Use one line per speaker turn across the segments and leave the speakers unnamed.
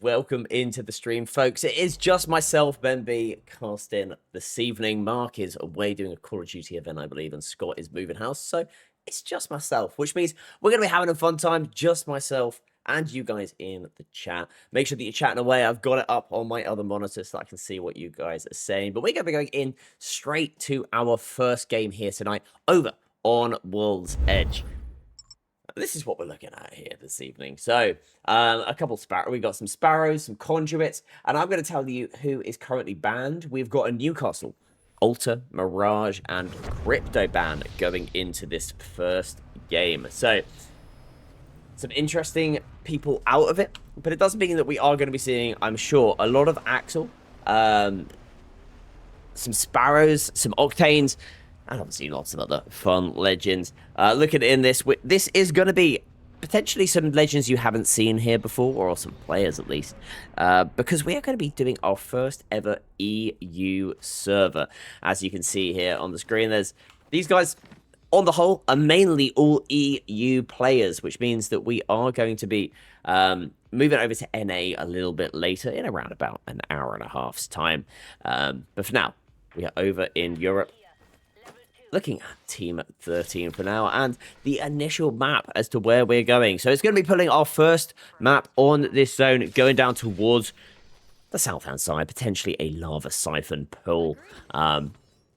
welcome into the stream, folks. It is just myself, Ben B, casting this evening. Mark is away doing a Call of Duty event, I believe, and Scott is moving house, so it's just myself, which means we're going to be having a fun time, just myself and you guys in the chat. Make sure that you're chatting away. I've got it up on my other monitor so I can see what you guys are saying, but we're going to be going in straight to our first game here tonight over on World's Edge. This is what we're looking at here this evening. So, a couple sparrows. We've got some sparrows, some conduits, and I'm going to tell you who is currently banned. We've got a Newcastle, Alta, Mirage, and Crypto ban going into this first game. So, some interesting people out of it, but it doesn't mean that we are going to be seeing, I'm sure, a lot of Axel, some sparrows, some octanes, and obviously lots of other fun legends. Looking in this is going to be potentially some legends you haven't seen here before, or some players at least, because we are going to be doing our first ever EU server. As you can see here on the screen, there's these guys, on the whole, are mainly all EU players, which means that we are going to be moving over to NA a little bit later, in around about an hour and a half's time. But for now, we are over in Europe, looking at Team 13 for now, and the initial map as to where we're going. So it's going to be pulling our first map on this zone, going down towards the south-hand side, potentially a lava siphon pool,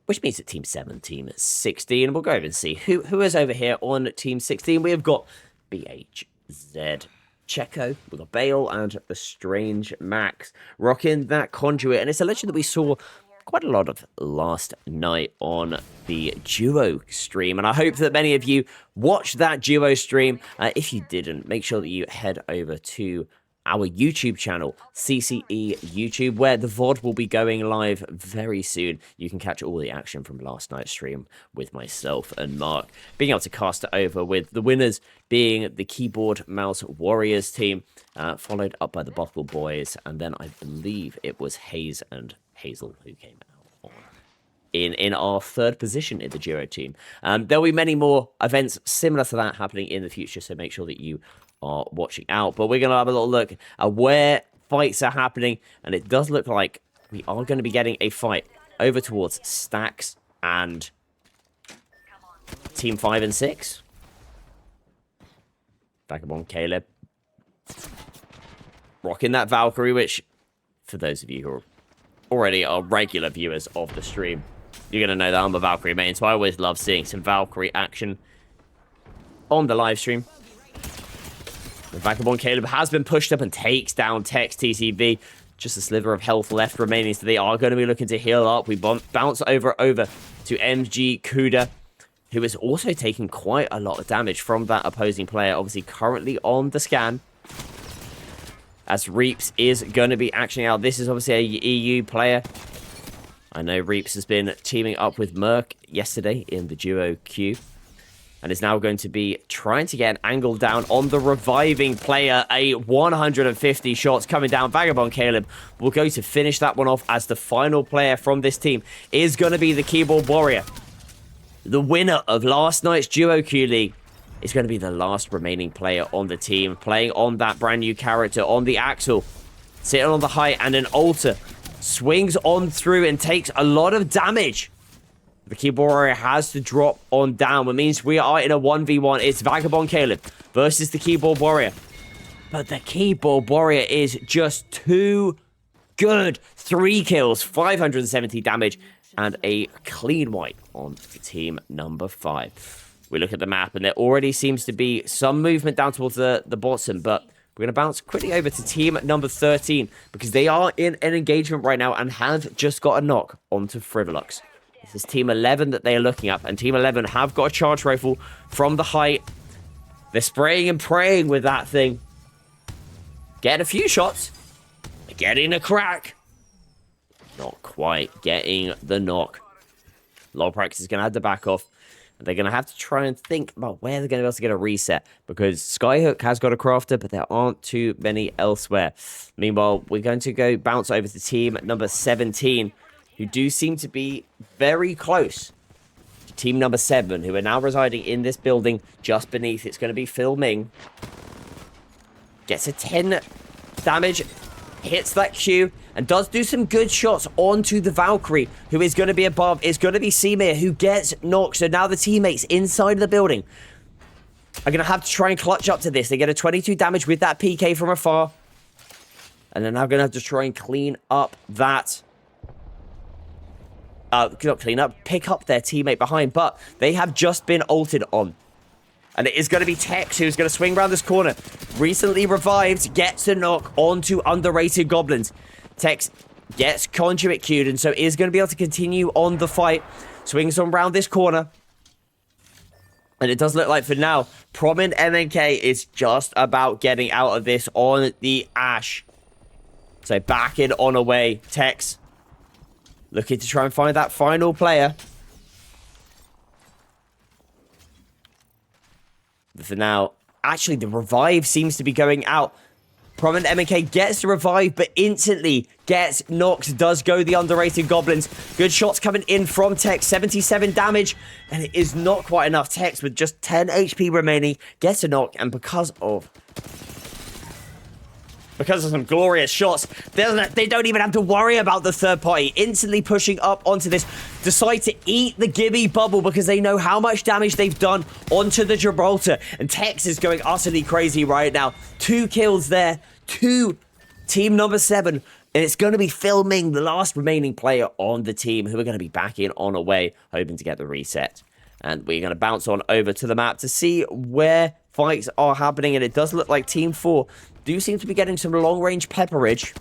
which means that Team 7, Team 16, we'll go over and see who is over here on Team 16. We have got BHZ, Checo, we've got Bale, and the Strange Max rocking that conduit, and it's a legend that we saw quite a lot of last night on the duo stream, and I hope that many of you watched that duo stream. If you didn't, make sure that you head over to our YouTube channel, CCE YouTube, where the VOD will be going live very soon. You can catch all the action from last night's stream with myself and Mark, being able to cast it over with the winners being the Keyboard Mouse Warriors team, followed up by the Bottle Boys, and then I believe it was Hayes and Hazel who came out in our third position in the duo team. There'll be many more events similar to that happening in the future, so make sure that you are watching out. But we're going to have a little look at where fights are happening, and it does look like we are going to be getting a fight over towards Stacks and Team 5 and 6. Vagabond Caleb rocking that Valkyrie, which, for those of you who are already are regular viewers of the stream, you're going to know that I'm a Valkyrie main, so I always love seeing some Valkyrie action on the live stream. The Vagabond Caleb has been pushed up and takes down Tex TCV. Just a sliver of health left remaining, so they are going to be looking to heal up. We bounce over to MG Kuda, who is also taking quite a lot of damage from that opposing player, obviously currently on the scan, as Reaps is going to be actioning out. This is obviously a EU player. I know Reaps has been teaming up with Merc yesterday in the duo queue, and is now going to be trying to get an angle down on the reviving player. A 150 shots coming down. Vagabond Caleb will go to finish that one off, as the final player from this team is going to be the Keyboard Warrior. The winner of last night's duo Q League is going to be the last remaining player on the team, playing on that brand new character, on the Axel, sitting on the height, and an Alta swings on through and takes a lot of damage. The Keyboard Warrior has to drop on down, which means we are in a 1v1. It's Vagabond Caleb versus the Keyboard Warrior. But the Keyboard Warrior is just too good. 3 kills, 570 damage, and a clean wipe on team number 5. We look at the map, and there already seems to be some movement down towards the bottom, but we're going to bounce quickly over to team number 13, because they are in an engagement right now and have just got a knock onto Frivolux. This is team 11 that they are looking at, and team 11 have got a charge rifle from the height. They're spraying and praying with that thing. Getting a few shots. Getting a crack. Not quite getting the knock. Lolprax is going to have to back off. They're going to have to try and think about where they're going to be able to get a reset, because Skyhook has got a crafter, but there aren't too many elsewhere. Meanwhile, we're going to go bounce over to team number 17, who do seem to be very close to team number 7, who are now residing in this building just beneath. It's going to be Phil Ming. Gets a 10 damage hits that Q, and does do some good shots onto the Valkyrie, who is going to be above. It's going to be Semir who gets knocked. So now the teammates inside of the building are going to have to try and clutch up to this. They get a 22 damage with that PK from afar. And they're now going to have to try and clean up that... not clean up, pick up their teammate behind. But they have just been ulted on. And it is going to be Tex who's going to swing around this corner. Recently revived, gets a knock onto underrated goblins. Tex gets conduit queued, and so is going to be able to continue on the fight. Swings on around this corner. And it does look like for now, Promin MNK is just about getting out of this on the Ash. So back in on away. Tex looking to try and find that final player. For now, actually, the revive seems to be going out. Prominent MK gets the revive, but instantly gets knocked. Does go the underrated goblins. Good shots coming in from Tex. 77 damage, and it is not quite enough. Tex with just 10 HP remaining gets a knock, and because of some glorious shots, they don't even have to worry about the third party. Instantly pushing up onto this. Decide to eat the Gibby bubble because they know how much damage they've done onto the Gibraltar. And Tex is going utterly crazy right now. 2 kills there. 2. Team number 7. And it's going to be filming the last remaining player on the team who are going to be back in on away, hoping to get the reset. And we're going to bounce on over to the map to see where fights are happening. And it does look like Team 4 do seem to be getting some long-range pepperage.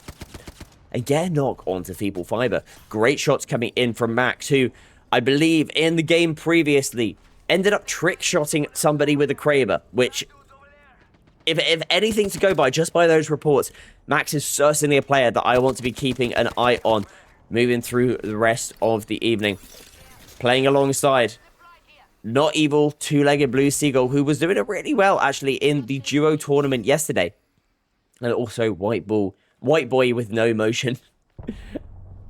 Again, knock onto Feeble Fiber. Great shots coming in from Max, who I believe in the game previously ended up trick-shotting somebody with a Kraber, which, if anything to go by, just by those reports, Max is certainly a player that I want to be keeping an eye on moving through the rest of the evening. Playing alongside Not Evil, Two-Legged Blue Seagull, who was doing it really well, actually, in the duo tournament yesterday. And also White Boy with no motion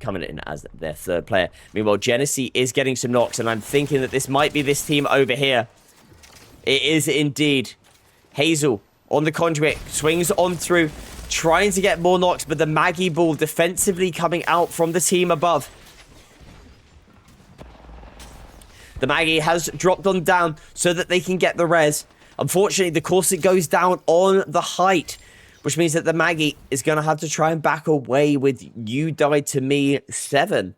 coming in as their third player. Meanwhile, Genesee is getting some knocks, and I'm thinking that this might be this team over here. It is indeed. Hazel on the conduit, swings on through, trying to get more knocks, but the Maggie ball defensively coming out from the team above. The Maggie has dropped on down so that they can get the res. Unfortunately, the Corset goes down on the height, which means that the Maggie is going to have to try and back away with You Died to Me 7.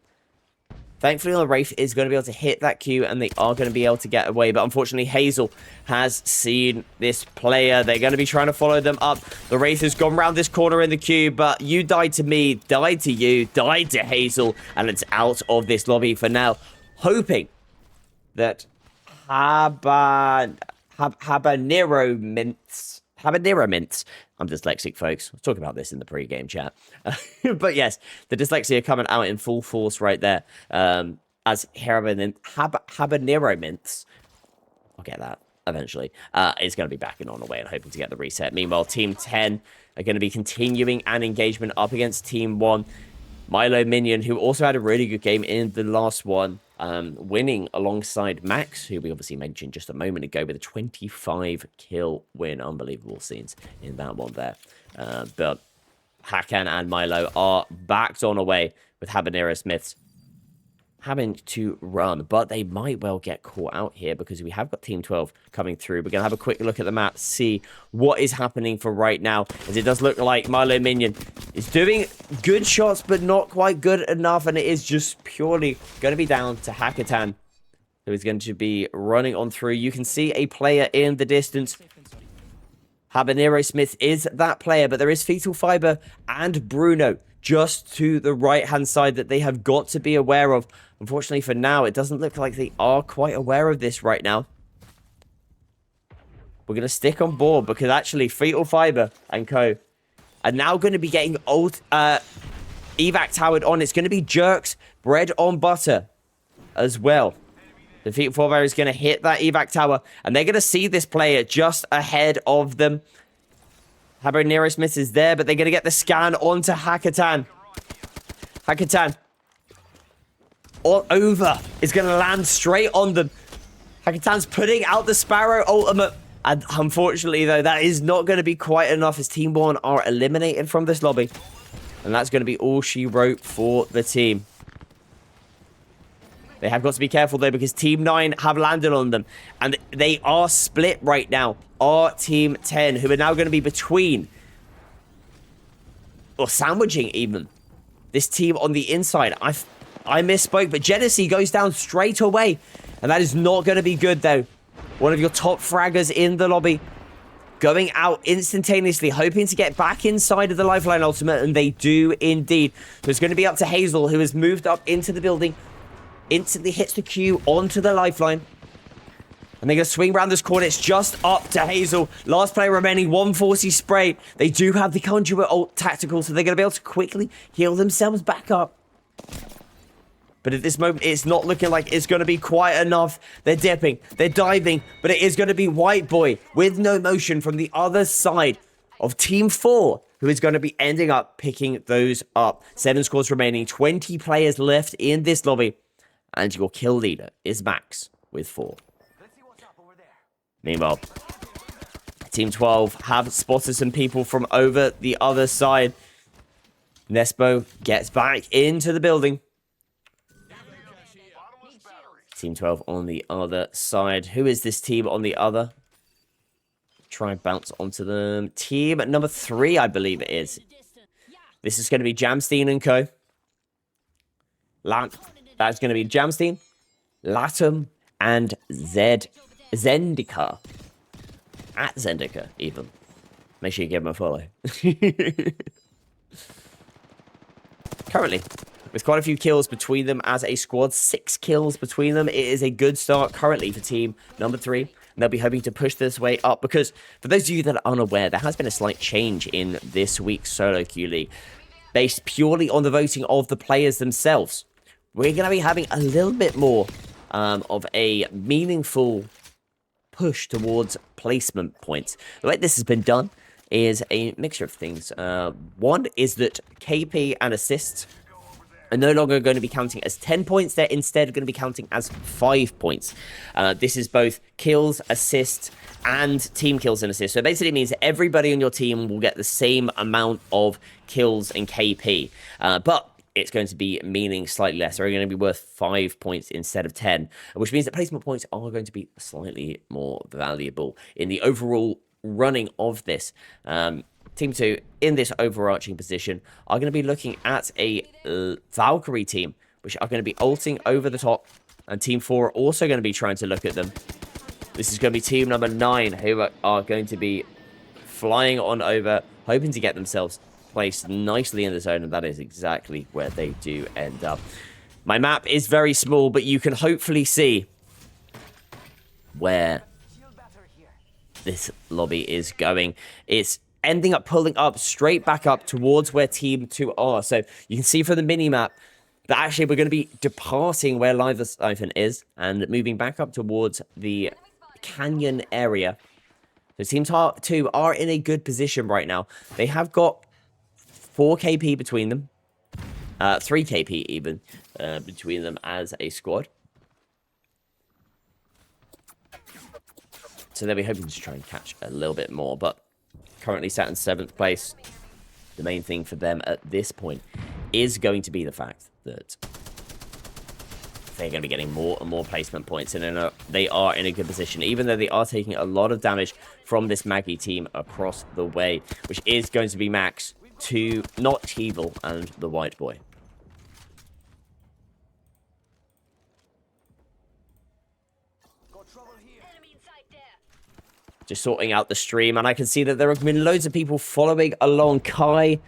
Thankfully, the Wraith is going to be able to hit that Q, and they are going to be able to get away. But unfortunately, Hazel has seen this player. They're going to be trying to follow them up. The Wraith has gone around this corner in the Q, but You Died to Me, died to you, died to Hazel, and it's out of this lobby for now. Hoping that Habanero Mints. I'm dyslexic, folks. I was talking about this in the pre-game chat. But yes, the dyslexia coming out in full force right there. As Habanero Mints, I'll get that eventually, is going to be backing on away and hoping to get the reset. Meanwhile, Team 10 are going to be continuing an engagement up against Team 1. Milo Minion, who also had a really good game in the last one, winning alongside Max, who we obviously mentioned just a moment ago, with a 25 kill win. Unbelievable scenes in that one there. But Hakan and Milo are backed on away with Habanero Smiths having to run, but they might well get caught out here because we have got Team 12 coming through. We're going to have a quick look at the map, see what is happening for right now, as it does look like Milo Minion is doing good shots, but not quite good enough, and it is just purely going to be down to Hakatan, who is going to be running on through. You can see a player in the distance. Habanero Smith is that player, but there is Fetal Fiber and Bruno just to the right-hand side that they have got to be aware of. Unfortunately, for now, it doesn't look like they are quite aware of this right now. We're going to stick on board because actually Fetal Fiber and co are now going to be getting evac towered on. It's going to be Jerks, bread on butter as well. The Fetal Fiber is going to hit that evac tower, and they're going to see this player just ahead of them. Habanero Smith is there, but they're going to get the scan onto Hakatan. Hakatan all over is going to land straight on them. Hakatan's putting out the Sparrow ultimate. And unfortunately, though, that is not going to be quite enough as Team 1 are eliminated from this lobby. And that's going to be all she wrote for the team. They have got to be careful, though, because Team 9 have landed on them. And they are split right now. Our Team 10, who are now going to be between, or sandwiching even, this team on the inside. I misspoke, but Genesee goes down straight away. And that is not going to be good, though. One of your top fraggers in the lobby going out instantaneously, hoping to get back inside of the Lifeline Ultimate, and they do indeed. So it's going to be up to Hazel, who has moved up into the building. Instantly hits the Q onto the Lifeline. And they're going to swing around this corner. It's just up to Hazel. Last player remaining, 140 spray. They do have the Conduit ult tactical, so they're going to be able to quickly heal themselves back up. But at this moment, it's not looking like it's going to be quite enough. They're dipping, they're diving, but it is going to be White Boy with no motion from the other side of Team 4, who is going to be ending up picking those up. 7 scores remaining, 20 players left in this lobby. And your kill leader is Max with 4. Meanwhile, Team 12 have spotted some people from over the other side. Nesbo gets back into the building. Team 12 on the other side. Who is this team on the other? Try and bounce onto them. Team number 3, I believe it is. This is going to be Jamstein and Co. That's going to be Jamstein, Latham, and Zendika. At Zendika, even. Make sure you give him a follow. Currently, with quite a few kills between them as a squad, 6 kills between them. It is a good start currently for team number 3. And they'll be hoping to push this way up because, for those of you that are unaware, there has been a slight change in this week's solo queue league, based purely on the voting of the players themselves. We're going to be having a little bit more of a meaningful push towards placement points. The way this has been done is a mixture of things. One is that KP and assists are no longer going to be counting as 10 points. They're instead going to be counting as 5 points. This is both kills, assists, and team kills and assists. So it basically means that everybody on your team will get the same amount of kills and KP. But it's going to be meaning slightly less. They're going to be worth 5 points instead of 10, which means that placement points are going to be slightly more valuable in the overall running of this. Team 2, in this overarching position, are going to be looking at a Valkyrie team, which are going to be ulting over the top, and Team 4 are also going to be trying to look at them. This is going to be Team number 9, who are going to be flying on over, hoping to get themselves placed nicely in the zone, and that is exactly where they do end up. My map is very small, but you can hopefully see where this lobby is going. It's ending up pulling up straight back up towards where Team 2 are. So you can see from the mini-map that actually we're going to be departing where Leviathan is and moving back up towards the canyon area. So Team 2 are in a good position right now. They have got 4 KP between them. 3 KP even between them as a squad. So they'll be hoping to try and catch a little bit more. But currently sat in 7th place. The main thing for them at this point is going to be the fact that they're going to be getting more and more placement points. And they are in a good position, even though they are taking a lot of damage from this Maggie team across the way, which is going to be Max to not Evil and the White Boy. Just sorting out the stream, and I can see that there have been loads of people following along. Kai,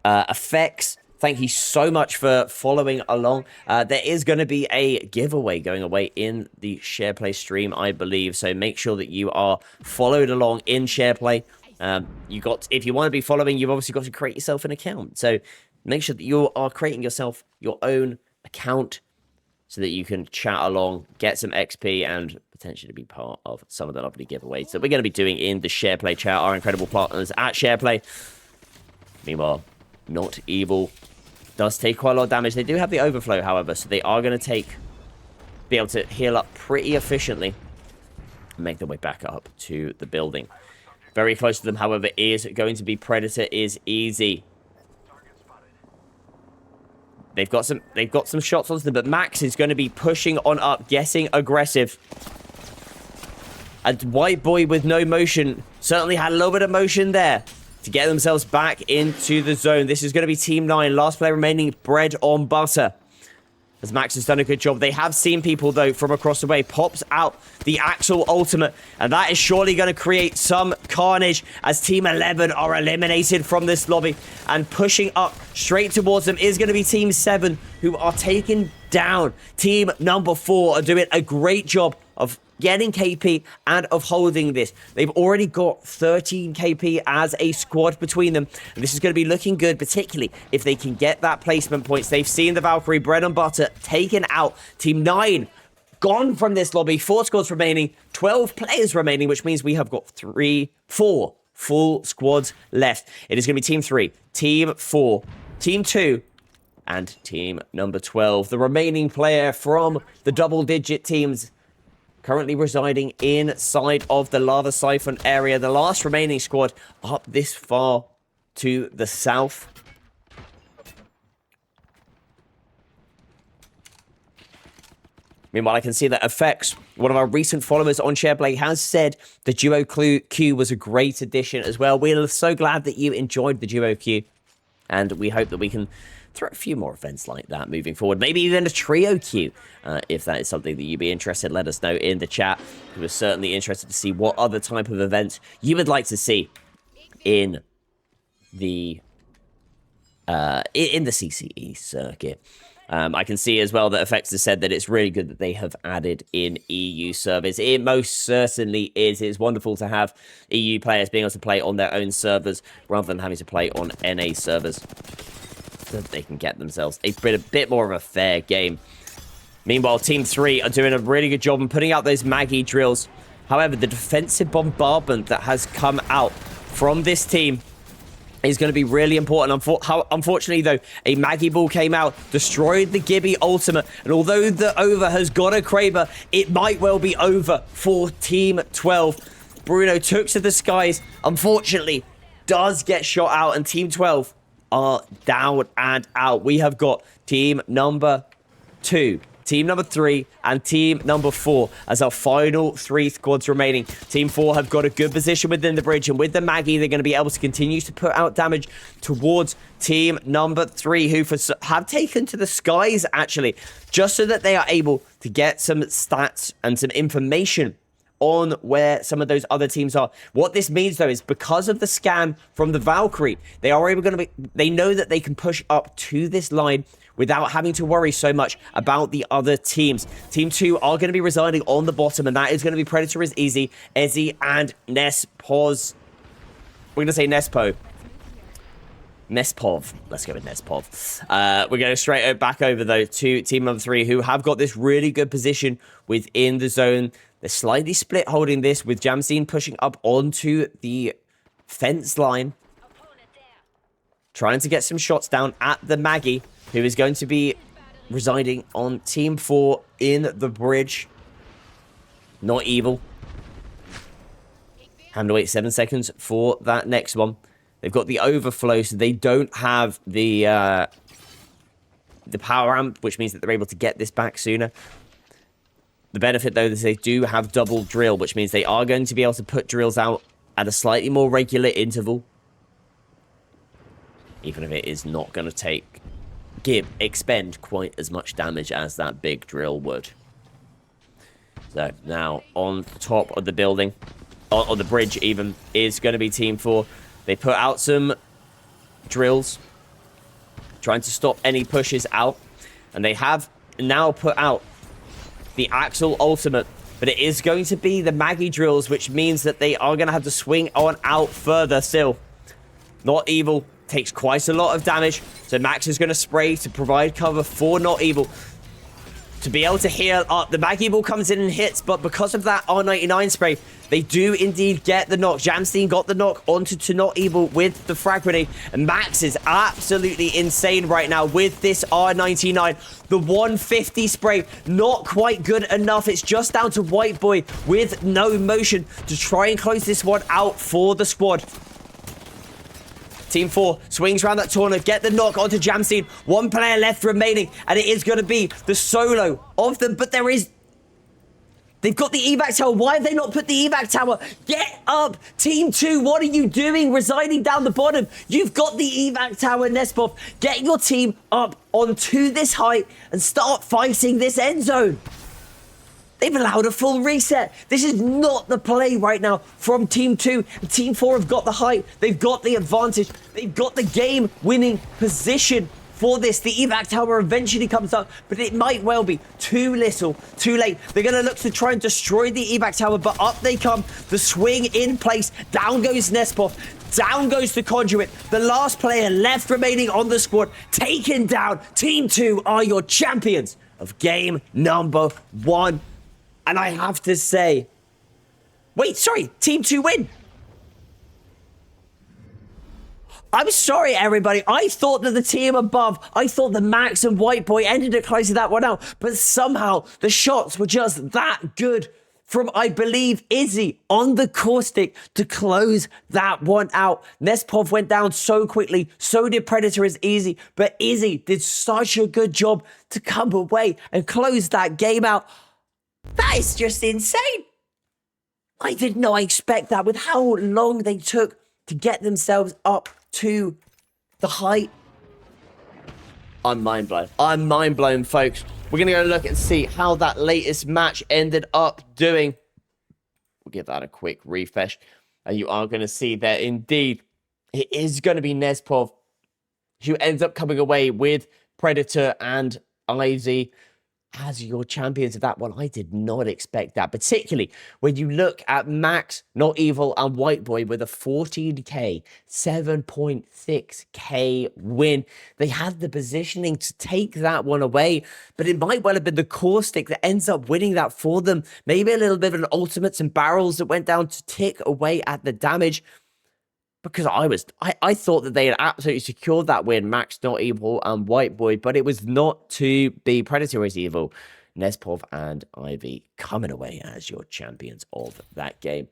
Effects, thank you so much for following along. There is going to be a giveaway going away in the Shareplay stream, I believe, so make sure that you are followed along in Shareplay. If you want to be following, you've obviously got to create yourself an account. So make sure that you are creating yourself your own account so that you can chat along, get some XP, and potentially be part of some of the lovely giveaways that we're going to be doing in the Shareplay chat, our incredible partners at Shareplay. Meanwhile, Not Evil does take quite a lot of damage. They do have the overflow, however, so they are going to be able to heal up pretty efficiently and make their way back up to the building. Very close to them, however, is going to be Predator is easy. They've got some shots on them, but Max is going to be pushing on up, getting aggressive. And White Boy with no motion certainly had a little bit of motion there to get themselves back into the zone. This is going to be Team 9. Last player remaining, bread on butter. As Max has done a good job. They have seen people, though, from across the way. Pops out the Axel ultimate. And that is surely going to create some carnage as Team 11 are eliminated from this lobby. And pushing up straight towards them is going to be Team 7, who are taken down. Team number 4 are doing a great job of getting KP and of holding this. They've already got 13 KP as a squad between them. And this is going to be looking good, particularly if they can get that placement points. They've seen the Valkyrie bread and butter taken out. Team 9 gone from this lobby. 4 squads remaining, 12 players remaining, which means we have got 4 full squads left. It is going to be Team 3, Team 4, Team 2, and Team number 12. The remaining player from the double-digit teams currently residing inside of the lava siphon area. The last remaining squad up this far to the south. Meanwhile, I can see that Effects, one of our recent followers on Shareplay, has said the Duo Queue was a great addition as well. We're so glad that you enjoyed the Duo Queue, and we hope that we can throw a few more events like that moving forward. Maybe even a trio queue. If that is something that you'd be interested, let us know in the chat. We're certainly interested to see what other type of events you would like to see in the CCE circuit. I can see as well that Effects has said that it's really good that they have added in EU servers. It most certainly is. It's wonderful to have EU players being able to play on their own servers rather than having to play on NA servers, so that they can get themselves a bit more of a fair game. Meanwhile, Team 3 are doing a really good job in putting out those Maggie drills. However, the defensive bombardment that has come out from this team is going to be really important. Unfortunately, though, a Maggie ball came out, destroyed the Gibby ultimate, and although the over has got a Kraber, it might well be over for Team 12. Bruno took to the skies, unfortunately, does get shot out, and Team 12 are down and out. We have got Team number 2, Team number 3, and Team number 4 as our final 3 squads remaining. Team 4 have got a good position within the bridge, and with the Maggie, they're going to be able to continue to put out damage towards Team number 3, who have taken to the skies, actually, just so that they are able to get some stats and some information on where some of those other teams are. What this means, though, is because of the scan from the Valkyrie, they know that they can push up to this line without having to worry so much about the other teams. Team 2 are going to be residing on the bottom, and that is going to be Predator is Easy, Ezzy, and Nespos. We're going to say Nespo. Nespov. Let's go with Nespov. We're going straight back over, though, to Team number 3, who have got this really good position within the zone. They're slightly split holding this, with Jamseen pushing up onto the fence line, trying to get some shots down at the Maggie, who is going to be residing on Team 4 in the bridge. Not evil. Having to wait 7 seconds for that next one. They've got the overflow, so they don't have the power amp, which means that they're able to get this back sooner. The benefit, though, is they do have double drill, which means they are going to be able to put drills out at a slightly more regular interval, even if it is not going to expend quite as much damage as that big drill would. So now on top of the building, on the bridge even, is going to be Team 4. They put out some drills, trying to stop any pushes out, and they have now put out the Axel ultimate, but it is going to be the Maggie drills, which means that they are going to have to swing on out further still. Not Evil takes quite a lot of damage, so Max is going to spray to provide cover for Not Evil to be able to heal up. The Maggie ball comes in and hits, but because of that R99 spray, they do indeed get the knock. Jamstein got the knock onto to Not Evil with the frag grenade, and Max is absolutely insane right now with this R99. The 150 spray, not quite good enough. It's just down to White Boy with no motion to try and close this one out for the squad. Team 4 swings around that corner, get the knock onto Jamstein. One player left remaining, and it is going to be the solo of them. But they've got the evac tower. Why have they not put the evac tower? Get up, Team 2. What are you doing residing down the bottom? You've got the evac tower, Nespov. Get your team up onto this height and start fighting this end zone. They've allowed a full reset. This is not the play right now from Team 2. And Team 4 have got the height. They've got the advantage. They've got the game-winning position for this. The evac tower eventually comes up, but it might well be too little, too late. They're going to look to try and destroy the evac tower, but up they come. The swing in place. Down goes Nespov. Down goes the Conduit. The last player left remaining on the squad. Taken down. Team 2 are your champions of game number 1. And I have to say... Wait, sorry. Team 2 win. I'm sorry, everybody. I thought that the team above, I thought the Max and White Boy ended up closing that one out. But somehow, the shots were just that good from, I believe, Izzy on the caustic to close that one out. Nespov went down so quickly. So did Predator as Izzy. But Izzy did such a good job to come away and close that game out. That is just insane. I did not expect that with how long they took to get themselves up to the height. I'm mind blown. I'm mind blown, folks. We're going to go look and see how that latest match ended up doing. We'll give that a quick refresh. And you are going to see that indeed it is going to be Nespov who ends up coming away with Predator and Izzy as your champions of that one. I did not expect that, particularly when you look at Max, Not Evil, and White Boy with a 14k, 7.6k win. They had the positioning to take that one away, but it might well have been the caustic that ends up winning that for them. Maybe a little bit of an ultimates and barrels that went down to tick away at the damage. Because I thought that they had absolutely secured that win, Max, Not Evil, and White Boy, but it was not to be. Predator is Evil, Nespov and Ivy coming away as your champions of that game.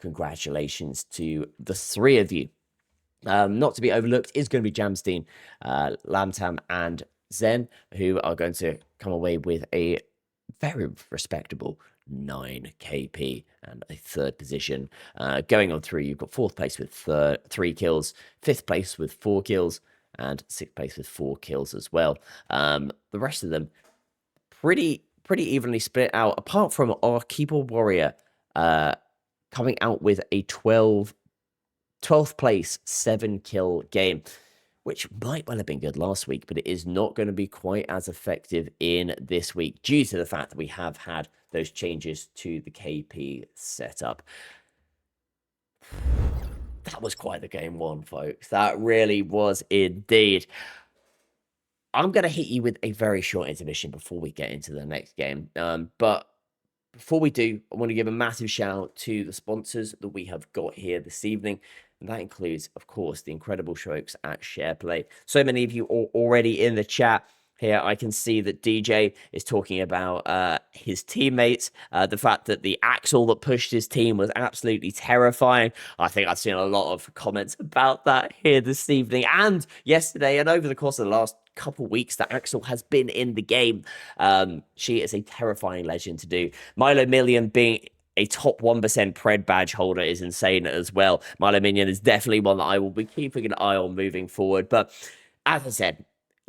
Congratulations to the three of you. Not to be overlooked is going to be Jamstein, Lamtam, and Zen, who are going to come away with a very respectable 9 KP and a third position. Going on through, you've got 4th place with 3 kills, 5th place with 4 kills, and 6th place with 4 kills as well. The rest of them pretty evenly split out, apart from our keyboard warrior coming out with a 12th place 7 kill game, which might well have been good last week, but it is not going to be quite as effective in this week due to the fact that we have had those changes to the KP setup. That was quite the game one, folks. That really was indeed. I'm going to hit you with a very short intermission before we get into the next game. But before we do, I want to give a massive shout out to the sponsors that we have got here this evening. And that includes, of course, the incredible folks at Shareplay. So many of you are already in the chat. Here, I can see that DJ is talking about his teammates, the fact that the Axel that pushed his team was absolutely terrifying. I think I've seen a lot of comments about that here this evening and yesterday, and over the course of the last couple weeks that Axel has been in the game. She is a terrifying legend to do. Milo Million being a top 1% Pred badge holder is insane as well. Milo Minion is definitely one that I will be keeping an eye on moving forward. But as I said,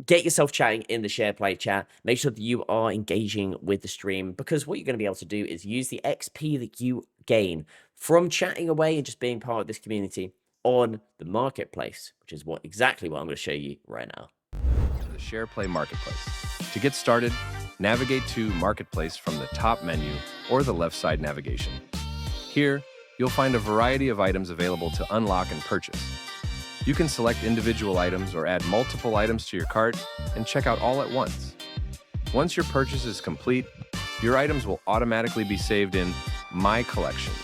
get yourself chatting in the Shareplay chat. Make sure that you are engaging with the stream, because what you're going to be able to do is use the XP that you gain from chatting away and just being part of this community on the marketplace, which is exactly what I'm going to show you right now.
The Shareplay Marketplace. To get started, navigate to Marketplace from the top menu or the left side navigation. Here, you'll find a variety of items available to unlock and purchase. You can select individual items or add multiple items to your cart and check out all at once. Once your purchase is complete, your items will automatically be saved in My Collections,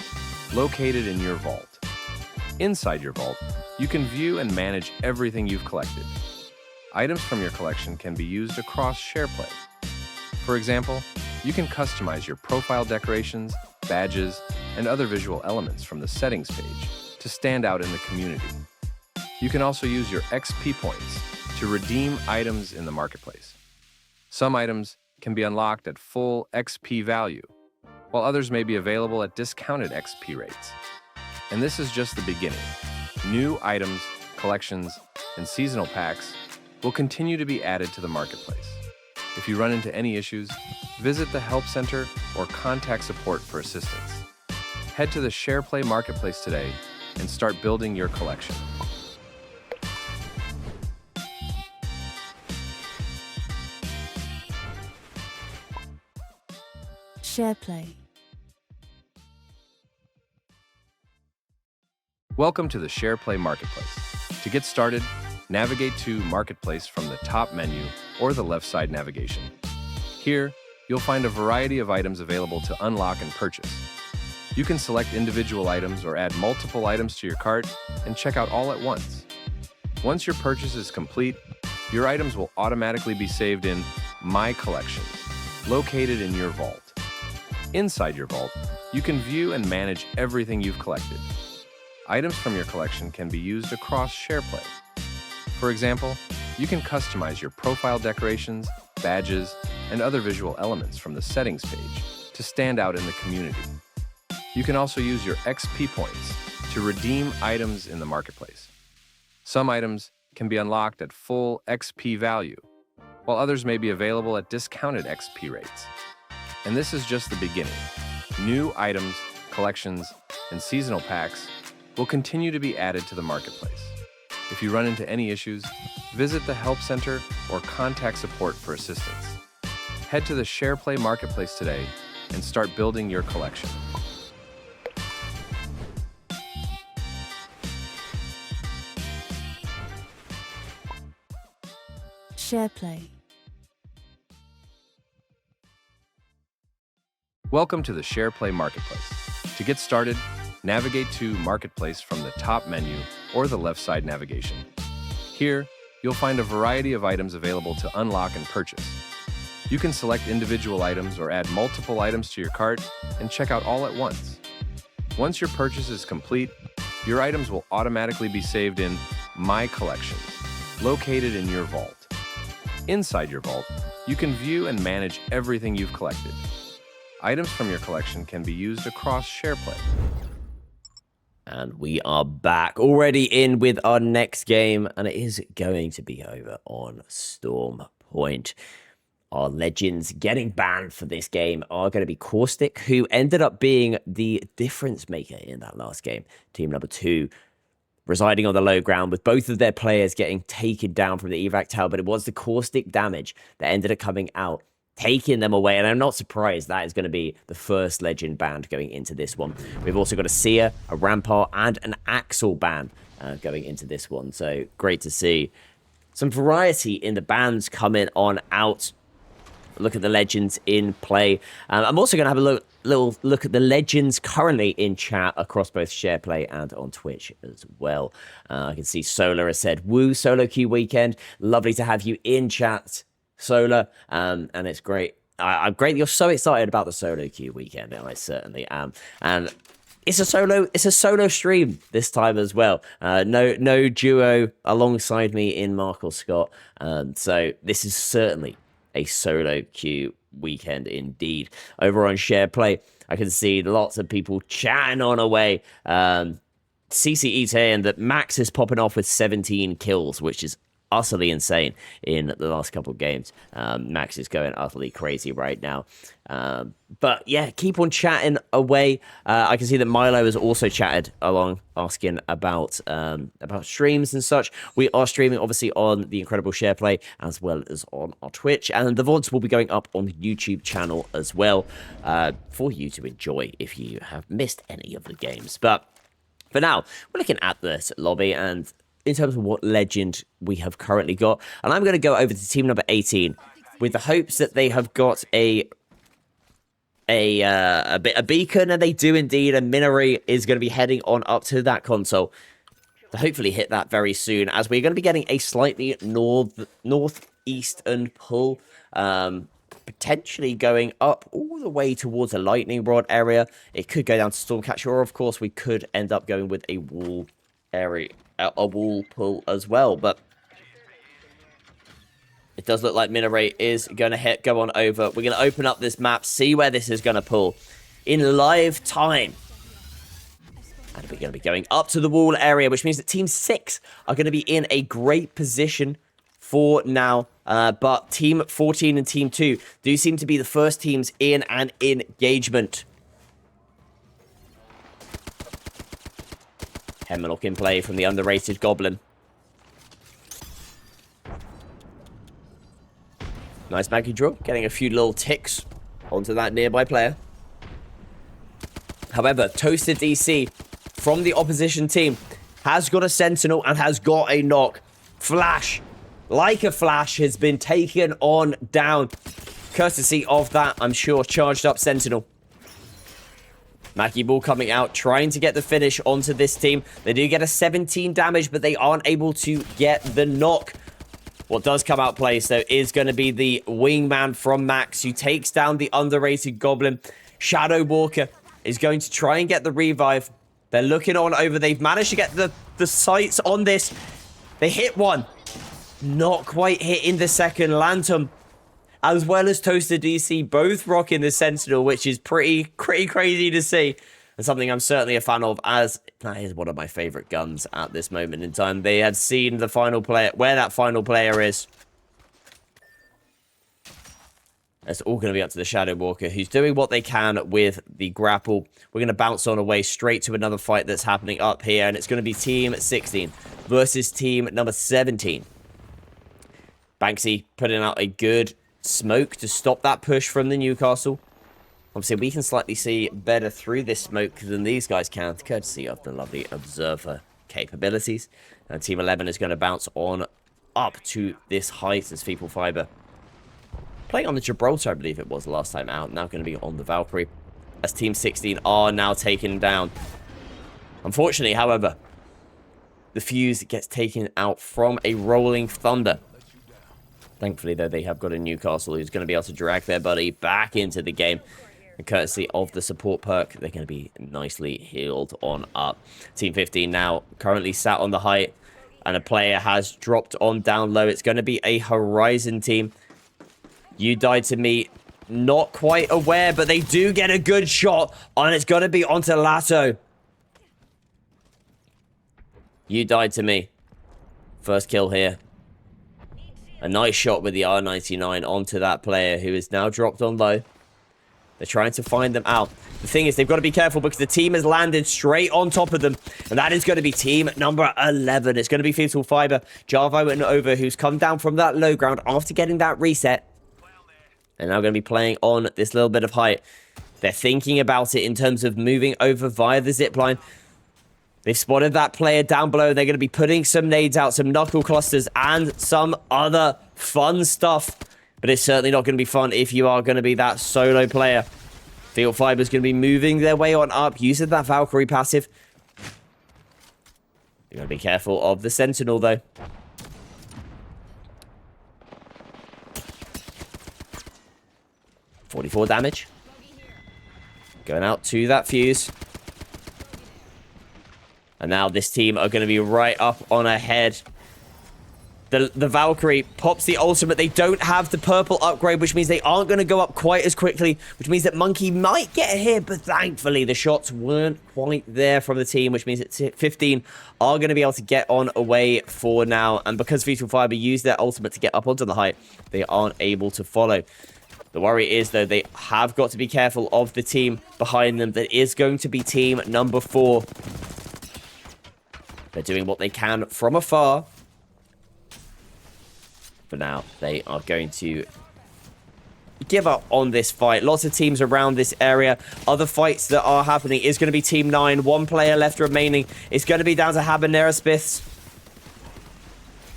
located in your vault. Inside your vault, you can view and manage everything you've collected. Items from your collection can be used across Shareplay. For example, you can customize your profile decorations, badges, and other visual elements from the settings page to stand out in the community. You can also use your XP points to redeem items in the marketplace. Some items can be unlocked at full XP value, while others may be available at discounted XP rates. And this is just the beginning. New items, collections, and seasonal packs will continue to be added to the marketplace. If you run into any issues, visit the Help Center or contact support for assistance. Head to the Shareplay marketplace today and start building your collection.
Shareplay.
Welcome to the Shareplay marketplace. To get started, navigate to Marketplace from the top menu or the left side navigation. Here, you'll find a variety of items available to unlock and purchase. You can select individual items or add multiple items to your cart and check out all at once. Once your purchase is complete, your items will automatically be saved in My Collections, located in your vault. Inside your vault, you can view and manage everything you've collected. Items from your collection can be used across Shareplay. For example, you can customize your profile decorations, badges, and other visual elements from the settings page to stand out in the community. You can also use your XP points to redeem items in the marketplace. Some items can be unlocked at full XP value, while others may be available at discounted XP rates. And this is just the beginning. New items, collections, and seasonal packs will continue to be added to the marketplace. If you run into any issues, visit the Help Center or contact support for assistance. Head to the Shareplay marketplace today and start building your collection.
Shareplay.
Welcome to the Shareplay marketplace. To get started, navigate to Marketplace from the top menu or the left side navigation. Here, you'll find a variety of items available to unlock and purchase. You can select individual items or add multiple items to your cart and check out all at once. Once your purchase is complete, your items will automatically be saved in My Collections, located in your vault. Inside your vault, you can view and manage everything you've collected. Items from your collection can be used across Shareplay.
And we are back already in with our next game, and it is going to be over on Storm Point. Our legends getting banned for this game are going to be Caustic, who ended up being the difference maker in that last game. Team number 2 residing on the low ground with both of their players getting taken down from the evac tower, but it was the Caustic damage that ended up coming out, taking them away, and I'm not surprised that is going to be the first legend band going into this one. We've also got a Seer, a Rampart, and an Axel band going into this one, so great to see some variety in the bands coming on out. Look at the legends in play. I'm also going to have a little look at the legends currently in chat across both Shareplay and on Twitch as well. I can see Solar has said, "Woo, Solo Queue weekend. Lovely to have you in chat, Solar." And it's great. I'm great. You're so excited about the Solo Queue weekend. And I certainly am. And it's a solo stream this time as well. No duo alongside me in Mark or Scott. So this is certainly a solo queue weekend indeed. Over on Shareplay, I can see lots of people chatting on away. CCE saying that Max is popping off with 17 kills, which is utterly insane in the last couple of games. Max is going utterly crazy right now. But yeah, keep on chatting away. I can see that Milo has also chatted along, asking about streams and such. We are streaming obviously on the incredible Shareplay as well as on our Twitch, and the VODs will be going up on the YouTube channel as well for you to enjoy if you have missed any of the games. But for now, we're looking at this lobby and in terms of what legend we have currently got. And I'm going to go over to team number 18 with the hopes that they have got a beacon, and they do indeed. And Minari is going to be heading on up to that console to hopefully hit that very soon, as we're going to be getting a slightly northeastern pull, potentially going up all the way towards a lightning rod area. It could go down to Stormcatcher, or of course we could end up going with a wall area a wall pull as well. But it does look like Minaray is going to go on over. We're going to open up this map, see where this is going to pull in live time. And we're going to be going up to the wall area, which means that Team 6 are going to be in a great position for now. But Team 14 and Team 2 do seem to be the first teams in an engagement. Hemlock in play from the underrated Goblin. Nice Maggie draw, getting a few little ticks onto that nearby player. However, Toasted DC from the opposition team has got a Sentinel and has got a knock. Flash, like a flash, has been taken on down. Courtesy of that, I'm sure, charged up Sentinel. Mackie Ball coming out, trying to get the finish onto this team. They do get a 17 damage, but they aren't able to get the knock. What does come out place, though, is going to be the wingman from Max, who takes down the underrated Goblin. Shadow Walker is going to try and get the revive. They're looking on over. They've managed to get the sights on this. They hit one. Not quite hitting the second. Lantern, as well as Toaster DC, both rocking the Sentinel, which is pretty crazy to see. And something I'm certainly a fan of, as that is one of my favorite guns at this moment in time. They had seen the final player, where that final player is. It's all going to be up to the Shadow Walker, who's doing what they can with the grapple. We're going to bounce on away straight to another fight that's happening up here, and it's going to be Team 16 versus Team number 17. Banksy putting out a good smoke to stop that push from the Newcastle. Obviously, we can slightly see better through this smoke than these guys can, courtesy of the lovely Observer capabilities. And Team 11 is going to bounce on up to this height as Feeble Fiber. Playing on the Gibraltar, I believe it was last time out. Now going to be on the Valkyrie, as Team 16 are now taken down. Unfortunately, however, the fuse gets taken out from a Rolling Thunder. Thankfully, though, they have got a Newcastle who's going to be able to drag their buddy back into the game. And courtesy of the support perk, they're going to be nicely healed on up. Team 15 now currently sat on the height, and a player has dropped on down low. It's going to be a Horizon team. You Died to Me, not quite aware, but they do get a good shot, and it's going to be onto Lato. You Died to Me. First kill here. A nice shot with the R99 onto that player, who is now dropped on low. They're trying to find them out. The thing is, they've got to be careful because the team has landed straight on top of them. And that is going to be team number 11. It's going to be Fetal Fiber. Jarvo and Over, who's come down from that low ground after getting that reset. And now going to be playing on this little bit of height. They're thinking about it in terms of moving over via the zipline. They've spotted that player down below. They're going to be putting some nades out, some knuckle clusters, and some other fun stuff. But it's certainly not going to be fun if you are going to be that solo player. Field Fiber's going to be moving their way on up, using that Valkyrie passive. You're going to be careful of the Sentinel, though. .44 damage. Going out to that fuse. And now this team are going to be right up on ahead. The Valkyrie pops the ultimate. They don't have the purple upgrade, which means they aren't going to go up quite as quickly, which means that Monkey might get a hit, but thankfully the shots weren't quite there from the team, which means that 15 are going to be able to get on away for now. And because Fetal Fiber used their ultimate to get up onto the height, they aren't able to follow. The worry is, though, they have got to be careful of the team behind them. That is going to be team number 4. They're doing what they can from afar. For now, they are going to give up on this fight. Lots of teams around this area. Other fights that are happening is going to be Team 9. One player left remaining. It's going to be down to Habanera Spiths,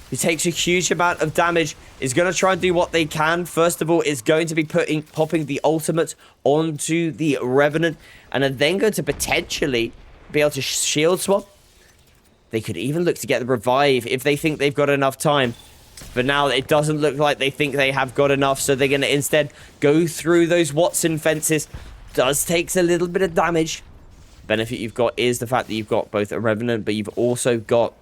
who takes a huge amount of damage. Is going to try and do what they can. First of all, is going to be popping the ultimate onto the Revenant, and are then going to potentially be able to shield swap. They could even look to get the revive if they think they've got enough time. But now it doesn't look like they think they have got enough, so they're going to instead go through those Watson fences. Does takes a little bit of damage. Benefit you've got is the fact that you've got both a Revenant, but you've also got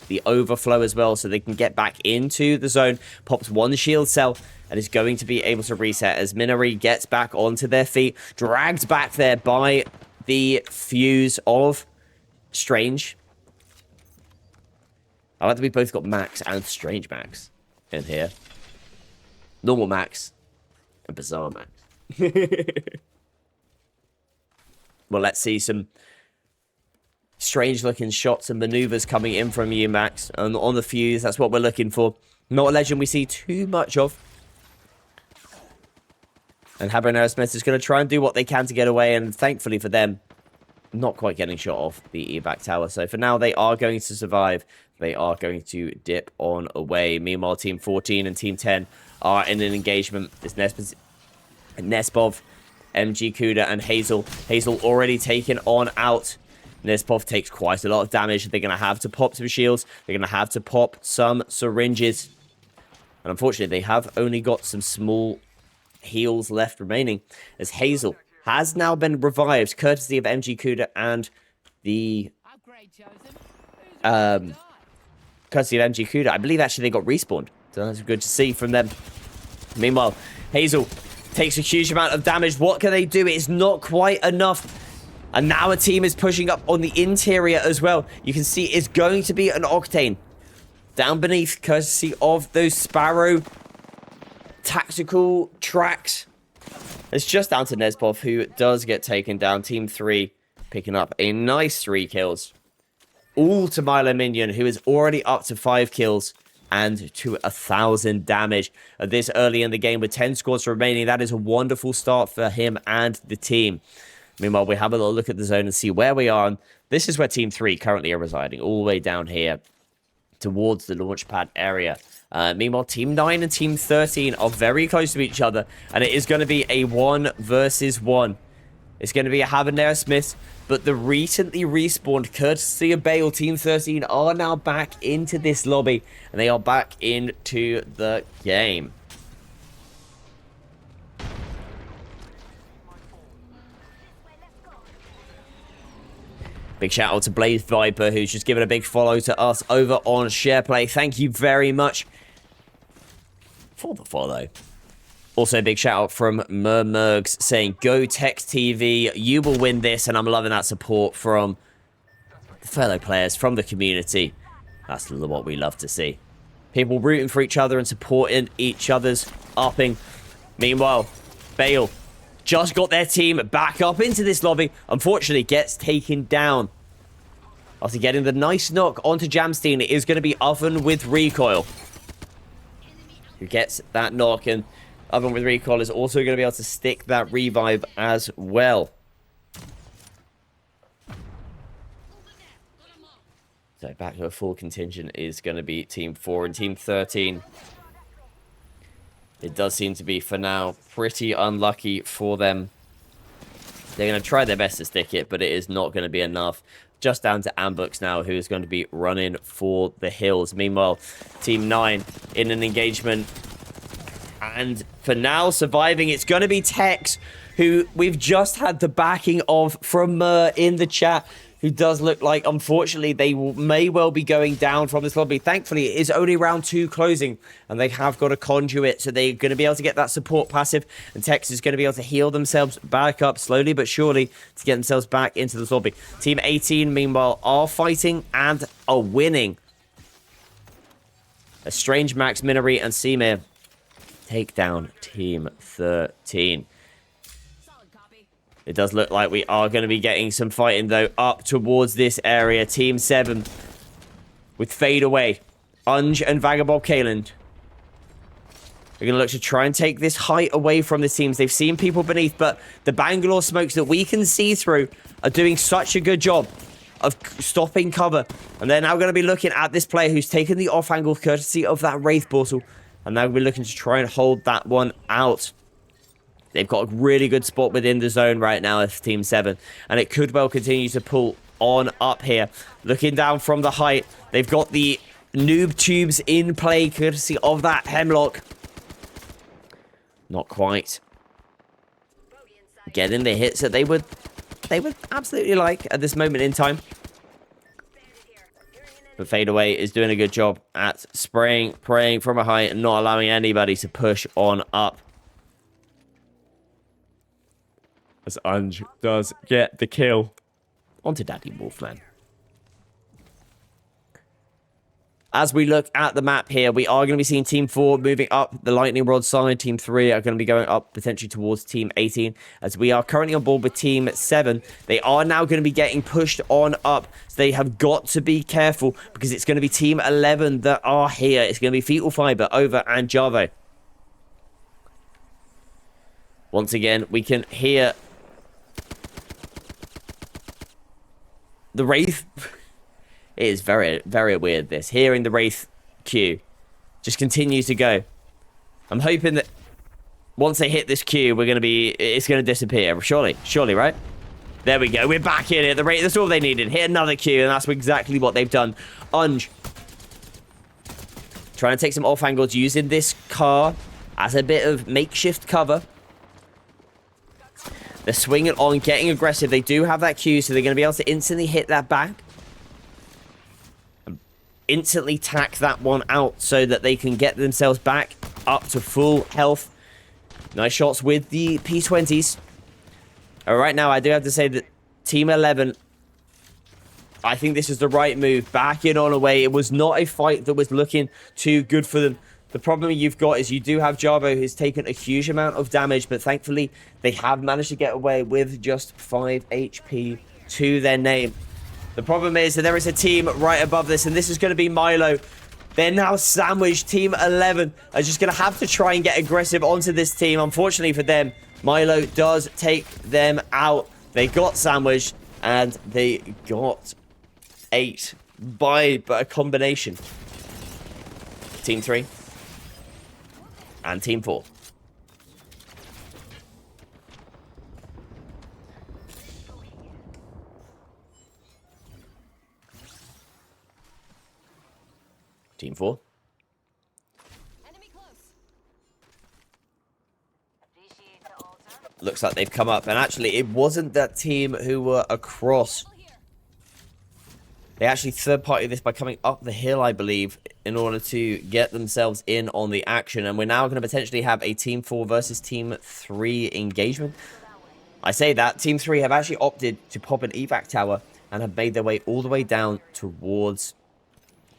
the overflow as well, so they can get back into the zone. Pops one shield cell and is going to be able to reset as Minari gets back onto their feet, dragged back there by the fuse of Strange. I like that we both got Max and Strange Max in here. Normal Max and Bizarre Max. Well, let's see some strange-looking shots and maneuvers coming in from you, Max. And on the fuse, that's what we're looking for. Not a legend we see too much of. And Habanero Smith is going to try and do what they can to get away. And thankfully for them, not quite getting shot off the evac tower. So for now, they are going to survive. They are going to dip on away. Meanwhile, Team 14 and Team 10 are in an engagement. It's Nespov, MG Kuda, and Hazel. Hazel already taken on out. Nespov takes quite a lot of damage. They're going to have to pop some shields. They're going to have to pop some syringes. And unfortunately, they have only got some small heals left remaining, as Hazel has now been revived, courtesy of MG Kuda and the courtesy of MG Kuda. I believe actually they got respawned, so that's good to see from them. Meanwhile, Hazel takes a huge amount of damage. What can they do? It's not quite enough. And now a team is pushing up on the interior as well. You can see it's going to be an Octane down beneath, courtesy of those Sparrow tactical tracks. It's just down to Nespov, who does get taken down. Team 3 picking up a nice 3 kills. All to Milo Minion, who is already up to 5 kills and to 1,000 damage this early in the game with 10 squads remaining. That is a wonderful start for him and the team. Meanwhile, we have a little look at the zone and see where we are. And this is where Team 3 currently are residing, all the way down here towards the launch pad area. Meanwhile, Team 9 and Team 13 are very close to each other, and it is going to be a 1 versus 1. It's going to be a Habanero Smith, but the recently respawned, courtesy of Bale, Team 13 are now back into this lobby, and they are back into the game. Big shout out to Blaze Viper, who's just given a big follow to us over on Shareplay. Thank you very much for the follow. Also, big shout out from Mermergs saying, "Go Tex TV, you will win this." And I'm loving that support from the fellow players, from the community. That's what we love to see. People rooting for each other and supporting each other's upping. Meanwhile, Bale just got their team back up into this lobby. Unfortunately, gets taken down. After getting the nice knock onto Jamstein, it is going to be Oven with Recoil who gets that knock. And Oven with Recoil is also going to be able to stick that revive as well. So back to a full contingent is going to be Team 4 and Team 13. It does seem to be, for now, pretty unlucky for them. They're going to try their best to stick it, but it is not going to be enough. Just down to Ambux now, who is going to be running for the hills. Meanwhile, Team 9 in an engagement. And for now, surviving, it's going to be Tex, who we've just had the backing of from in the chat, who does look like, unfortunately, they may well be going down from this lobby. Thankfully, it is only round 2 closing, and they have got a conduit, so they're going to be able to get that support passive, and Tex is going to be able to heal themselves back up slowly but surely to get themselves back into the lobby. Team 18, meanwhile, are fighting and are winning. A Strange Max, Minari, and Semir take down Team 13. It does look like we are going to be getting some fighting, though, up towards this area. Team 7 with Fade Away, Unge and Vagabond Kaeland. We're going to look to try and take this height away from the teams. They've seen people beneath, but the Bangalore smokes that we can see through are doing such a good job of stopping cover. And they're now going to be looking at this player who's taken the off angle courtesy of that Wraith portal. And now we're looking to try and hold that one out. They've got a really good spot within the zone right now as Team 7. And it could well continue to pull on up here. Looking down from the height. They've got the noob tubes in play courtesy of that Hemlock. Not quite getting the hits that they would absolutely like at this moment in time. But Fadeaway is doing a good job at spraying, praying from a height, and not allowing anybody to push on up. As Unge does get the kill onto Daddy Wolfman. As we look at the map here, we are going to be seeing Team 4 moving up the Lightning Rod side. Team 3 are going to be going up potentially towards Team 18. As we are currently on board with Team 7, they are now going to be getting pushed on up. So they have got to be careful because it's going to be Team 11 that are here. It's going to be Fetal Fiber, Over, and Javo. Once again, we can hear the Wraith. It is very, very weird, this. Hearing the Wraith queue just continues to go. I'm hoping that once they hit this queue, it's going to disappear. Surely, right? There we go. We're back in it. The Wraith, that's all they needed. Hit another queue, and that's exactly what they've done. Unge trying to take some off angles, using this car as a bit of makeshift cover. They're swinging on, getting aggressive. They do have that queue, so they're going to be able to instantly hit that back. Instantly tack that one out so that they can get themselves back up to full health. Nice shots with the P20s. Right now, I do have to say that Team 11, I think this is the right move. Back in on away. It was not a fight that was looking too good for them. The problem you've got is you do have Javo, who's taken a huge amount of damage, but thankfully, they have managed to get away with just 5 HP to their name. The problem is that there is a team right above this, and this is going to be Milo. They're now sandwiched. Team 11 are just going to have to try and get aggressive onto this team. Unfortunately for them, Milo does take them out. They got sandwiched, and they got 8 by a combination. Team 3 and Team 4. Team 4.
Enemy close.
Looks like they've come up. And actually, it wasn't that team who were across. They actually third-partied this by coming up the hill, I believe, in order to get themselves in on the action. And we're now going to potentially have a Team 4 versus Team 3 engagement. I say that. Team 3 have actually opted to pop an evac tower and have made their way all the way down towards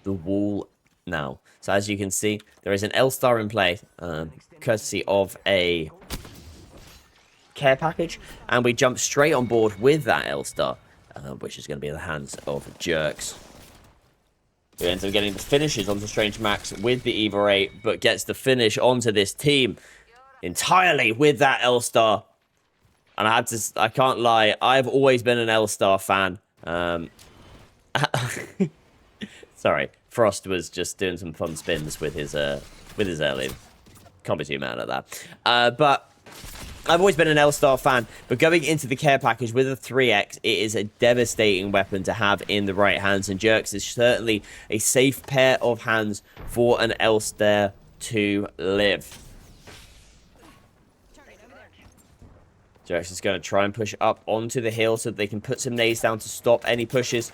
the wall now. So as you can see, there is an L-Star in play, courtesy of a care package, and we jump straight on board with that L-Star, which is going to be in the hands of Jerks, who ends up getting the finishes onto Strange Max with the Eva 8, but gets the finish onto this team entirely with that L-Star. And I can't lie, I've always been an L-Star fan. Sorry, Frost was just doing some fun spins with his early. Can't be too mad at that. But I've always been an L-Star fan, but going into the care package with a 3x, it is a devastating weapon to have in the right hands, and Jerks is certainly a safe pair of hands for an L-Star to live. Jerks is going to try and push up onto the hill so that they can put some nades down to stop any pushes.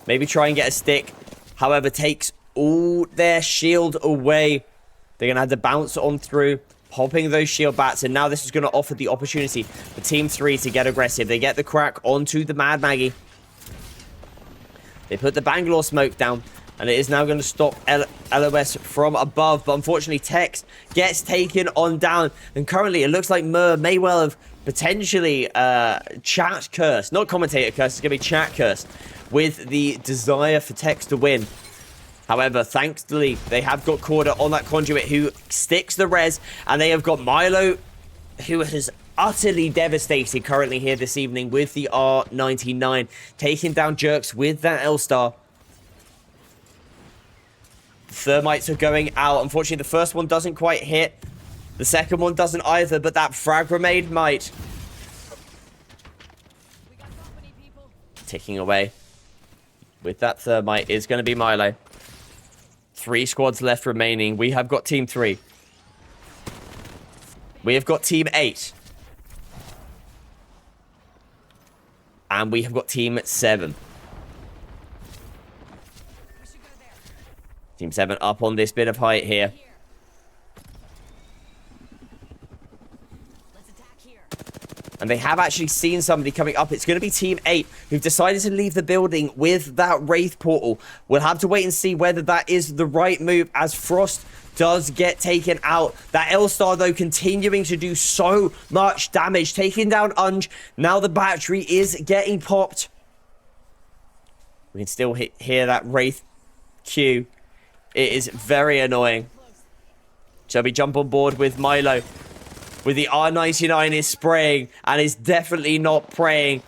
Maybe try and get a stick. However, takes all their shield away. They're going to have to bounce on through, popping those shield bats. And now this is going to offer the opportunity for Team 3 to get aggressive. They get the crack onto the Mad Maggie. They put the Bangalore smoke down. And it is now going to stop LOS from above. But unfortunately, Tex gets taken on down. And currently, it looks like Mur may well have potentially chat cursed. Not commentator cursed. It's going to be chat cursed with the desire for Tex to win. However, thankfully, they have got Corda on that conduit who sticks the res. And they have got Milo, who has utterly devastated currently here this evening with the R99. Taking down Jerks with that L-Star. Thermites are going out. Unfortunately, the first one doesn't quite hit. The second one doesn't either, but that frag grenade might. Ticking away. With that thermite is going to be Milo. 3 squads left remaining. We have got Team 3. We have got Team 8. And we have got Team 7. Team 7 up on this bit of height here.
Let's attack here.
And they have actually seen somebody coming up. It's going to be Team 8 who've decided to leave the building with that Wraith portal. We'll have to wait and see whether that is the right move as Frost does get taken out. That L-Star, though, continuing to do so much damage. Taking down Unge. Now the battery is getting popped. We can still hear that Wraith Q. It is very annoying. Shall we jump on board with Milo? With the R99 is spraying and is definitely not praying.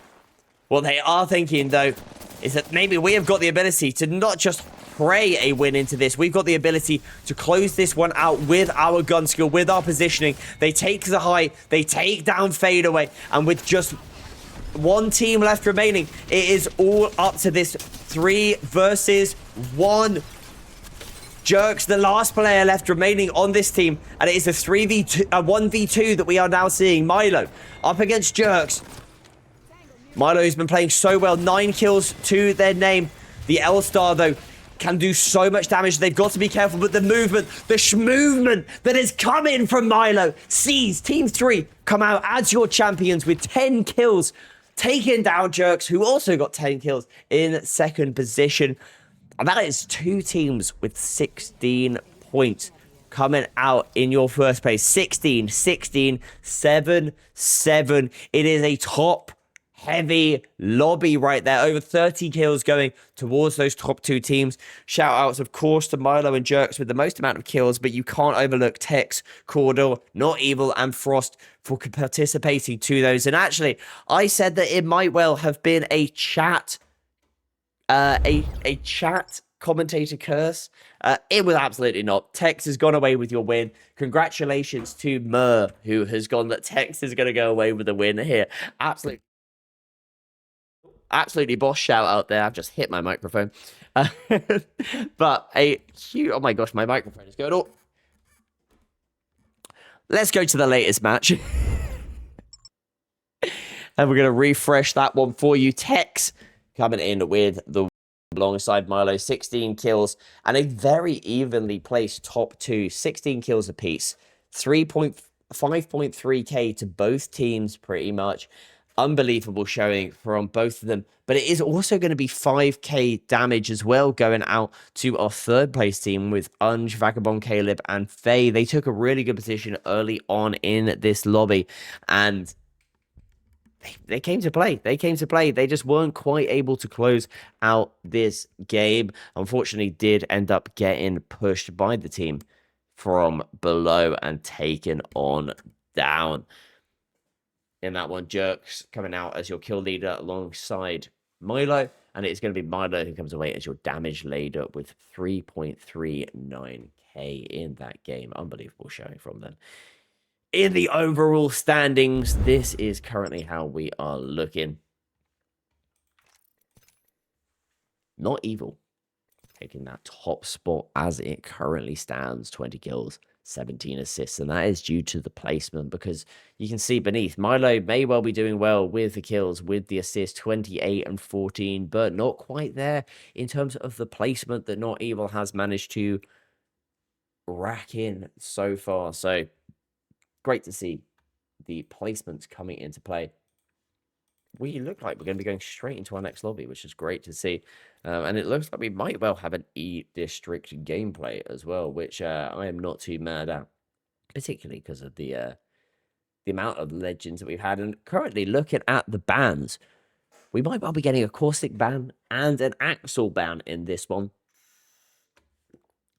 What they are thinking, though, is that maybe we have got the ability to not just pray a win into this. We've got the ability to close this one out with our gun skill, with our positioning. They take the high, they take down fadeaway, and with just one team left remaining, it is all up to this 3 versus 1. Jerks, the last player left remaining on this team, and it is a 1v2 that we are now seeing. Milo up against Jerks. Milo's been playing so well, 9 kills to their name. The L-Star, though, can do so much damage. They've got to be careful, but the movement, the schmovement that is coming from Milo sees Team 3 come out as your champions with 10 kills, taking down Jerks, who also got 10 kills in second position. And that is 2 teams with 16 points coming out in your first place. 16, 16, 7, 7. It is a top-heavy lobby right there. Over 30 kills going towards those top 2 teams. Shout-outs, of course, to Milo and Jerks with the most amount of kills, but you can't overlook Tex, Cordell, Not Evil, and Frost for participating to those. And actually, I said that it might well have been a chat chat commentator curse. It was absolutely not. Tex has gone away with your win. Congratulations to Mur, who has gone that Tex is going to go away with the win here. Absolutely boss shout out there. I've just hit my microphone. But a huge... Oh my gosh, my microphone is going up. Let's go to the latest match. And we're going to refresh that one for you. Tex coming in with the alongside Milo, 16 kills and a very evenly placed top 2, 16 kills apiece, 5.3k to both teams pretty much. Unbelievable showing from both of them, but it is also going to be 5k damage as well going out to our third place team with Unge, Vagabond, Caleb and Faye. They took a really good position early on in this lobby and they came to play. They came to play. They just weren't quite able to close out this game. Unfortunately, did end up getting pushed by the team from below and taken on down. In that one, Jerks coming out as your kill leader alongside Milo. And it's going to be Milo who comes away as your damage leader with 3.39k in that game. Unbelievable showing from them. In the overall standings, this is currently how we are looking. Not Evil taking that top spot as it currently stands. 20 kills, 17 assists. And that is due to the placement because you can see beneath, Milo may well be doing well with the kills, with the assists, 28 and 14, but not quite there in terms of the placement that Not Evil has managed to rack in so far. So great to see the placements coming into play. We look like we're going to be going straight into our next lobby, which is great to see. And it looks like we might well have an E-District gameplay as well, which I am not too mad at, particularly because of the amount of legends that we've had. And currently looking at the bans, we might well be getting a Caustic ban and an Axel ban in this one,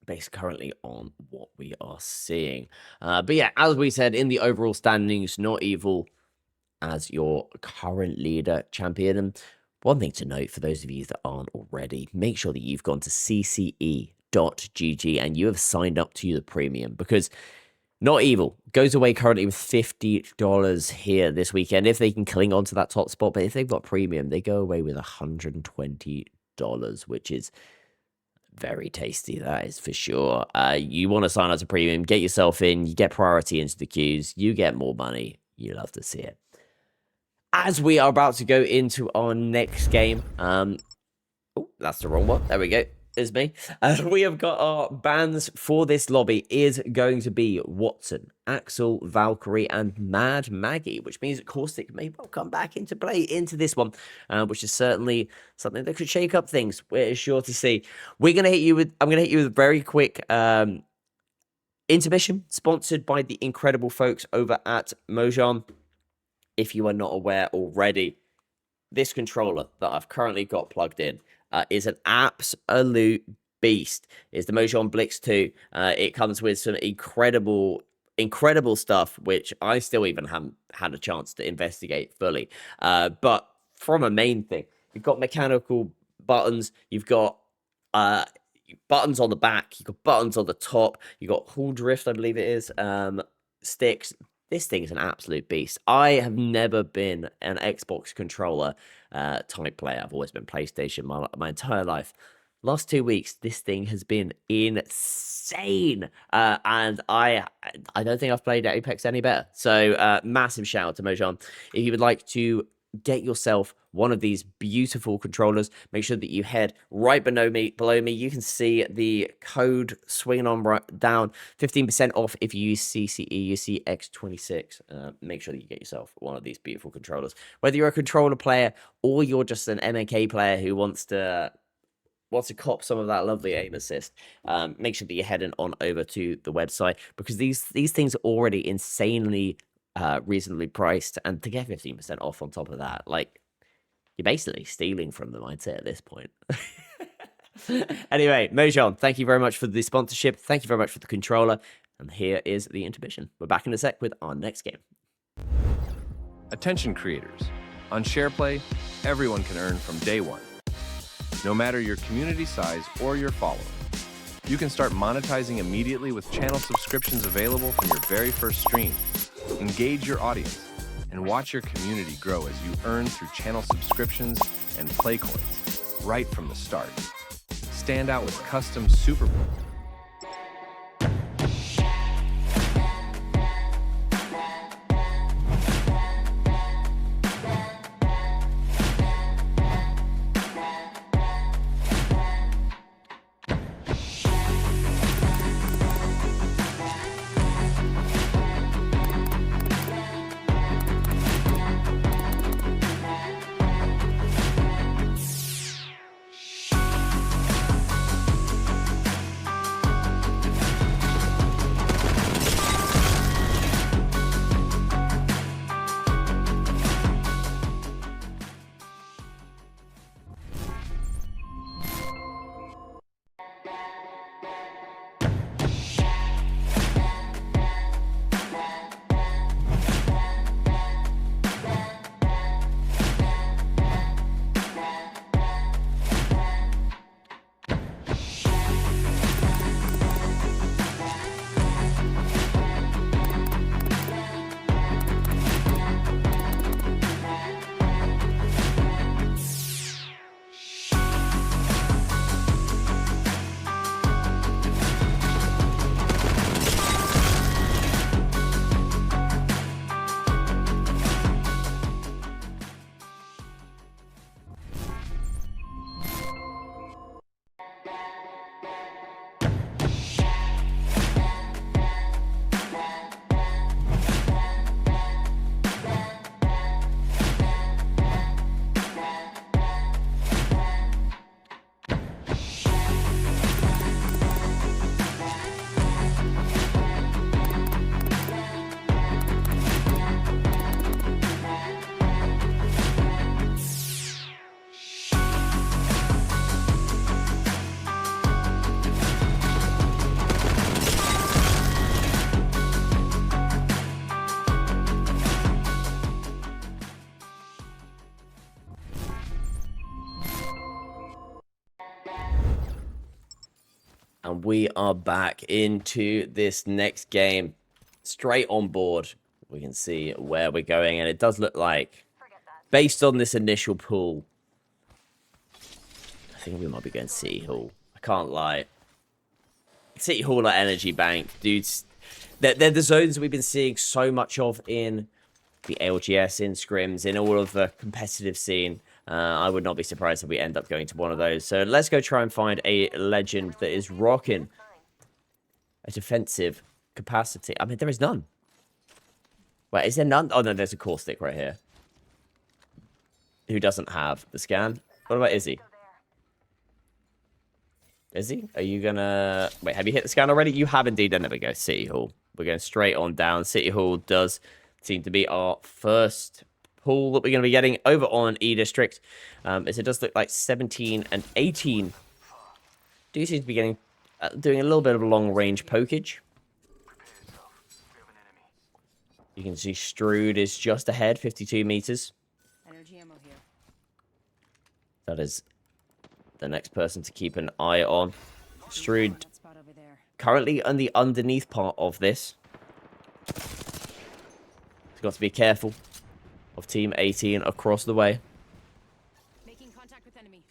based currently on what we are seeing. But yeah, as we said, in the overall standings, Not Evil as your current leader champion. And one thing to note for those of you that aren't already, make sure that you've gone to CCE.gg and you have signed up to the premium, because Not Evil goes away currently with $50 here this weekend if they can cling on to that top spot. But if they've got premium, they go away with $120, which is very tasty, that is for sure. You want to sign up to premium, get yourself in, you get priority into the queues, you get more money. You love to see it. As we are about to go into our next game, oh, that's the wrong one. There we go. is me. We have got our bans for this lobby is going to be Watson, Axel, Valkyrie, and Mad Maggie, which means Caustic may well come back into play into this one, which is certainly something that could shake up things. We're sure to see. I'm gonna hit you with a very quick intermission, sponsored by the incredible folks over at Mojang. If you are not aware already, this controller that I've currently got plugged in is an absolute beast. It's the Mojang Blix 2. It comes with some incredible stuff, which I still even haven't had a chance to investigate fully. But from a main thing, you've got mechanical buttons, you've got buttons on the back, you've got buttons on the top, you've got Hall Drift, I believe it is, sticks. This thing is an absolute beast. I have never been an Xbox controller type player. I've always been PlayStation my entire life. Last 2 weeks, this thing has been insane. And I don't think I've played Apex any better. So massive shout out to Mojang. If you would like to get yourself one of these beautiful controllers, make sure that you head right below me. You can see the code swinging on right down, 15% off if you use CCE, you see X26. Make sure that you get yourself one of these beautiful controllers. Whether you're a controller player or you're just an MK player who wants to cop some of that lovely aim assist, make sure that you're heading on over to the website, because these things are already insanely reasonably priced, and to get 15% off on top of that, like, you're basically stealing from them, I'd say, at this point. Anyway, Mojang, thank you very much for the sponsorship. Thank you very much for the controller. And here is the intermission. We're back in a sec with our next game.
Attention creators. On SharePlay, everyone can earn from day one, no matter your community size or your following. You can start monetizing immediately with channel subscriptions available from your very first stream. Engage your audience and watch your community grow as you earn through channel subscriptions and play coins right from the start. Stand out with custom Super Bowl.
And we are back into this next game. Straight on board. We can see where we're going. And it does look like, based on this initial pool, I think we might be going City Hall. I can't lie. City Hall or Energy Bank. Dudes, they're the zones we've been seeing so much of in the LGS, in scrims, in all of the competitive scene. I would not be surprised if we end up going to one of those. So let's go try and find a legend that is rocking a defensive capacity. I mean, there is none. Wait, is there none? Oh, no, there's a caustic right here. Who doesn't have the scan? What about Izzy? Izzy, are you gonna... Wait, have you hit the scan already? You have indeed. Then there we go. City Hall. We're going straight on down. City Hall does seem to be our first pool that we're going to be getting over on E-District. As it does look like 17 and 18 do seem to be getting... doing a little bit of long-range pokage. You can see Strood is just ahead, 52 meters.
Energy ammo here.
That is the next person to keep an eye on. Strood
That spot over there.
currently on the underneath part of this. He's got to be careful of Team 18 across the way.
Making contact with enemy.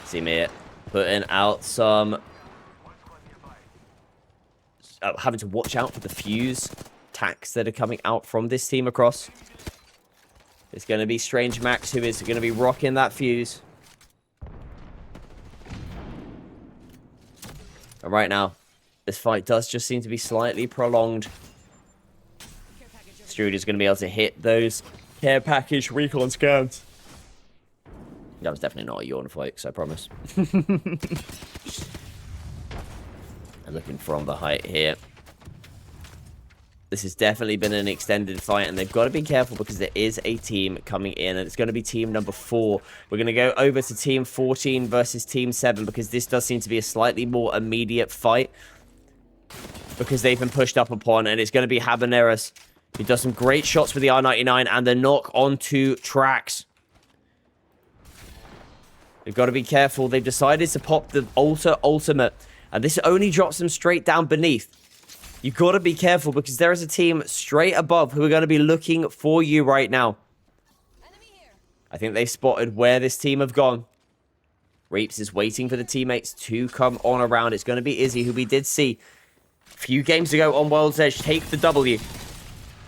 See me putting out some... having to watch out for the fuse attacks that are coming out from this team across. It's going to be Strange Max who is going to be rocking that fuse. And right now, this fight does just seem to be slightly prolonged. Strood is going to be able to hit those care package recon scans. That was definitely not a yawn fight, I promise. And looking from the height here. This has definitely been an extended fight, and they've got to be careful because there is a team coming in, and it's going to be team number 4. We're going to go over to team 14 versus team 7 because this does seem to be a slightly more immediate fight because they've been pushed up upon, and it's going to be Habaneras who does some great shots with the R99 and the knock onto tracks. They've got to be careful. They've decided to pop the Alter Ultimate, and this only drops them straight down beneath. You've got to be careful because there is a team straight above who are going to be looking for you right now.
Enemy here.
I think they've spotted where this team have gone. Reaps is waiting for the teammates to come on around. It's going to be Izzy, who we did see a few games ago on World's Edge take the W.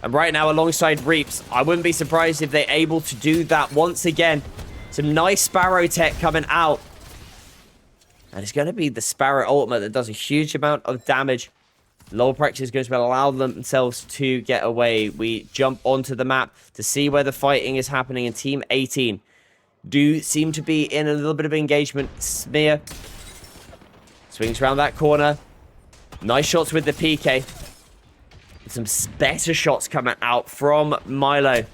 And right now, alongside Reaps, I wouldn't be surprised if they're able to do that once again. Some nice Sparrow tech coming out. And it's going to be the Sparrow ultimate that does a huge amount of damage. Lower practice is going to allow themselves to get away. We jump onto the map to see where the fighting is happening, in Team 18 do seem to be in a little bit of engagement. Smear swings around that corner. Nice shots with the PK. Some better shots coming out from Milo.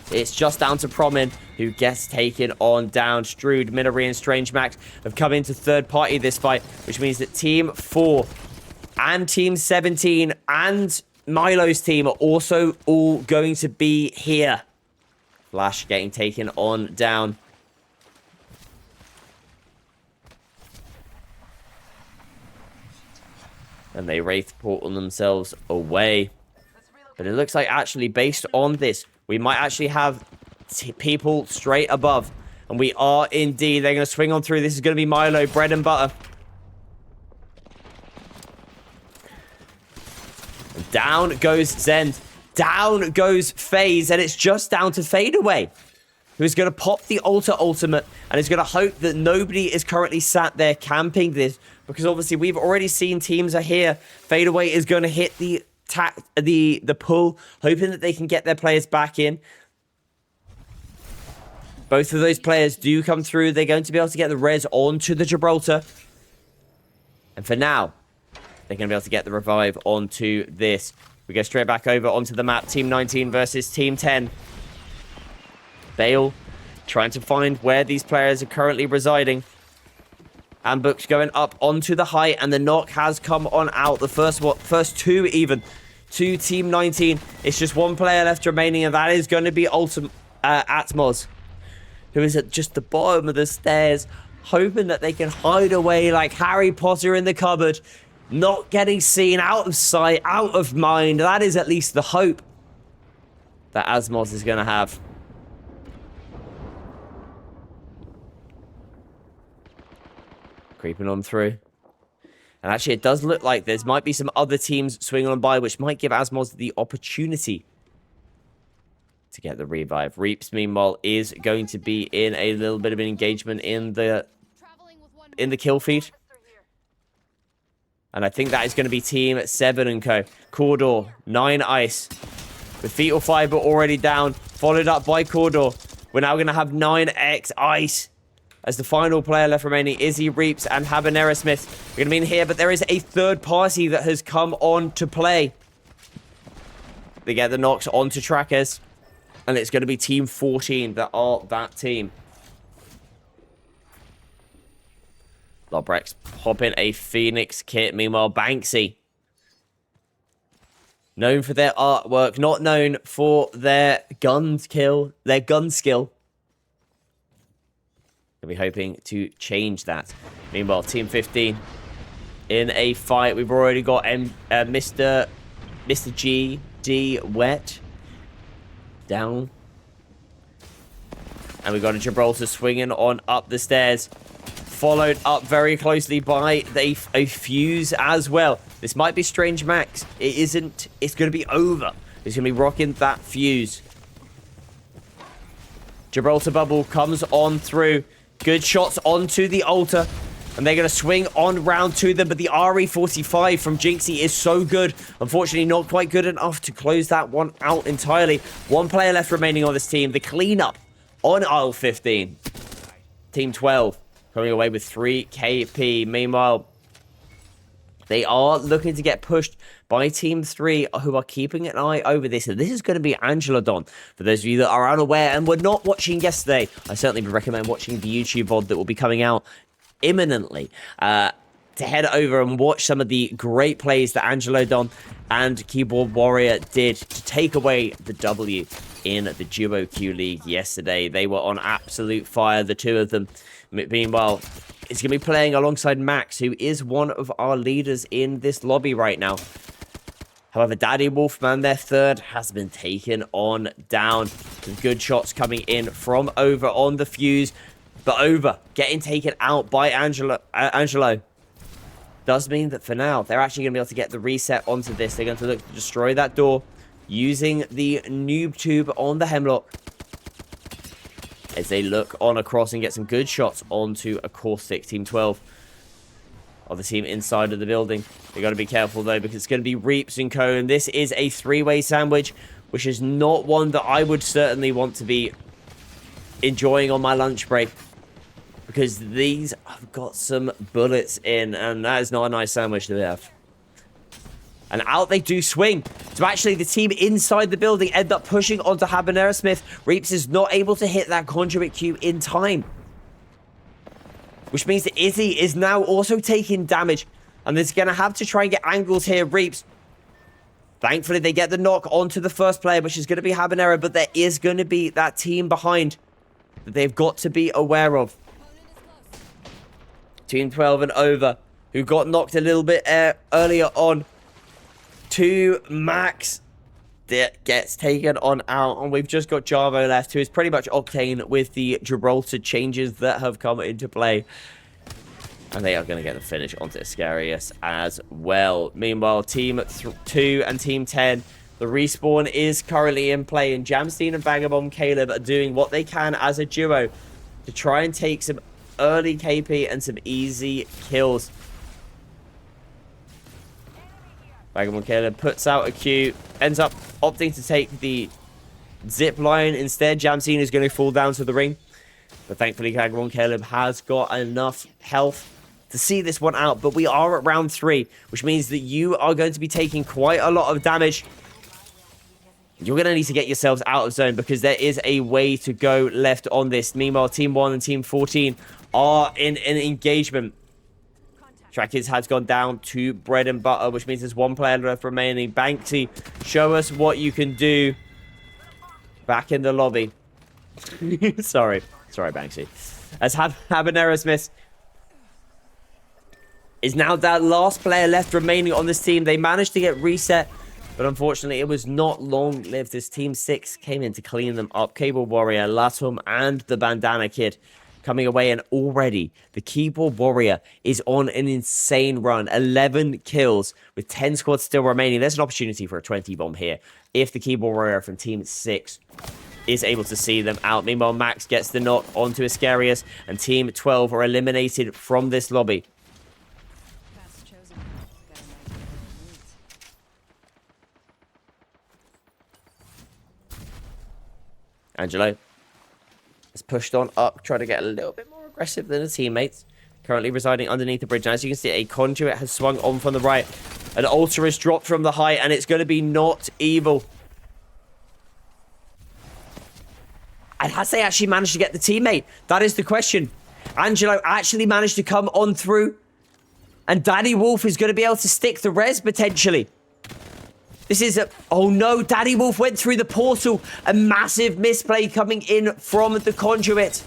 It's just down to Promin, who gets taken on down. Strood, Minari, and Strange Max have come into third party this fight, which means that Team 4 and Team 17 and Milo's team are also all going to be here. Flash getting taken on down. And they Wraith portal themselves away. But it looks like actually based on this, we might actually have people straight above. And we are indeed. They're going to swing on through. This is going to be Milo, bread and butter. And down goes Zend. Down goes FaZe. And it's just down to Fadeaway, who's going to pop the Alter Ultimate. And is going to hope that nobody is currently sat there camping this. Because obviously we've already seen teams are here. Fadeaway is going to hit the pull, hoping that they can get their players back in. Both of those players do come through. They're going to be able to get the res onto the Gibraltar. And for now, they're going to be able to get the revive onto this. We go straight back over onto the map. Team 19 versus Team 10. Bale trying to find where these players are currently residing. Ambux going up onto the height, and the knock has come on out. The first two even to Team 19. It's just one player left remaining, and that is going to be Atmos, who is at just the bottom of the stairs, hoping that they can hide away like Harry Potter in the cupboard, not getting seen, out of sight, out of mind. That is at least the hope that Asmos is going to have. Creeping on through. And actually, it does look like there might be some other teams swinging on by, which might give Asmos the opportunity to get the revive. Reaps, meanwhile, is going to be in a little bit of an engagement in the kill feed. And I think that is going to be Team 7 and co. Cawdor, 9 ice. With Fetal Fiber already down, followed up by Cawdor. We're now going to have 9x ice. As the final player left remaining, Izzy, Reaps, and Habanera Smith are going to be in here. But there is a third party that has come on to play. They get the knocks onto trackers. And it's going to be Team 14 that are that team. Lobrex popping a Phoenix kit. Meanwhile, Banksy, known for their artwork, not known for their gun skill. We'll be hoping to change that. Meanwhile, Team 15 in a fight. We've already got Mr. G, D, Wet down. And we've got a Gibraltar swinging on up the stairs. Followed up very closely by a fuse as well. This might be Strange Max. It isn't. It's going to be over. He's going to be rocking that fuse. Gibraltar Bubble comes on through. Good shots onto the altar. And they're going to swing on round to them. But the RE45 from Jinxie is so good. Unfortunately, not quite good enough to close that one out entirely. One player left remaining on this team. The cleanup on aisle 15. Team 12 coming away with 3 KP. Meanwhile, they are looking to get pushed by Team 3, who are keeping an eye over this. And this is going to be Angela Don. For those of you that are unaware and were not watching yesterday, I certainly would recommend watching the YouTube VOD that will be coming out imminently. To head over and watch some of the great plays that Angelo Don and Keyboard Warrior did to take away the W in the Duo Q League yesterday. They were on absolute fire, the two of them. Meanwhile, it's going to be playing alongside Max, who is one of our leaders in this lobby right now. However, Daddy Wolfman, their third, has been taken on down. Some good shots coming in from Over on the fuse. But Over getting taken out by Angelo. Does mean that for now, they're actually going to be able to get the reset onto this. They're going to look to destroy that door using the noob tube on the Hemlock. As they look on across and get some good shots onto a Caustic. Team 12 of the team inside of the building. They got to be careful though, because it's going to be Reaps and Co. And this is a three-way sandwich, which is not one that I would certainly want to be enjoying on my lunch break, because these have got some bullets in, and that is not a nice sandwich to have. And out they do swing. So actually the team inside the building end up pushing onto Habanera Smith. Reaps is not able to hit that conduit queue in time, which means that Izzy is now also taking damage. And is going to have to try and get angles here. Reaps, thankfully, they get the knock onto the first player, which is going to be Habanera. But there is going to be that team behind that they've got to be aware of. Team 12 and Over, who got knocked a little bit earlier on. To Max that gets taken on out, and we've just got Javo left, who is pretty much Octane with the Gibraltar changes that have come into play. And they are going to get the finish onto Iscarius as well. Meanwhile, Team 2 and Team 10, the respawn is currently in play, and Jamstein and Vagabond Caleb are doing what they can as a duo to try and take some early KP and some easy kills. Vagabond Caleb puts out a Q, ends up opting to take the zip line instead. Jamseen is going to fall down to the ring, but thankfully Vagabond Caleb has got enough health to see this one out. But we are at round 3, which means that you are going to be taking quite a lot of damage. You're going to need to get yourselves out of zone, because there is a way to go left on this. Meanwhile, Team 1 and Team 14 are in an engagement. Trackers has gone down to bread and butter, which means there's one player left remaining. Banksy, show us what you can do. Back in the lobby. Sorry, Banksy. As Habanera Smith is now that last player left remaining on this team. They managed to get reset, but unfortunately it was not long-lived. This Team 6 came in to clean them up. Cable Warrior, Latum, and the Bandana Kid coming away, and already the Keyboard Warrior is on an insane run. 11 kills with 10 squads still remaining. There's an opportunity for a 20 bomb here if the Keyboard Warrior from Team 6 is able to see them out. Meanwhile, Max gets the knock onto Iscarius, and Team 12 are eliminated from this lobby.
Path chosen. Got an idea of what it needs.
Angelo has pushed on up, trying to get a little bit more aggressive than his teammates. Currently residing underneath the bridge. And as you can see, a conduit has swung on from the right. An altar is dropped from the height, and it's going to be not evil. And has they actually managed to get the teammate? That is the question. Angelo actually managed to come on through, and Daddy Wolf is going to be able to stick the res potentially. This is a... Oh no, Daddy Wolf went through the portal. A massive misplay coming in from the conduit.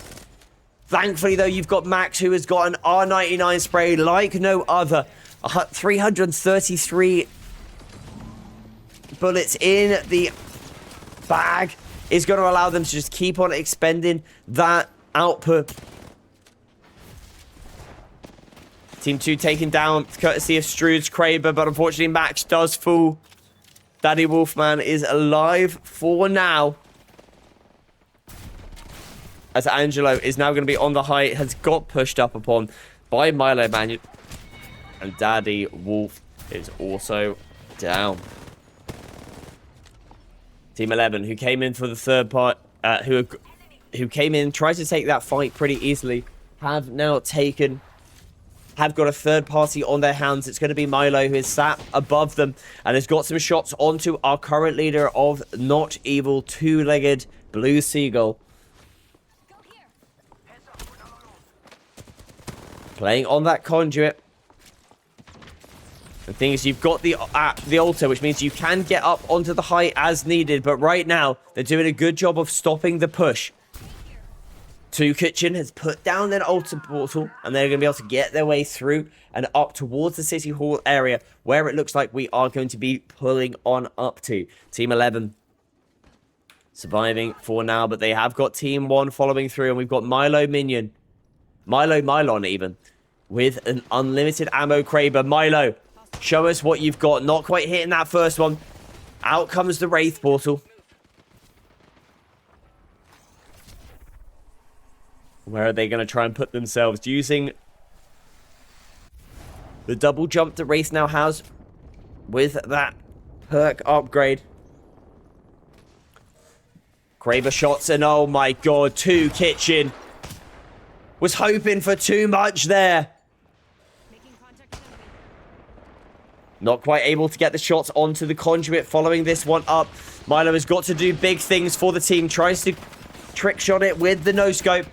Thankfully, though, you've got Max, who has got an R99 spray like no other. 333 bullets in the bag is going to allow them to just keep on expending that output. Team 2 taken down, courtesy of Strude's Kraber, but unfortunately Max does fall. Daddy Wolfman is alive for now. As Angelo is now going to be on the height, has got pushed up upon by Milo Manu. And Daddy Wolf is also down. Team 11, who came in for the third part, who came in, tried to take that fight pretty easily, have got a third party on their hands. It's going to be Milo, who is sat above them and has got some shots onto our current leader of Not Evil, two-legged Blue Seagull. Playing on that conduit. The thing is, you've got the altar, which means you can get up onto the height as needed. But right now, they're doing a good job of stopping the push. Two Kitchen has put down their altar portal, and they're going to be able to get their way through and up towards the City Hall area, where it looks like we are going to be pulling on up to. Team 11 surviving for now, but they have got Team 1 following through, and we've got Milo Minion. Mylon even, with an unlimited ammo Kraber. Milo, show us what you've got. Not quite hitting that first one. Out comes the Wraith portal. Where are they going to try and put themselves? Using the double jump that Wraith now has with that perk upgrade. Kraber shots, and oh my god, Two Kitchen was hoping for too much there.
Making contact with enemy.
Not quite able to get the shots onto the conduit following this one up. Milo has got to do big things for the team. Tries to trick shot it with the no-scope.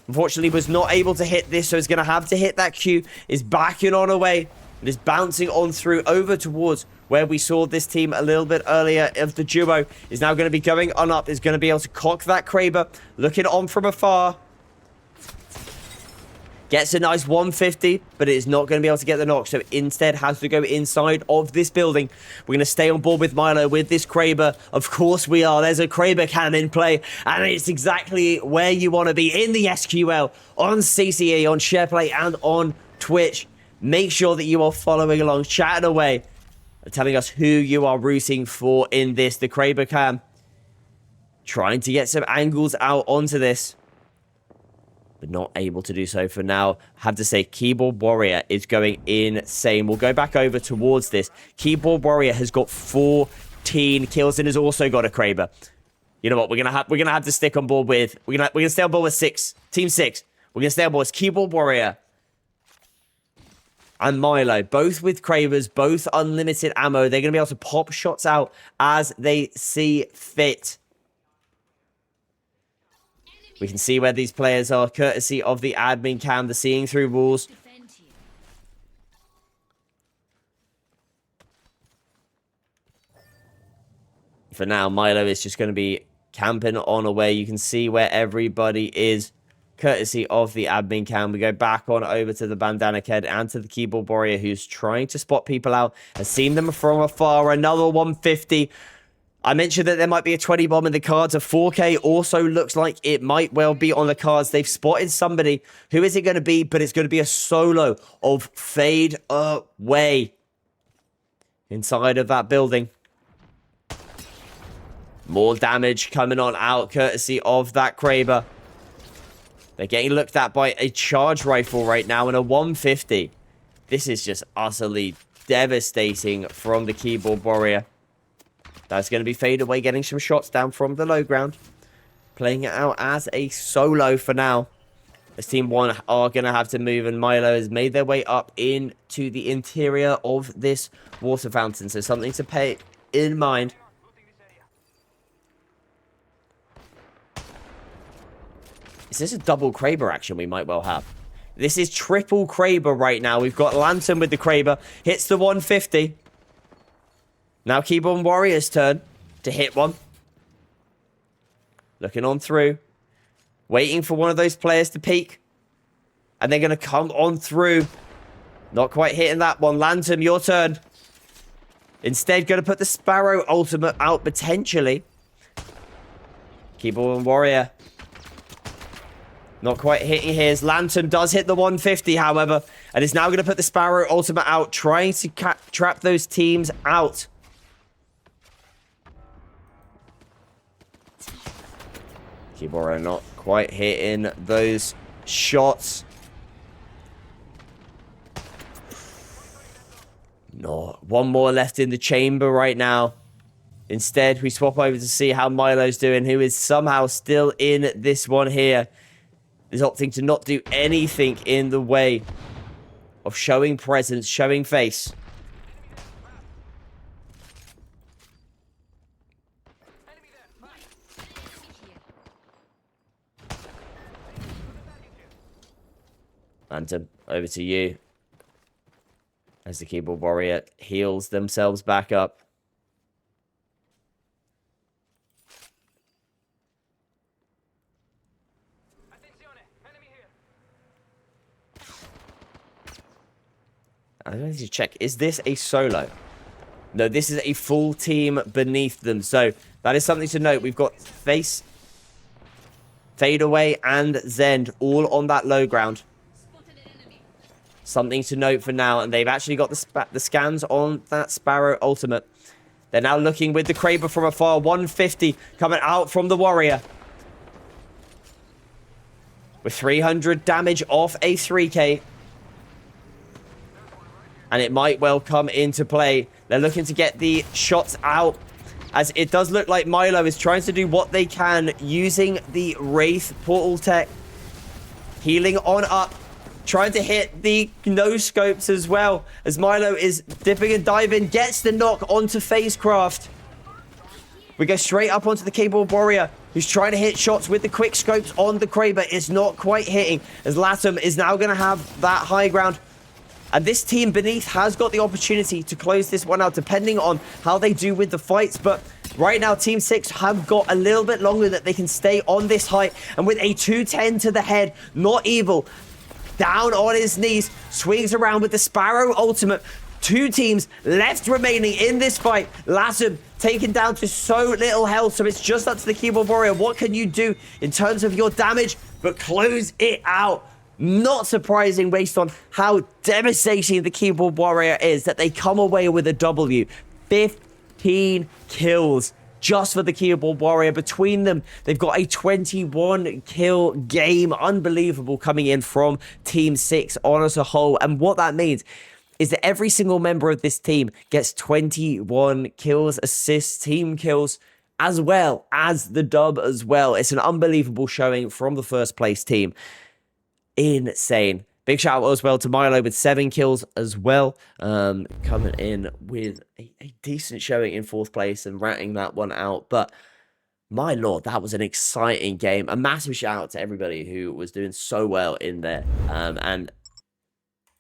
Unfortunately, was not able to hit this, so he's going to have to hit that Q. Is backing on away and is bouncing on through over towards where we saw this team a little bit earlier of the duo. Is now going to be going on up. Is going to be able to cock that Kraber. Looking on from afar. Gets a nice 150, but it is not going to be able to get the knock, so instead has to go inside of this building. We're going to stay on board with Milo with this Kraber. Of course we are. There's a Kraber cannon in play, and it's exactly where you want to be in the SQL, on CCE, on Shareplay, and on Twitch. Make sure that you are following along, chatting away, and telling us who you are rooting for in this. The Kraber cam trying to get some angles out onto this, but not able to do so for now. Have to say, Keyboard Warrior is going insane. We'll go back over towards this. Keyboard Warrior has got 14 kills and has also got a Kraber. You know what? We're gonna have to stick on board with. We're gonna stay on board with Team 6. We're gonna stay on board with Keyboard Warrior and Milo, both with Krabers, both unlimited ammo. They're gonna be able to pop shots out as they see fit. We can see where these players are, courtesy of the admin cam, the seeing through walls. For now, Milo is just going to be camping on away. You can see where everybody is, courtesy of the admin cam. We go back on over to the Bandana Kid and to the Keyboard Warrior, who's trying to spot people out. Has seen them from afar. Another 150. I mentioned that there might be a 20 bomb in the cards. A 4K also looks like it might well be on the cards. They've spotted somebody. Who is it going to be? But it's going to be a solo of Fade Away inside of that building. More damage coming on out courtesy of that Kraber. They're getting looked at by a charge rifle right now and a 150. This is just utterly devastating from the keyboard warrior. That's going to be Fade Away, getting some shots down from the low ground. Playing it out as a solo for now. As Team 1 are going to have to move, and Milo has made their way up into the interior of this water fountain. So something to pay in mind. Is this a double Kraber action we might well have? This is triple Kraber right now. We've got Lantern with the Kraber. Hits the 150. Now Keyboard Warrior's turn to hit one. Looking on through. Waiting for one of those players to peek. And they're going to come on through. Not quite hitting that one. Lantern, your turn. Instead, going to put the Sparrow ultimate out potentially. Keyboard Warrior. Not quite hitting his. Lantern does hit the 150, however. And is now going to put the Sparrow ultimate out. Trying to trap those teams out. Keyboard not quite hitting those shots. No, one more left in the chamber right now. Instead, we swap over to see how Milo's doing, who is somehow still in this one here. Is opting to not do anything in the way of showing presence, showing face. Phantom, over to you. As the Keyboard Warrior heals themselves back up. I need to check. Is this a solo? No, this is a full team beneath them. So that is something to note. We've got Face, Fade Away, and Zend all on that low ground. Something to note for now. And they've actually got the scans on that Sparrow ultimate. They're now looking with the Kraber from afar. 150 coming out from the Warrior. With 300 damage off a 3K. And it might well come into play. They're looking to get the shots out. As it does look like Milo is trying to do what they can using the Wraith portal tech. Healing on up. Trying to hit the no-scopes as well. As Milo is dipping and diving. Gets the knock onto Phasecraft. We go straight up onto the Keyboard Warrior. Who's trying to hit shots with the quick scopes on the Kraber. It's not quite hitting. As Latham is now going to have that high ground. And this team beneath has got the opportunity to close this one out, depending on how they do with the fights. But right now, Team 6 have got a little bit longer that they can stay on this height. And with a 210 to the head, Not Evil, down on his knees, swings around with the Sparrow ultimate. Two teams left remaining in this fight. Latham taken down to so little health, so it's just up to the Keyboard Warrior. What can you do in terms of your damage? But close it out. Not surprising based on how devastating the Keyboard Warrior is that they come away with a W. 15 kills just for the Keyboard Warrior. Between them, they've got a 21 kill game. Unbelievable coming in from Team 6 on as a whole. And what that means is that every single member of this team gets 21 kills, assists, team kills, as well as the dub as well. It's an unbelievable showing from the first place team. Insane. Big shout out as well to Milo with 7 kills as well. Coming in with a decent showing in 4th place and ratting that one out. But my lord, that was an exciting game. A massive shout out to everybody who was doing so well in there. And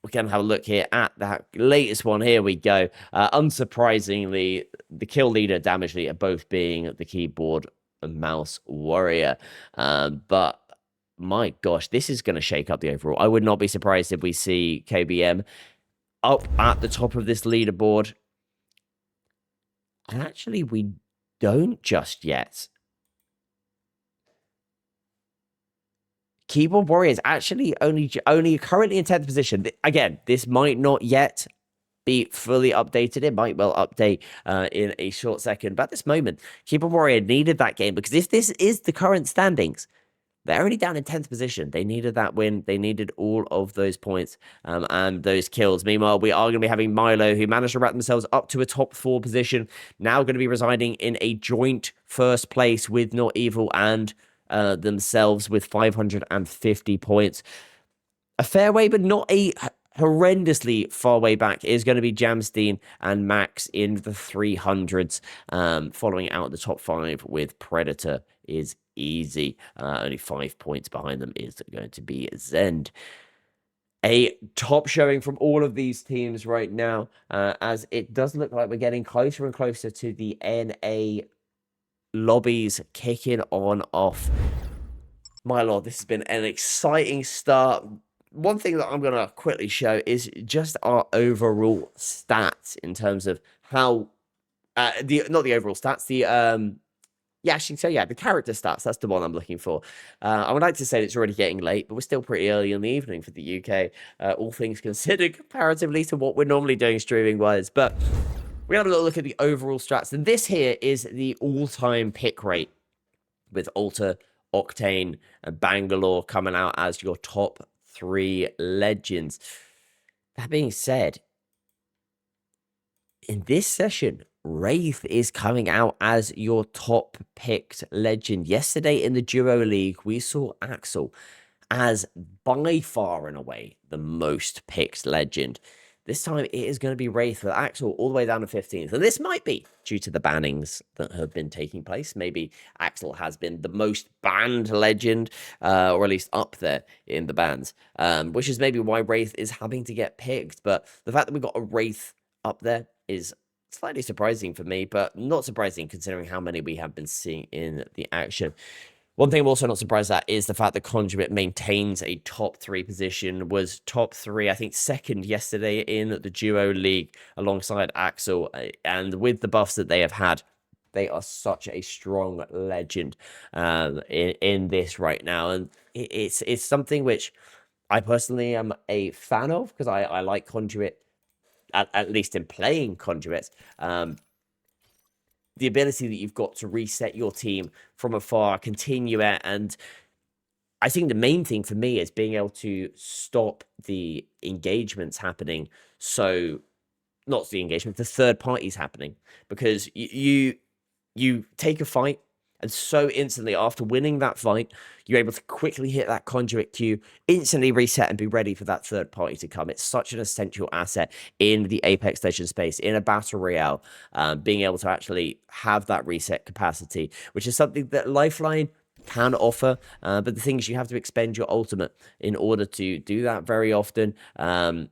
we can have a look here at that latest one. Here we go. Unsurprisingly, the kill leader, damage leader, both being the Keyboard and Mouse Warrior. But my gosh, this is going to shake up the overall. I would not be surprised if we see KBM up at the top of this leaderboard. And actually, we don't just yet. Keyboard Warriors actually only currently in 10th position. Again, this might not yet be fully updated. It might well update in a short second. But at this moment, Keyboard Warrior needed that game because if this is the current standings, they're already down in 10th position. They needed that win. They needed all of those points and those kills. Meanwhile, we are going to be having Milo, who managed to wrap themselves up to a top 4 position, now going to be residing in a joint first place with Not Evil and themselves with 550 points. A fair way, but not a horrendously far way back is going to be Jamstein and Max in the 300s. Following out the top 5 with Predator is easy. Only 5 points behind them is going to be Zend. A top showing from all of these teams right now, as it does look like we're getting closer and closer to the NA lobbies kicking on off. My lord, this has been an exciting start. One thing that I'm going to quickly show is just our overall stats in terms of how not the overall stats, the the character stats. That's the one I'm looking for. I would like to say it's already getting late, but we're still pretty early in the evening for the UK, all things considered, comparatively to what we're normally doing streaming wise. But we have a little look at the overall stats, and this here is the all-time pick rate with Alter, Octane, and Bangalore coming out as your top 3 legends. That being said, in this session, Wraith is coming out as your top picked legend. Yesterday in the Duo League, we saw Axel as by far and away the most picked legend. This time it is going to be Wraith with Axel all the way down to 15th. And this might be due to the bannings that have been taking place. Maybe Axel has been the most banned legend, or at least up there in the bans, which is maybe why Wraith is having to get picked. But the fact that we've got a Wraith up there is slightly surprising for me, but not surprising considering how many we have been seeing in the action. One thing I'm also not surprised at is the fact that Conduit maintains a top 3 position, was top 3, I think second yesterday in the Duo League alongside Axel. And with the buffs that they have had, they are such a strong legend in this right now. And it's something which I personally am a fan of because I like Conduit, at least in playing Conduit. The ability that you've got to reset your team from afar, continue it, and I think the main thing for me is being able to stop the engagements happening. So, not the engagement, the third parties happening, because you take a fight, and so instantly after winning that fight, you're able to quickly hit that conduit queue, instantly reset and be ready for that third party to come. It's such an essential asset in the Apex Legends space, in a battle royale, being able to actually have that reset capacity, which is something that Lifeline can offer. But the thing is, you have to expend your ultimate in order to do that very often. And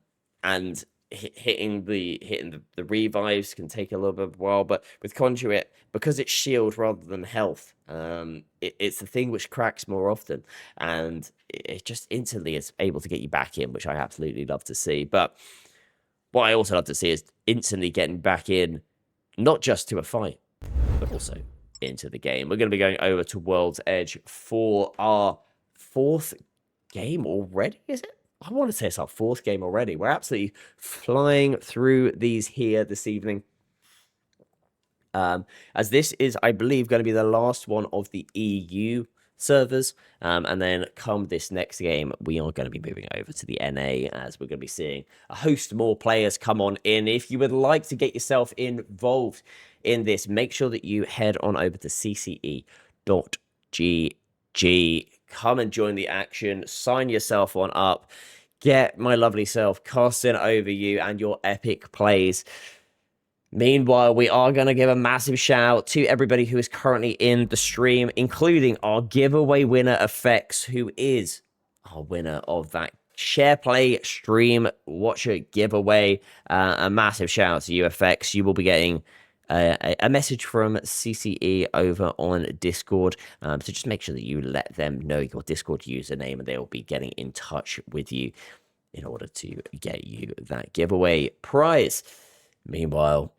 hitting the revives can take a little bit of a while, but with Conduit, because it's shield rather than health, it's the thing which cracks more often, and it just instantly is able to get you back in, which I absolutely love to see. But what I also love to see is instantly getting back in, not just to a fight, but also into the game. We're going to be going over to World's Edge for our 4th game already, is it? I want to say it's our 4th game already. We're absolutely flying through these here this evening. As this is, I believe, going to be the last one of the EU servers. And then come this next game, we are going to be moving over to the NA, as we're going to be seeing a host more players come on in. If you would like to get yourself involved in this, make sure that you head on over to cce.gg. Come and join the action, sign yourself on up, get my lovely self casting over you and your epic plays. Meanwhile, we are going to give a massive shout out to everybody who is currently in the stream, including our giveaway winner, Effects, who is our winner of that Shareplay stream watcher giveaway. A massive shout out to you, Effects. You will be getting a message from CCE over on Discord. So just make sure that you let them know your Discord username, and they will be getting in touch with you in order to get you that giveaway prize. Meanwhile,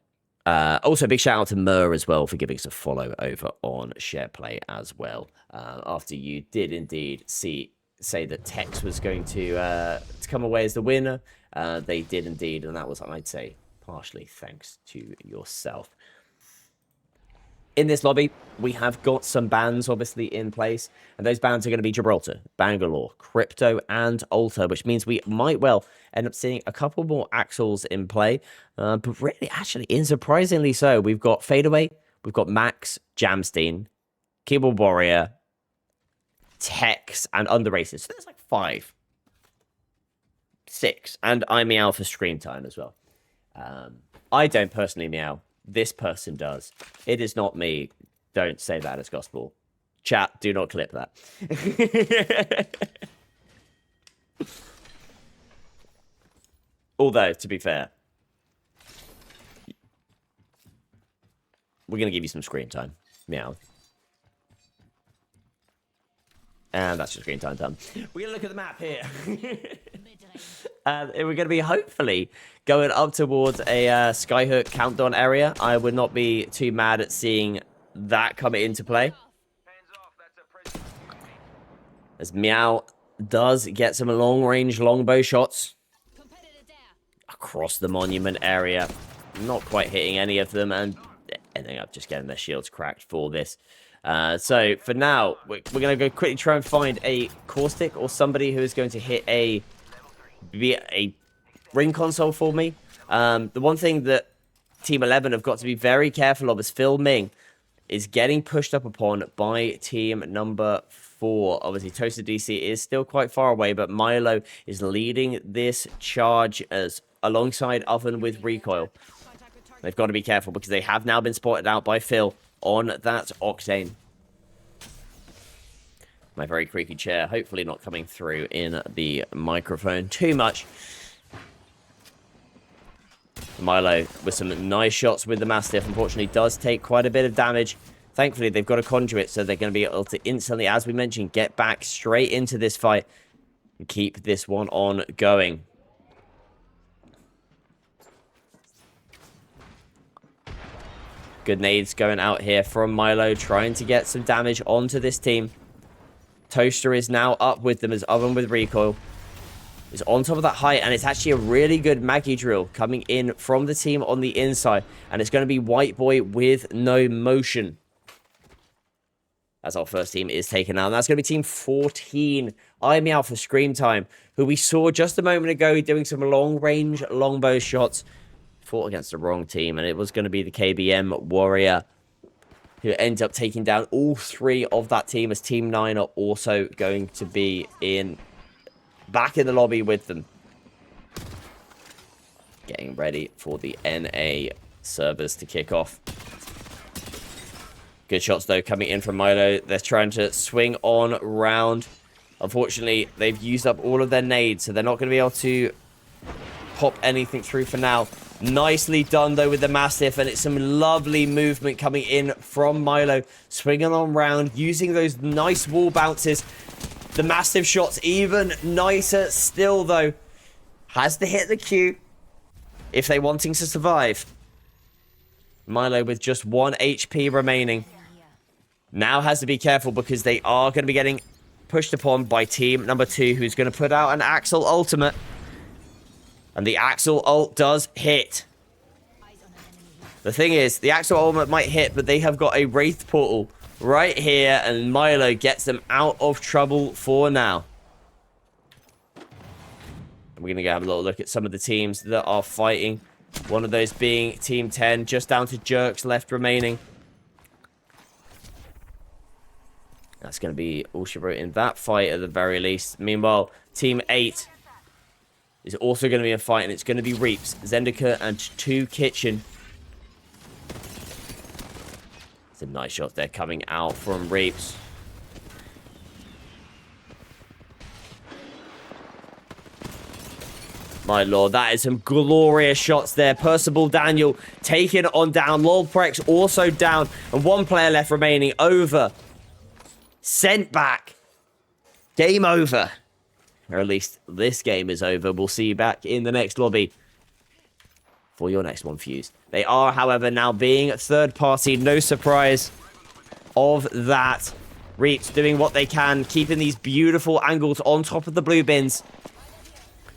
Also, big shout out to Mur as well for giving us a follow over on Shareplay as well. After you did indeed say that Tex was going to come away as the winner, they did indeed, and that was, I'd say, partially thanks to yourself. In this lobby, we have got some bans obviously in place, and those bans are going to be Gibraltar, Bangalore, Crypto, and Alta, which means we might well end up seeing a couple more Axles in play. But really, actually, surprisingly so, we've got Fadeaway, we've got Max, Jamstein, Keyboard Warrior, Tex, and Underraces. So there's like 5, 6, and I meow for screen time as well. I don't personally meow. This person does. It is not me. Don't say that as gospel. Chat, do not clip that. Although, to be fair, we're going to give you some screen time. Meow. And that's your screen time done. We're going to look at the map here. We're going to be hopefully going up towards a Skyhook countdown area. I would not be too mad at seeing that come into play. As Meow does get some long-range longbow shots across the monument area. Not quite hitting any of them, and ending up just getting their shields cracked for this. So for now, we're going to go quickly try and find a caustic or somebody who is going to hit a ring console for me. The one thing that Team 11 have got to be very careful of is filming is getting pushed up upon by team number 4. Obviously, Toasted DC is still quite far away, but Milo is leading this charge as alongside Oven with Recoil. They've got to be careful because they have now been spotted out by Phil on that Octane. My very creaky chair, hopefully not coming through in the microphone too much. Milo with some nice shots with the Mastiff, unfortunately does take quite a bit of damage. Thankfully, they've got a conduit, so they're going to be able to instantly, as we mentioned, get back straight into this fight and keep this one on going. Good nades going out here from Milo, trying to get some damage onto this team. Toaster is now up with them as Oven with Recoil is on top of that height, and it's actually a really good Maggie drill coming in from the team on the inside, and it's going to be White Boy with no motion. As our first team is taken out, and that's going to be team 14. I'm out for Scream Time, who we saw just a moment ago doing some long-range longbow shots. Fought against the wrong team, and it was going to be the KBM Warrior who ends up taking down all 3 of that team, as Team 9 are also going to be back in the lobby with them. Getting ready for the NA servers to kick off. Good shots, though, coming in from Milo. They're trying to swing on round. Unfortunately, they've used up all of their nades, so they're not going to be able to pop anything through for now. Nicely done, though, with the Mastiff, and it's some lovely movement coming in from Milo. Swinging on round, using those nice wall bounces. The Mastiff shots even nicer still, though. Has to hit the Q if they're wanting to survive. Milo with just 1 HP remaining. Now has to be careful because they are going to be getting pushed upon by team number 2, who's going to put out an Axel ultimate. And the Axel ult does hit. The thing is, the Axel ultimate might hit, but they have got a Wraith portal right here, and Milo gets them out of trouble for now. We're going to go have a little look at some of the teams that are fighting. One of those being Team 10, just down to Jerks left remaining. That's going to be all she wrote in that fight at the very least. Meanwhile, Team 8 is also going to be a fight, and it's going to be Reaps, Zendika, and 2 Kitchen. Some nice shots there coming out from Reaps. My lord, that is some glorious shots there. Percival Daniel taken on down. Lolprex also down. And 1 player left remaining. Over. Sent back. Game over. Or at least this game is over. We'll see you back in the next lobby. for your next one, Fuse. They are, however, now being third party. No surprise of that. Reaps doing what they can, keeping these beautiful angles on top of the blue bins.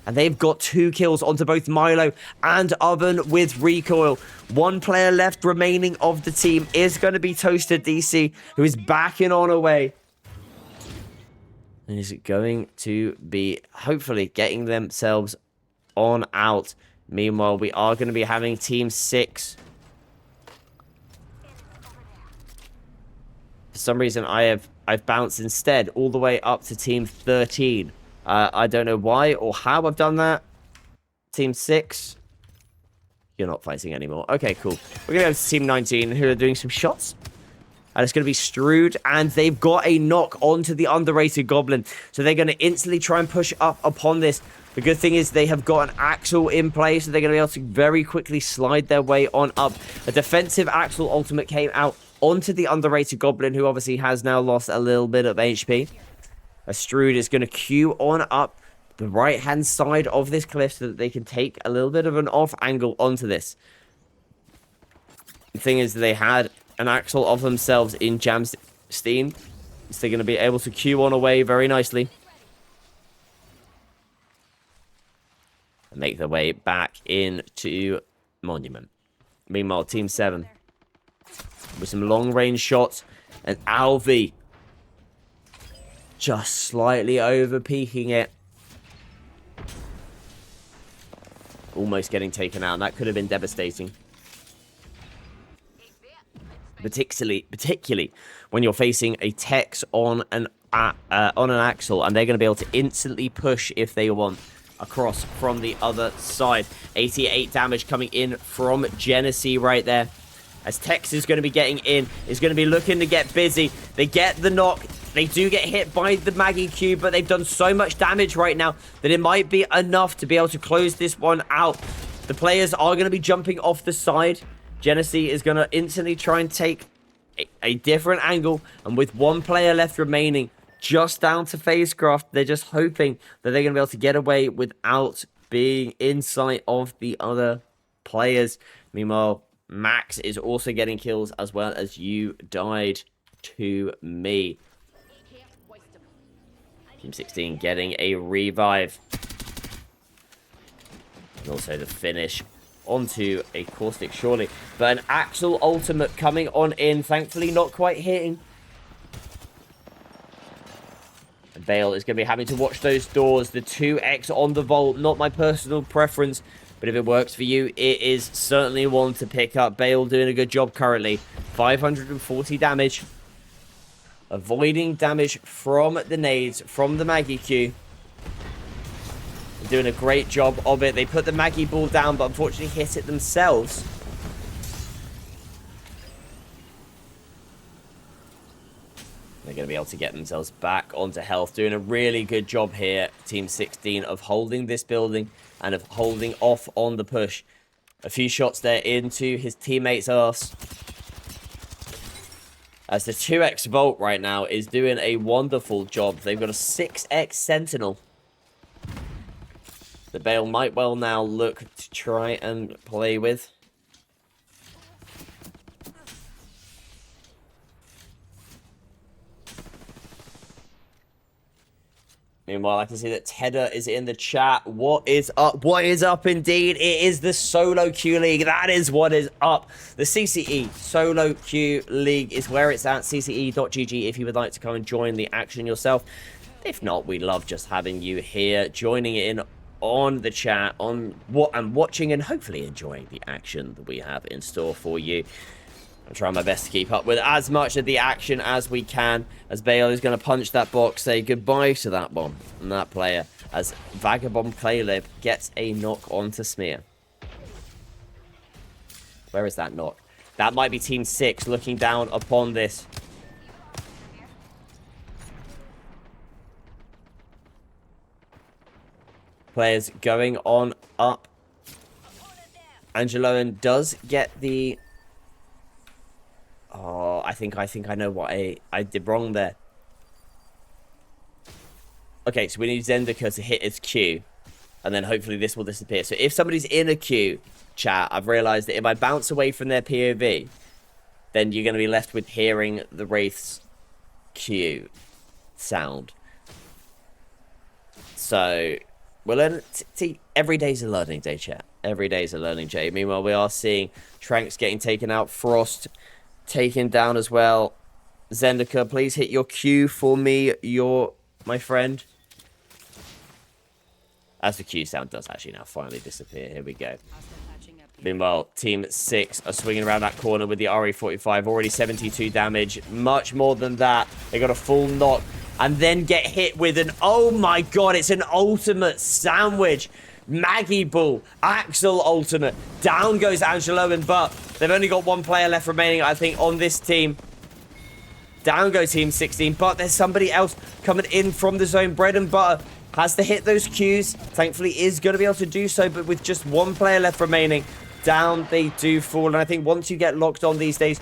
And they've got 2 kills onto both Milo and Oven with recoil. 1 player left remaining of the team is going to be Toasted DC, who is backing on away. And is going to be hopefully getting themselves on out. Meanwhile, we are going to be having Team 6. For some reason, I've bounced instead all the way up to Team 13. I don't know why or how I've done that. Team 6. You're not fighting anymore. Okay, cool. We're going to go to Team 19, who are doing some shots. And it's going to be Strood, and they've got a knock onto the underrated Goblin. So they're going to instantly try and push up upon this. The good thing is they have got an Axle in place, so they're going to be able to very quickly slide their way on up. A defensive Axle ultimate came out onto the underrated Goblin, who obviously has now lost a little bit of HP. A Strood is going to queue on up the right-hand side of this cliff so that they can take a little bit of an off angle onto this. The thing is, they had an Axle of themselves in Jamstein, so they're going to be able to queue on away very nicely. And make their way back into Monument. Meanwhile, Team 7 with some long-range shots, and Alvi just slightly over peaking it. Almost getting taken out. That could have been devastating. Particularly when you're facing a Tex on an Axle, and they're going to be able to instantly push if they want across from the other side. 88 damage coming in from Genesee right there. As Tex is going to be getting in, is going to be looking to get busy. They get the knock. They do get hit by the Maggie Cube, but they've done so much damage right now that it might be enough to be able to close this one out. The players are going to be jumping off the side. Genesee is going to instantly try and take a different angle. And with 1 player left remaining, just down to Phasecraft, they're just hoping that they're going to be able to get away without being in sight of the other players. Meanwhile, Max is also getting kills, as well as You Died to Me. Team 16 getting a revive. And also the finish onto a Caustic, surely. But an Axle ultimate coming on in. Thankfully, not quite hitting. And Bale is going to be having to watch those doors. The 2x on the vault. Not my personal preference. But if it works for you, it is certainly one to pick up. Bale doing a good job currently. 540 damage. Avoiding damage from the nades, from the Maggie Q. They're doing a great job of it. They put the Maggie ball down, but unfortunately hit it themselves. They're going to be able to get themselves back onto health. Doing a really good job here, Team 16, of holding this building and of holding off on the push. A few shots there into his teammate's arse. As the 2x Volt right now is doing a wonderful job. They've got a 6x Sentinel. The Bale might well now look to try and play with. Meanwhile, I can see that Tedder is in the chat. What is up? What is up indeed? It is the Solo Q League. That is what is up. The CCE Solo Q League is where it's at. CCE.gg if you would like to come and join the action yourself. If not, we love just having you here, joining in on the chat, on what I'm watching, and hopefully enjoying the action that we have in store for you. I'm trying my best to keep up with as much of the action as we can, as Bale is going to punch that box, say goodbye to that bomb and that player, as Vagabond Playlib gets a knock onto Smear. Where is that knock? That might be Team 6 looking down upon this. Players going on up. Angeloan does get the... Oh, I think I know what I did wrong there. Okay, so we need Zendika to hit his Q. And then hopefully this will disappear. So if somebody's in a queue, chat, I've realized that if I bounce away from their POV, then you're going to be left with hearing the Wraith's queue sound. So, we'll learn. See, every day's a learning day, chat. Every day's a learning day. Meanwhile, we are seeing Tranks getting taken out. Frost taken down as well. Zendika, please hit your queue for me, my friend. As the Q sound does actually now finally disappear. Here we go.
Hostile patching up here.
Meanwhile, Team 6 are swinging around that corner with the RE45. Already 72 damage. Much more than that. They got a full knock. And then get hit with an... Oh my god, it's an ultimate sandwich. Maggie Bull. Axel ultimate. Down goes Angelo and Butt. They've only got one player left remaining, I think, on this team. Down go Team 16. But there's somebody else coming in from the zone. Bread and Butter has to hit those Qs. Thankfully is going to be able to do so, but with just one player left remaining, down they do fall. And I think once you get locked on these days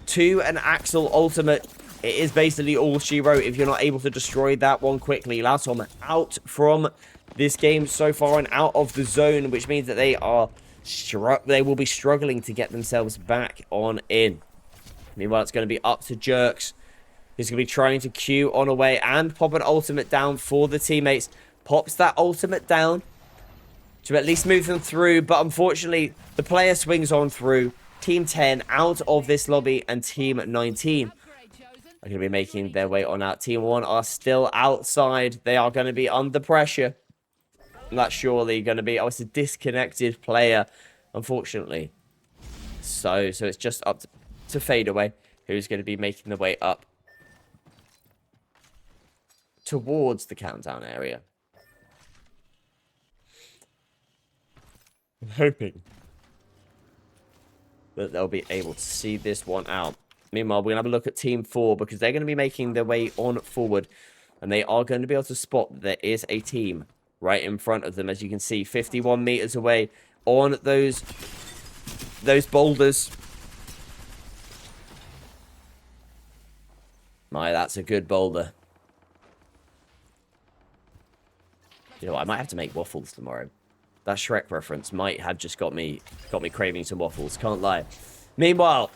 to an Axel ultimate, it is basically all she wrote if you're not able to destroy that one quickly. Latom out from this game so far and out of the zone, which means that they will be struggling to get themselves back on in. Meanwhile, it's going to be up to Jerks. He's going to be trying to queue on away and pop an ultimate down for the teammates. Pops that ultimate down to at least move them through. But unfortunately, the player swings on through. Team 10 out of this lobby and Team 19 are going to be making their way on out. Team 1 are still outside. They are going to be under pressure. And that's surely going to be... Oh, it's a disconnected player, unfortunately. So it's just up to Fadeaway, who's going to be making the way up towards the countdown area. I'm hoping that they'll be able to see this one out. Meanwhile, we're going to have a look at Team 4 because they're going to be making their way on forward. And they are going to be able to spot that there is a team right in front of them. As you can see, 51 meters away on those boulders. My, that's a good boulder. You know what, I might have to make waffles tomorrow. That Shrek reference might have just got me craving some waffles. Can't lie. Meanwhile,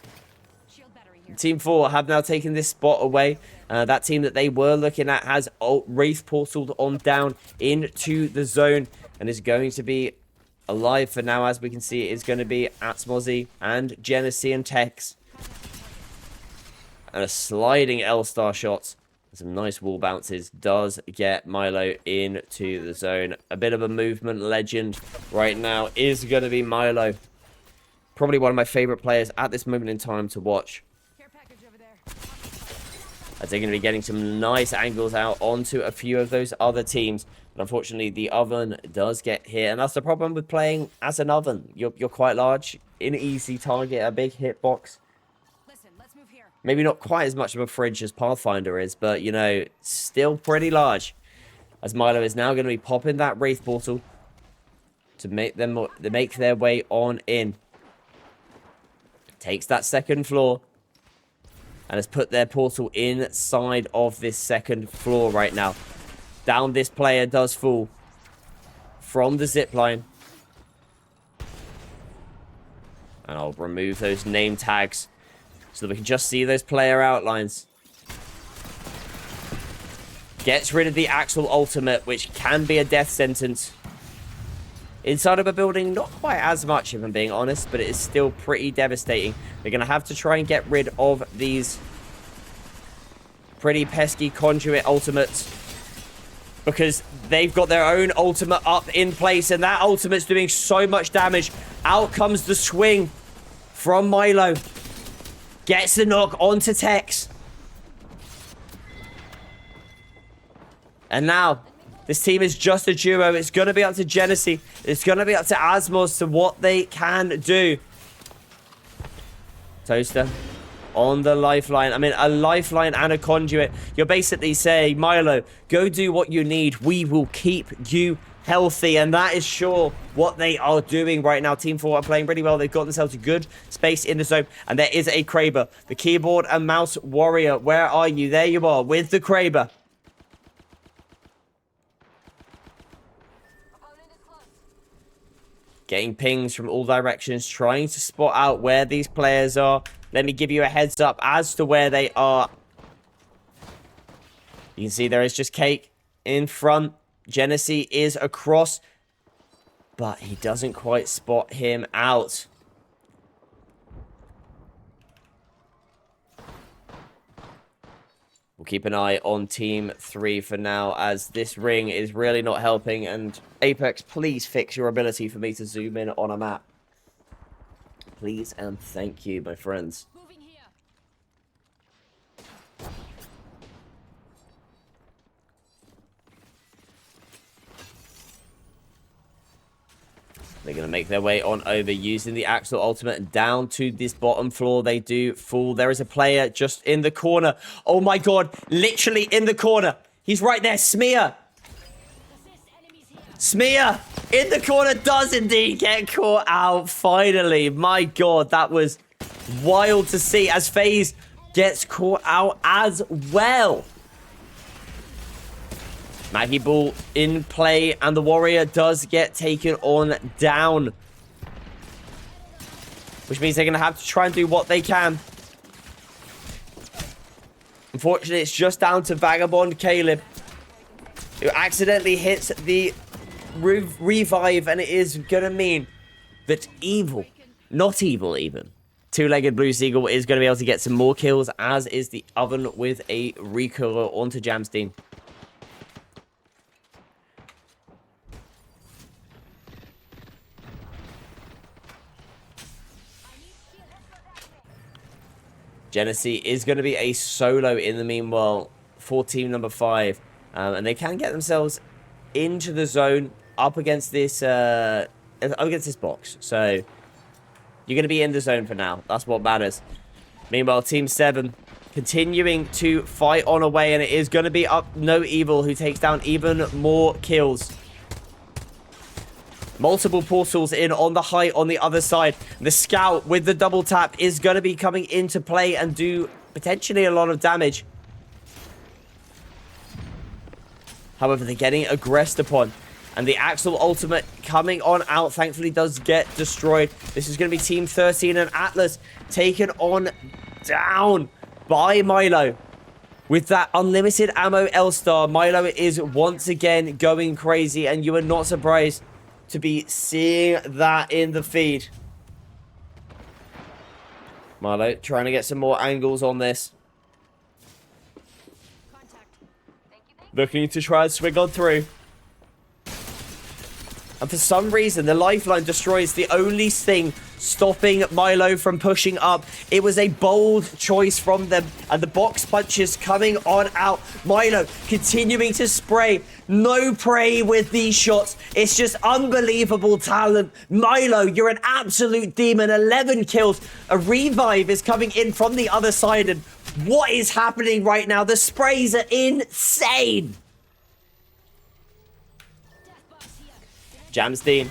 Team 4 have now taken this spot away. That team that they were looking at has Wraith portaled on down into the zone and is going to be alive for now. As we can see, it is going to be Atsmozzy and Genesee and Tex. And a sliding L-star shot. Some nice wall bounces. Does get Milo into the zone. A bit of a movement legend right now is going to be Milo. Probably one of my favorite players at this moment in time to watch. As they're going to be getting some nice angles out onto a few of those other teams. But unfortunately, the oven does get hit. And that's the problem with playing as an oven. You're quite large. An easy target, a big hitbox. Maybe not quite as much of a fridge as Pathfinder is, but, you know, still pretty large. As Milo is now going to be popping that Wraith portal to make their way on in. Takes that second floor and has put their portal inside of this second floor right now. Down this player does fall from the zipline. And I'll remove those name tags so that we can just see those player outlines. Gets rid of the Axel ultimate, which can be a death sentence. Inside of a building, not quite as much, if I'm being honest, but it is still pretty devastating. They're going to have to try and get rid of these pretty pesky conduit ultimates because they've got their own ultimate up in place, and that ultimate's doing so much damage. Out comes the swing from Milo. Gets the knock onto Tex. And now, this team is just a duo. It's going to be up to Genesee. It's going to be up to Asmos to what they can do. Toaster on the lifeline. I mean, a lifeline and a conduit. You're basically saying, Milo, go do what you need. We will keep you healthy, and that is sure what they are doing right now. Team 4 are playing really well. They've got themselves a good space in the zone, and there is a Kraber, the keyboard and mouse warrior. Where are you? There you are with the Kraber. Getting pings from all directions, trying to spot out where these players are. Let me give you a heads up as to where they are. You can see there is just Cake in front. Genesee is across, but he doesn't quite spot him out. We'll keep an eye on Team 3 for now, as this ring is really not helping. And Apex, please fix your ability for me to zoom in on a map. Please and thank you, my friends.
Moving here.
They're going to make their way on over using the Axel ultimate down to this bottom floor. They do fall. There is a player just in the corner. Oh my god, literally in the corner. He's right there. Smear. Smear in the corner does indeed get caught out finally. My god, that was wild to see as FaZe gets caught out as well. Maggie Ball in play, and the Warrior does get taken on down. Which means they're going to have to try and do what they can. Unfortunately, it's just down to Vagabond Caleb, who accidentally hits the revive, and it is going to mean that evil, not evil even, two-legged Blue Seagull is going to be able to get some more kills, as is the Oven with a recoil onto Jamstein. Genesee is going to be a solo in the meanwhile for team number 5. And they can get themselves into the zone up against this box. So you're going to be in the zone for now. That's what matters. Meanwhile, team 7 continuing to fight on away, and it is going to be up No Evil, who takes down even more kills. Multiple portals in on the height on the other side. The scout with the double tap is going to be coming into play and do potentially a lot of damage. However, they're getting aggressed upon. And the Axel ultimate coming on out, thankfully, does get destroyed. This is going to be Team 13 and Atlas taken on down by Milo. With that unlimited ammo L-Star, Milo is once again going crazy, and you are not surprised to be seeing that in the feed. Milo trying to get some more angles on this. Looking to try and swing on through. And for some reason, the lifeline destroys the only thing stopping Milo from pushing up. It was a bold choice from them. And the box punches coming on out. Milo continuing to spray. No prey with these shots. It's just unbelievable talent. Milo, you're an absolute demon. 11 kills. A revive is coming in from the other side. And what is happening right now? The sprays are insane. Jamstein,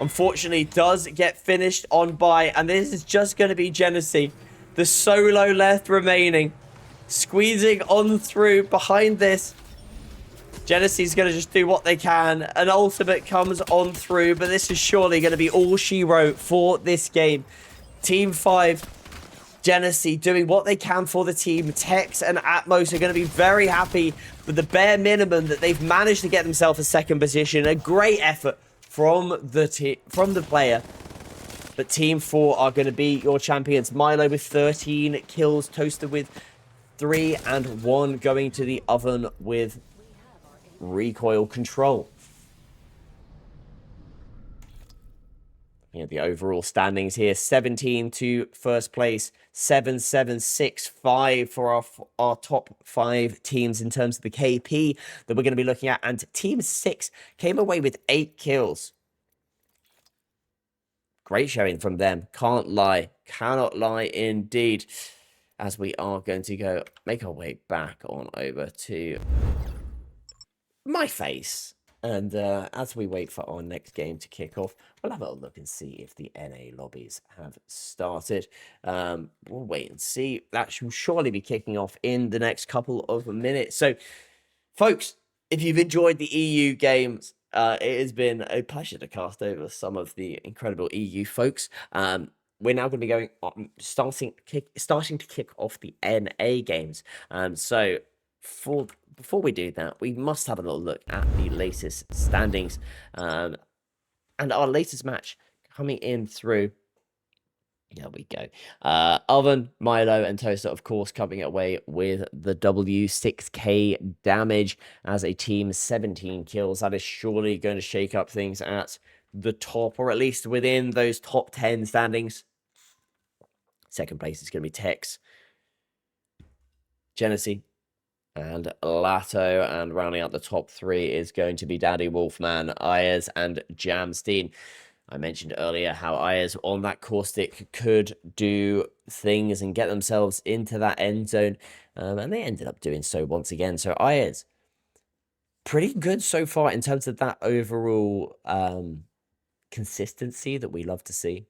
unfortunately, does get finished on by, and this is just going to be Genesee. The solo left remaining. Squeezing on through behind this. Genesee's going to just do what they can. An ultimate comes on through, but this is surely going to be all she wrote for this game. Team 5, Genesee doing what they can for the team. Tex and Atmos are going to be very happy with the bare minimum that they've managed to get themselves a second position. A great effort from the player. But Team 4 are going to be your champions. Milo with 13 kills, Toaster with 3, and 1 going to the Oven with recoil control. Yeah, the overall standings here, 17 to first place, 7, 7, 6, 5 for our top 5 teams in terms of the KP that we're going to be looking at. And Team 6 came away with 8 kills. Great showing from them. Can't lie. Cannot lie indeed. As we are going to go make our way back on over to my face. And as we wait for our next game to kick off, we'll have a look and see if the NA lobbies have started. We'll wait and see. That should surely be kicking off in the next couple of minutes. So, folks, if you've enjoyed the EU games, it has been a pleasure to cast over some of the incredible EU folks. We're now going to be going on, starting to kick off the NA games. So before we do that, we must have a little look at the latest standings. And our latest match coming in through. There we go. Oven, Milo, and Toaster, of course, coming away with the W. 6k damage as a team, 17 kills. That is surely going to shake up things at the top, or at least within those top 10 standings. Second place is going to be Tex, Genesee, and Lato. And rounding out the top 3 is going to be Daddy Wolfman, Ayers, and Jamstein. I mentioned earlier how Ayers on that caustic could do things and get themselves into that end zone. And they ended up doing so once again. So Ayers, pretty good so far in terms of that overall consistency that we love to see.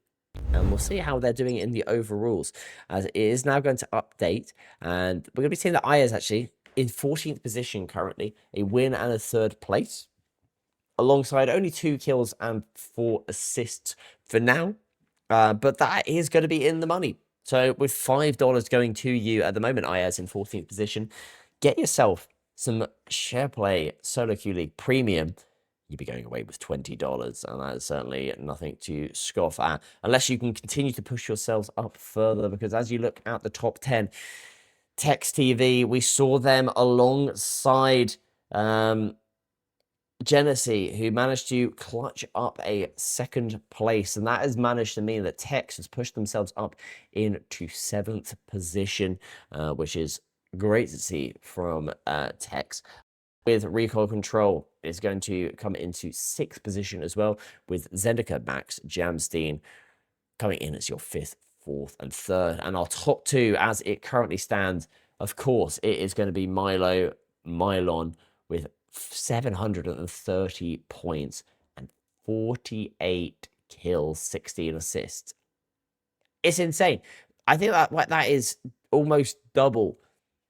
And we'll see how they're doing in the overalls, as it is now going to update. And we're going to be seeing that Ayers actually in 14th position currently, a win and a 3rd place, alongside only 2 kills and 4 assists for now. But that is going to be in the money. So with $5 going to you at the moment, Ayers in 14th position, get yourself some Shareplay Solo Queue League Premium. You'd be going away with $20, and that is certainly nothing to scoff at, unless you can continue to push yourselves up further, because as you look at the top 10, Tex TV, we saw them alongside Genesee, who managed to clutch up a 2nd place, and that has managed to mean that Tex has pushed themselves up into 7th position, which is great to see from Tex. With Recoil Control is going to come into 6th position as well, with Zendika, Max, Jamstein coming in as your 5th, 4th, and 3rd. And our top 2, as it currently stands, of course, it is going to be Milo, Mylon, with 730 points and 48 kills, 16 assists. It's insane. I think that is almost double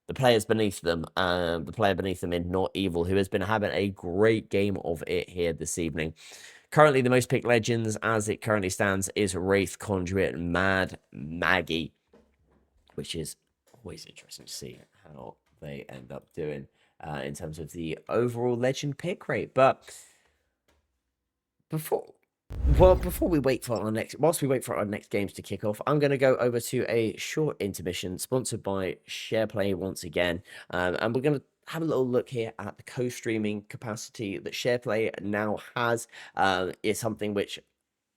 the players beneath them. The player beneath them in Not Evil, who has been having a great game of it here this evening. Currently, the most picked legends, as it currently stands, is Wraith, Conduit, and Mad Maggie, which is always interesting to see how they end up doing in terms of the overall legend pick rate. But before we wait for our next games to kick off, I'm going to go over to a short intermission sponsored by Shareplay once again, and we're going to have a little look here at the co-streaming capacity that Shareplay now has. It's something which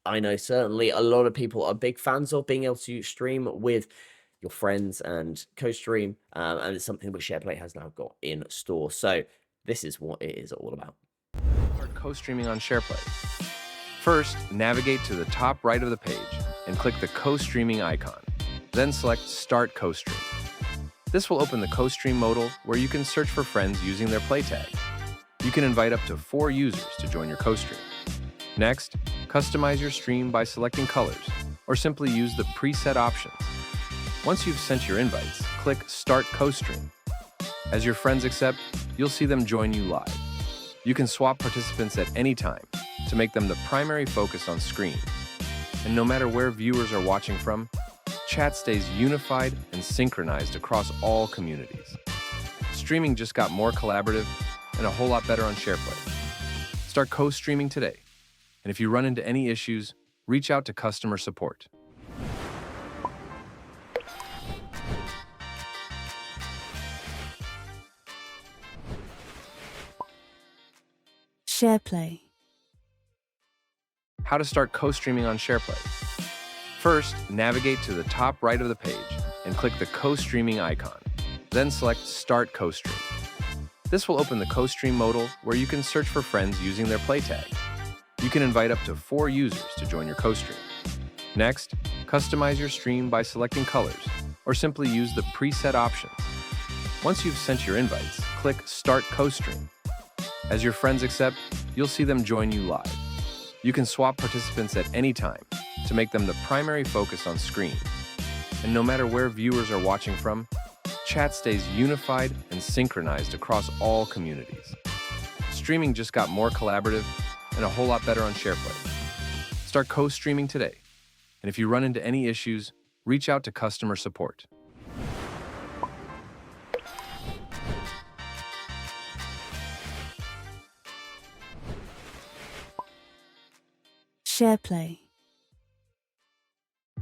I know certainly a lot of people are big fans of, being able to stream with your friends and co-stream, and it's something which Shareplay has now got in store. So this is what it is all about.
Start co-streaming on Shareplay. First, navigate to the top right of the page and click the co-streaming icon. Then select Start Co-Stream. This will open the co-stream modal, where you can search for friends using their play tag. You can invite up to 4 users to join your co-stream. Next, customize your stream by selecting colors, or simply use the preset options. Once you've sent your invites, click Start Co-Stream. As your friends accept, you'll see them join you live. You can swap participants at any time to make them the primary focus on screen. And no matter where viewers are watching from, chat stays unified and synchronized across all communities. Streaming just got more collaborative and a whole lot better on Shareplay. Start co-streaming today. And if you run into any issues, reach out to customer support.
Shareplay.
How to start co-streaming on Shareplay. First, navigate to the top right of the page and click the co-streaming icon. Then select Start Co-Stream. This will open the co-stream modal, where you can search for friends using their play tag. You can invite up to 4 users to join your co-stream. Next, customize your stream by selecting colors, or simply use the preset options. Once you've sent your invites, click Start Co-Stream. As your friends accept, you'll see them join you live. You can swap participants at any time to make them the primary focus on screen. And no matter where viewers are watching from, chat stays unified and synchronized across all communities. Streaming just got more collaborative and a whole lot better on Shareplay. Start co-streaming today. And if you run into any issues, reach out to customer support.
Shareplay.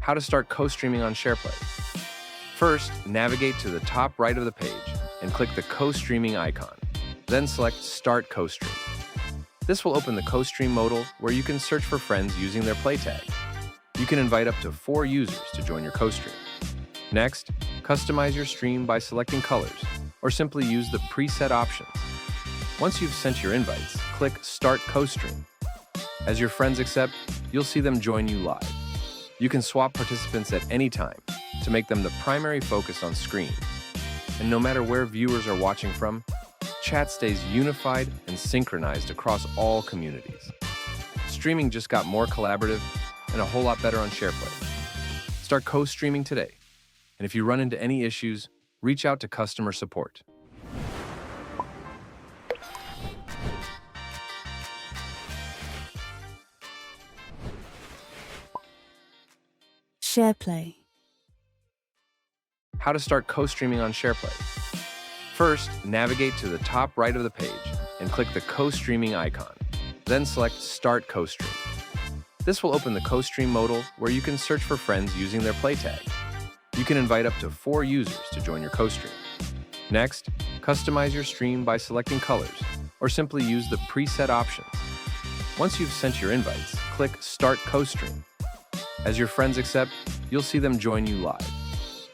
How to start co-streaming on Shareplay. First, navigate to the top right of the page and click the co-streaming icon. Then select Start Co-Stream. This will open the co-stream modal where you can search for friends using their play tag. You can invite up to 4 users to join your co-stream. Next, customize your stream by selecting colors, or simply use the preset options. Once you've sent your invites, click Start Co-Stream. As your friends accept, you'll see them join you live. You can swap participants at any time to make them the primary focus on screen. And no matter where viewers are watching from, chat stays unified and synchronized across all communities. Streaming just got more collaborative and a whole lot better on Shareplay. Start co-streaming today. And if you run into any issues, reach out to customer support.
Shareplay.
How to start co-streaming on Shareplay. First, navigate to the top right of the page and click the co-streaming icon. Then select Start Co-Stream. This will open the co-stream modal where you can search for friends using their play tag. You can invite up to 4 users to join your co-stream. Next, customize your stream by selecting colors, or simply use the preset options. Once you've sent your invites, click Start Co-Stream. As your friends accept, you'll see them join you live.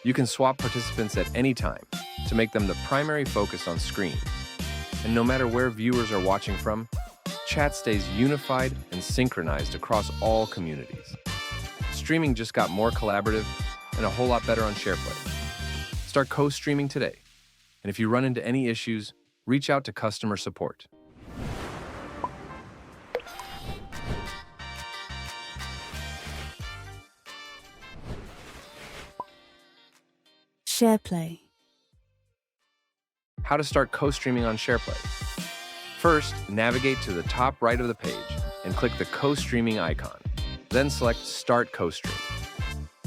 You can swap participants at any time to make them the primary focus on screen. And no matter where viewers are watching from, chat stays unified and synchronized across all communities. Streaming just got more collaborative and a whole lot better on Shareplay. Start co-streaming today. And if you run into any issues, reach out to customer support.
Shareplay.
How to start co-streaming on Shareplay. First, navigate to the top right of the page and click the co-streaming icon. Then select Start Co-Stream.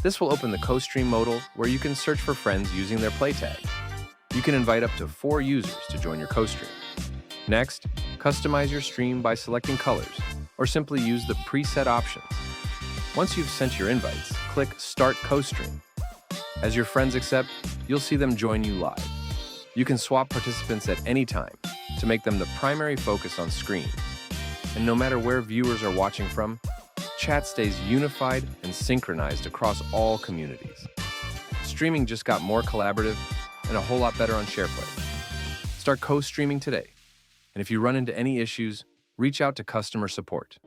This will open the co-stream modal where you can search for friends using their play tag. You can invite up to 4 users to join your co-stream. Next, customize your stream by selecting colors, or simply use the preset options. Once you've sent your invites, click Start Co-Stream. As your friends accept, you'll see them join you live. You can swap participants at any time to make them the primary focus on screen. And no matter where viewers are watching from, chat stays unified and synchronized across all communities. Streaming just got more collaborative and a whole lot better on Shareplay. Start co-streaming today. And if you run into any issues, reach out to customer support.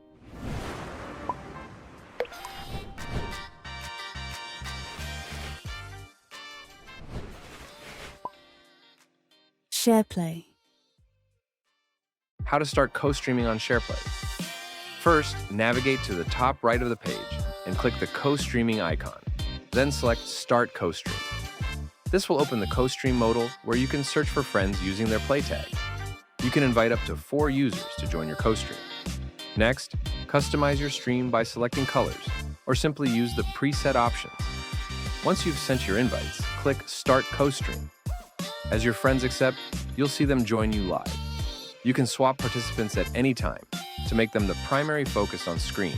Shareplay.
How to start co-streaming on Shareplay. First, navigate to the top right of the page and click the co-streaming icon. Then select Start Co-Stream. This will open the co-stream modal where you can search for friends using their play tag. You can invite up to 4 users to join your co-stream. Next, customize your stream by selecting colors, or simply use the preset options. Once you've sent your invites, click Start Co-Stream. As your friends accept, you'll see them join you live. You can swap participants at any time to make them the primary focus on screen.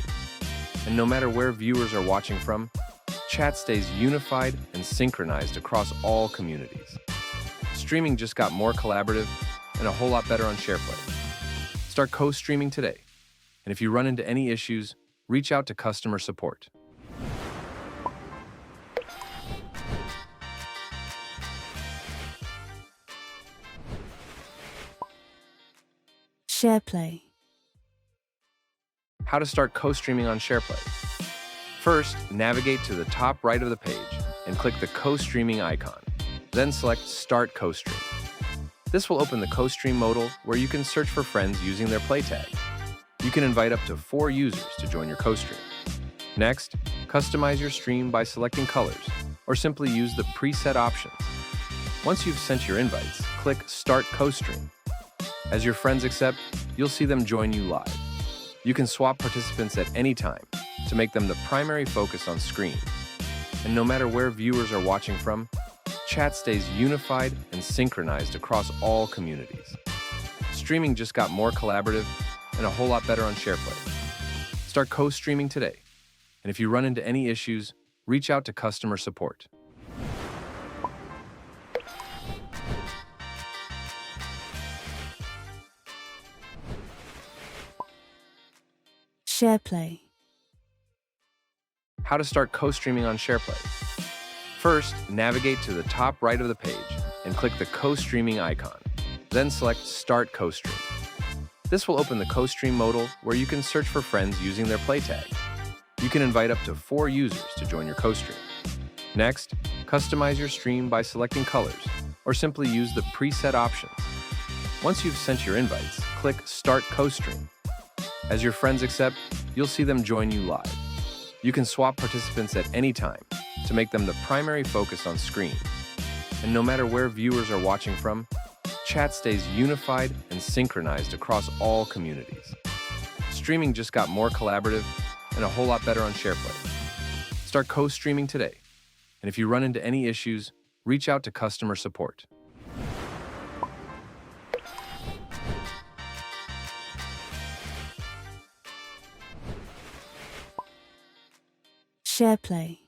And no matter where viewers are watching from, chat stays unified and synchronized across all communities. Streaming just got more collaborative and a whole lot better on Shareplay. Start co-streaming today. And if you run into any issues, reach out to customer support.
Shareplay.
How to start co-streaming on Shareplay. First, navigate to the top right of the page and click the co-streaming icon. Then select Start Co-Stream. This will open the co-stream modal where you can search for friends using their play tag. You can invite up to 4 users to join your co-stream. Next, customize your stream by selecting colors, or simply use the preset options. Once you've sent your invites, click Start Co-Stream. As your friends accept, you'll see them join you live. You can swap participants at any time to make them the primary focus on screen. And no matter where viewers are watching from, chat stays unified and synchronized across all communities. Streaming just got more collaborative and a whole lot better on Shareplay. Start co-streaming today. And if you run into any issues, reach out to customer support.
Shareplay.
How to start co-streaming on Shareplay. First, navigate to the top right of the page and click the co-streaming icon. Then select Start Co-Stream. This will open the co-stream modal where you can search for friends using their play tag. You can invite up to 4 users to join your co-stream. Next, customize your stream by selecting colors, or simply use the preset options. Once you've sent your invites, click Start Co-Stream. As your friends accept, you'll see them join you live. You can swap participants at any time to make them the primary focus on screen. And no matter where viewers are watching from, chat stays unified and synchronized across all communities. Streaming just got more collaborative and a whole lot better on Shareplay. Start co-streaming today. And if you run into any issues, reach out to customer support.
Shareplay.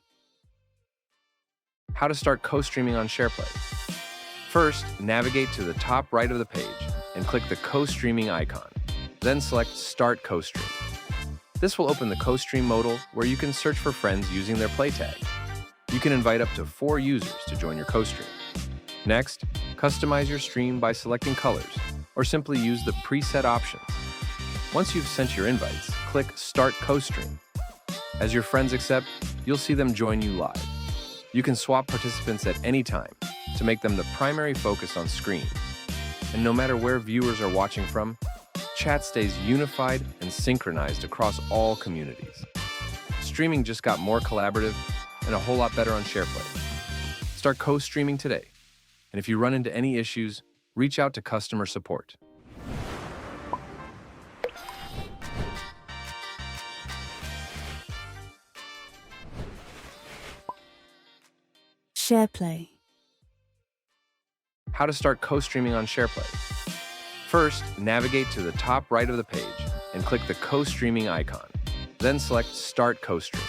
How to start co-streaming on Shareplay. First, navigate to the top right of the page and click the co-streaming icon. Then select Start Co-Stream. This will open the co-stream modal where you can search for friends using their play tag. You can invite up to 4 users to join your co-stream. Next, customize your stream by selecting colors, or simply use the preset options. Once you've sent your invites, click Start Co-Stream. As your friends accept, you'll see them join you live. You can swap participants at any time to make them the primary focus on screen. And no matter where viewers are watching from, chat stays unified and synchronized across all communities. Streaming just got more collaborative and a whole lot better on Shareplay. Start co-streaming today. And if you run into any issues, reach out to customer support.
Shareplay.
How to start co-streaming on Shareplay. First, navigate to the top right of the page and click the co-streaming icon. Then select Start Co-Stream.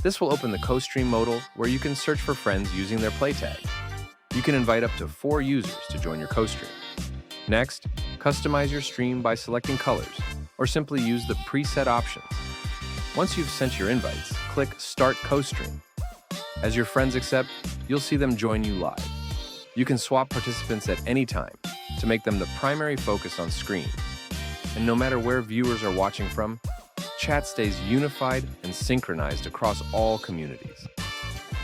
This will open the co-stream modal where you can search for friends using their play tag. You can invite up to 4 users to join your co-stream. Next, customize your stream by selecting colors, or simply use the preset options. Once you've sent your invites, click Start Co-Stream. As your friends accept, you'll see them join you live. You can swap participants at any time to make them the primary focus on screen. And no matter where viewers are watching from, chat stays unified and synchronized across all communities.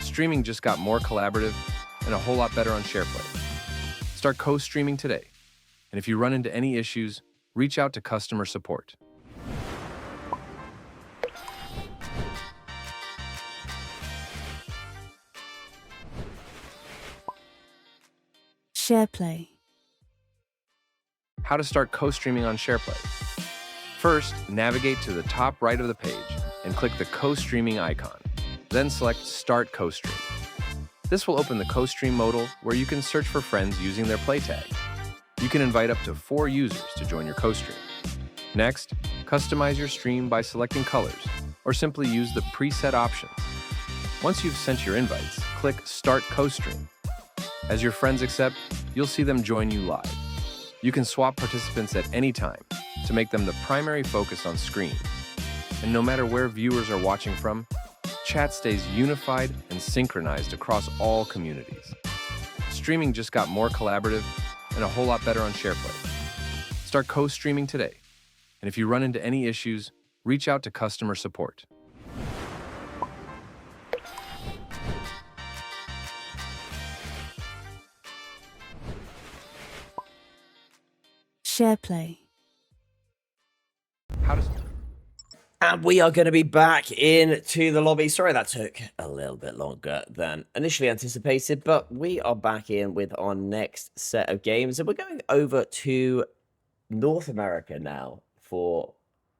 Streaming just got more collaborative and a whole lot better on Shareplay. Start co-streaming today. And if you run into any issues, reach out to customer support.
Shareplay.
How to start co-streaming on Shareplay. First, navigate to the top right of the page and click the co-streaming icon. Then select Start Co-Stream. This will open the co-stream modal where you can search for friends using their play tag. You can invite up to 4 users to join your co-stream. Next, customize your stream by selecting colors, or simply use the preset options. Once you've sent your invites, click Start Co-Stream. As your friends accept, you'll see them join you live. You can swap participants at any time to make them the primary focus on screen. And no matter where viewers are watching from, chat stays unified and synchronized across all communities. Streaming just got more collaborative and a whole lot better on Shareplay. Start co-streaming today. And if you run into any issues, reach out to customer support.
Shareplay.
How does...
And we are going to be back into the lobby. Sorry that took a little bit longer than initially anticipated, but we are back in with our next set of games. And we're going over to North America now for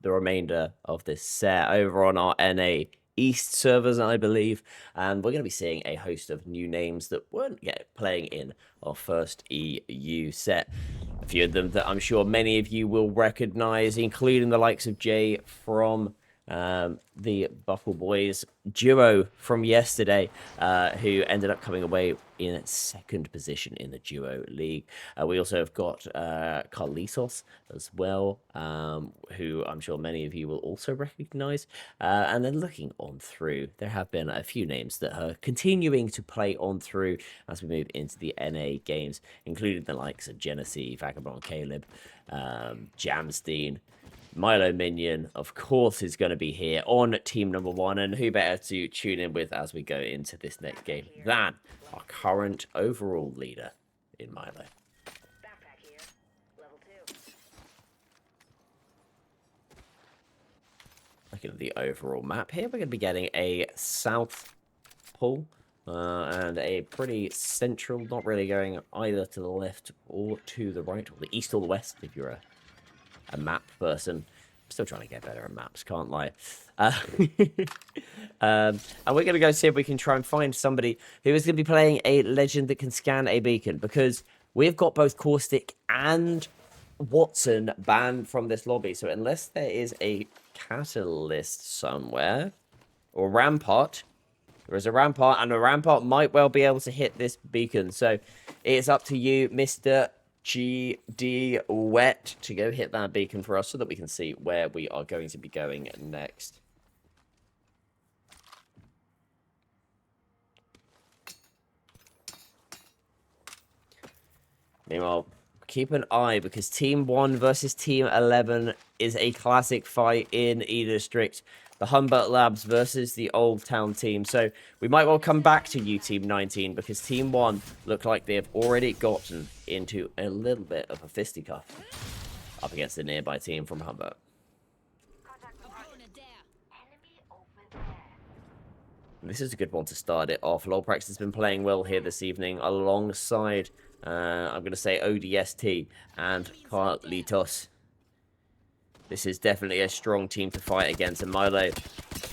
the remainder of this set over on our NA East servers, I believe, and we're going to be seeing a host of new names that weren't yet playing in our first EU set. A few of them that I'm sure many of you will recognize, including the likes of Jay from the Buffalo Boys duo from yesterday, who ended up coming away in second position in the duo league. We also have got Carlitos as well, who I'm sure many of you will also recognize. And then looking on through, there have been a few names that are continuing to play on through as we move into the NA games, including the likes of Genesee, Vagabond Caleb, Jamstein. Milo Minion, of course, is going to be here on team number 1, and who better to tune in with as we go into this next game than our current overall leader in Milo.
Backpack here. Level 2.
Looking at the overall map here, we're going to be getting a south pull and a pretty central, not really going either to the left or to the right, or the east or the west if you're a map person. I'm still trying to get better at maps, can't lie. And we're going to go see if we can try and find somebody who is going to be playing a legend that can scan a beacon, because we've got both Caustic and Watson banned from this lobby. So unless there is a Catalyst somewhere, or Rampart, there is a Rampart, and a Rampart might well be able to hit this beacon. So it's up to you, Mr. GD Wet, to go hit that beacon for us so that we can see where we are going to be going next. Meanwhile, keep an eye, because Team 1 versus Team 11 is a classic fight in E-District. The Humbert Labs versus the Old Town team. So we might well come back to you, Team 19, because Team 1 look like they have already gotten into a little bit of a fisticuff up against the nearby team from Humbert. This is a good one to start it off. Lolprax has been playing well here this evening alongside, I'm going to say, ODST and Carlitos. This is definitely a strong team to fight against, and Milo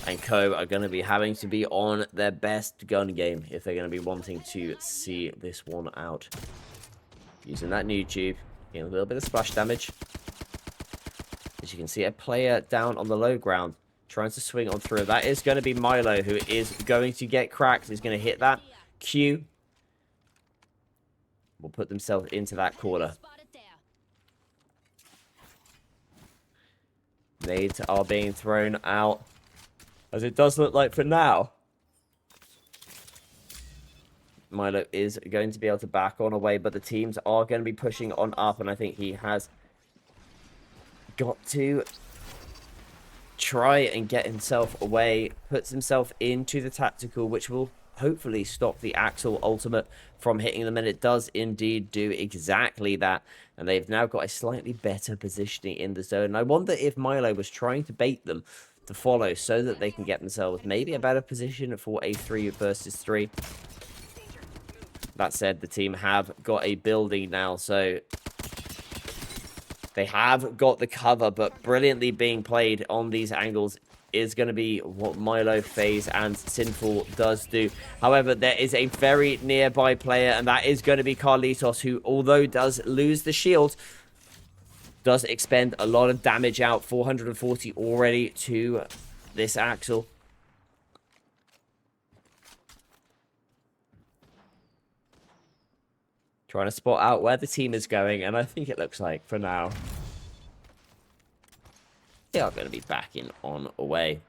and Co are going to be having to be on their best gun game if they're going to be wanting to see this one out. Using that new tube, getting a little bit of splash damage. As you can see, a player down on the low ground trying to swing on through. That is going to be Milo, who is going to get cracked. He's going to hit that Q. Will put themselves into that corner. Nades are being thrown out, as it does look like for now. Milo is going to be able to back on away, but the teams are going to be pushing on up, and I think he has got to try and get himself away, puts himself into the tactical, which will hopefully stop the Axel ultimate from hitting them, and it does indeed do exactly that. And they've now got a slightly better positioning in the zone. And I wonder if Milo was trying to bait them to follow so that they can get themselves maybe a better position for a 3 versus 3. That said, the team have got a building now, so they have got the cover, but brilliantly being played on these angles is going to be what Milo, FaZe, and Sinful does do. However, there is a very nearby player, and that is going to be Carlitos, who, although does lose the shield, does expend a lot of damage out. 440 already to this Axel. Trying to spot out where the team is going, and I think it looks like, for now, they are going to be backing on away.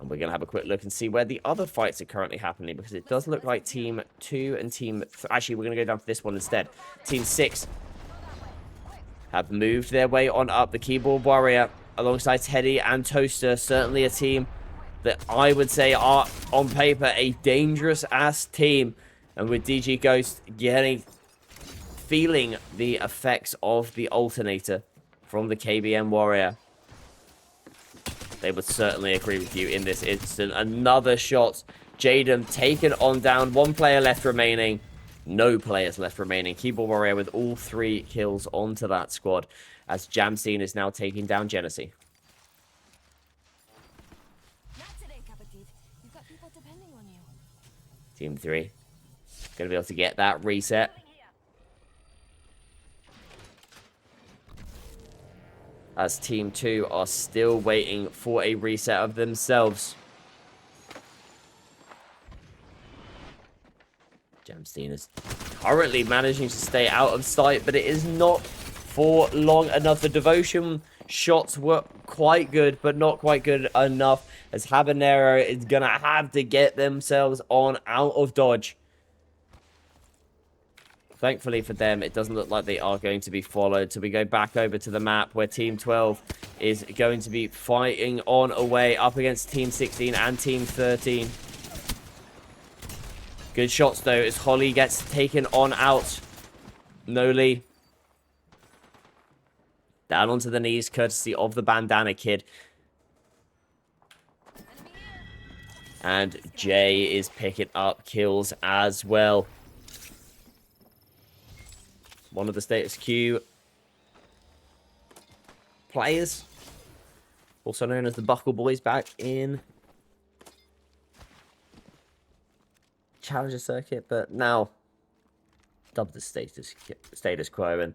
And we're going to have a quick look and see where the other fights are currently happening, because it does look like Team 2 and Team... Actually, we're going to go down to this one instead. Team 6 have moved their way on up. The Keyboard Warrior, alongside Teddy and Toaster, certainly a team that I would say are, on paper, a dangerous-ass team. And with DG Ghost feeling the effects of the alternator from the KBM Warrior, they would certainly agree with you in this instant. Another shot. Jaden taken on down. 1 player left remaining. No players left remaining. Keyboard Warrior with all 3 kills onto that squad as Jamstein is now taking down Genesee.
Not today, Capatid. You've got people depending on you.
Team 3 gonna be able to get that reset. As Team 2 are still waiting for a reset of themselves. Jamstein is currently managing to stay out of sight, but it is not for long enough. The devotion shots were quite good, but not quite good enough, as Habanero is going to have to get themselves on out of dodge. Thankfully for them, it doesn't look like they are going to be followed. So we go back over to the map where Team 12 is going to be fighting on away up against Team 16 and Team 13. Good shots, though, as Holly gets taken on out. Noli down onto the knees, courtesy of the Bandana Kid. And Jay is picking up kills as well. One of the status quo players, also known as the Buckle Boys, back in Challenger Circuit, but now dubbed the status quo, and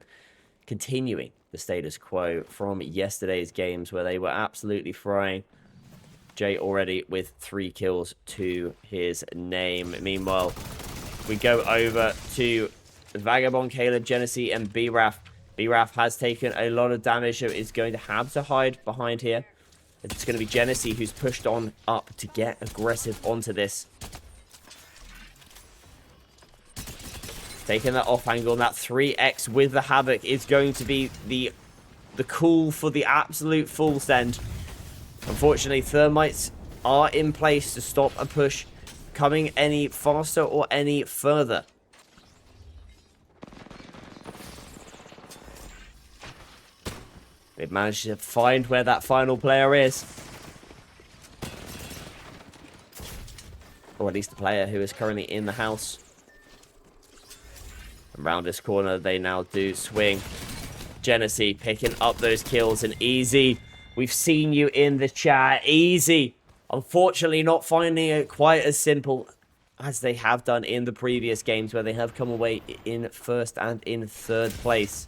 continuing the status quo from yesterday's games where they were absolutely frying. Jay already with 3 kills to his name. Meanwhile, we go over to Vagabond, Caleb, Genesee, and B-Raf. B-Raf has taken a lot of damage, so is going to have to hide behind here. It's going to be Genesee who's pushed on up to get aggressive onto this. Taking that off angle, and that 3x with the Havoc is going to be the call for the absolute full send. Unfortunately, Thermites are in place to stop a push coming any faster or any further. They've managed to find where that final player is. Or at least the player who is currently in the house. Around this corner, they now do swing. Genesee picking up those kills, and Easy, we've seen you in the chat. Easy, unfortunately not finding it quite as simple as they have done in the previous games, where they have come away in first and in third place.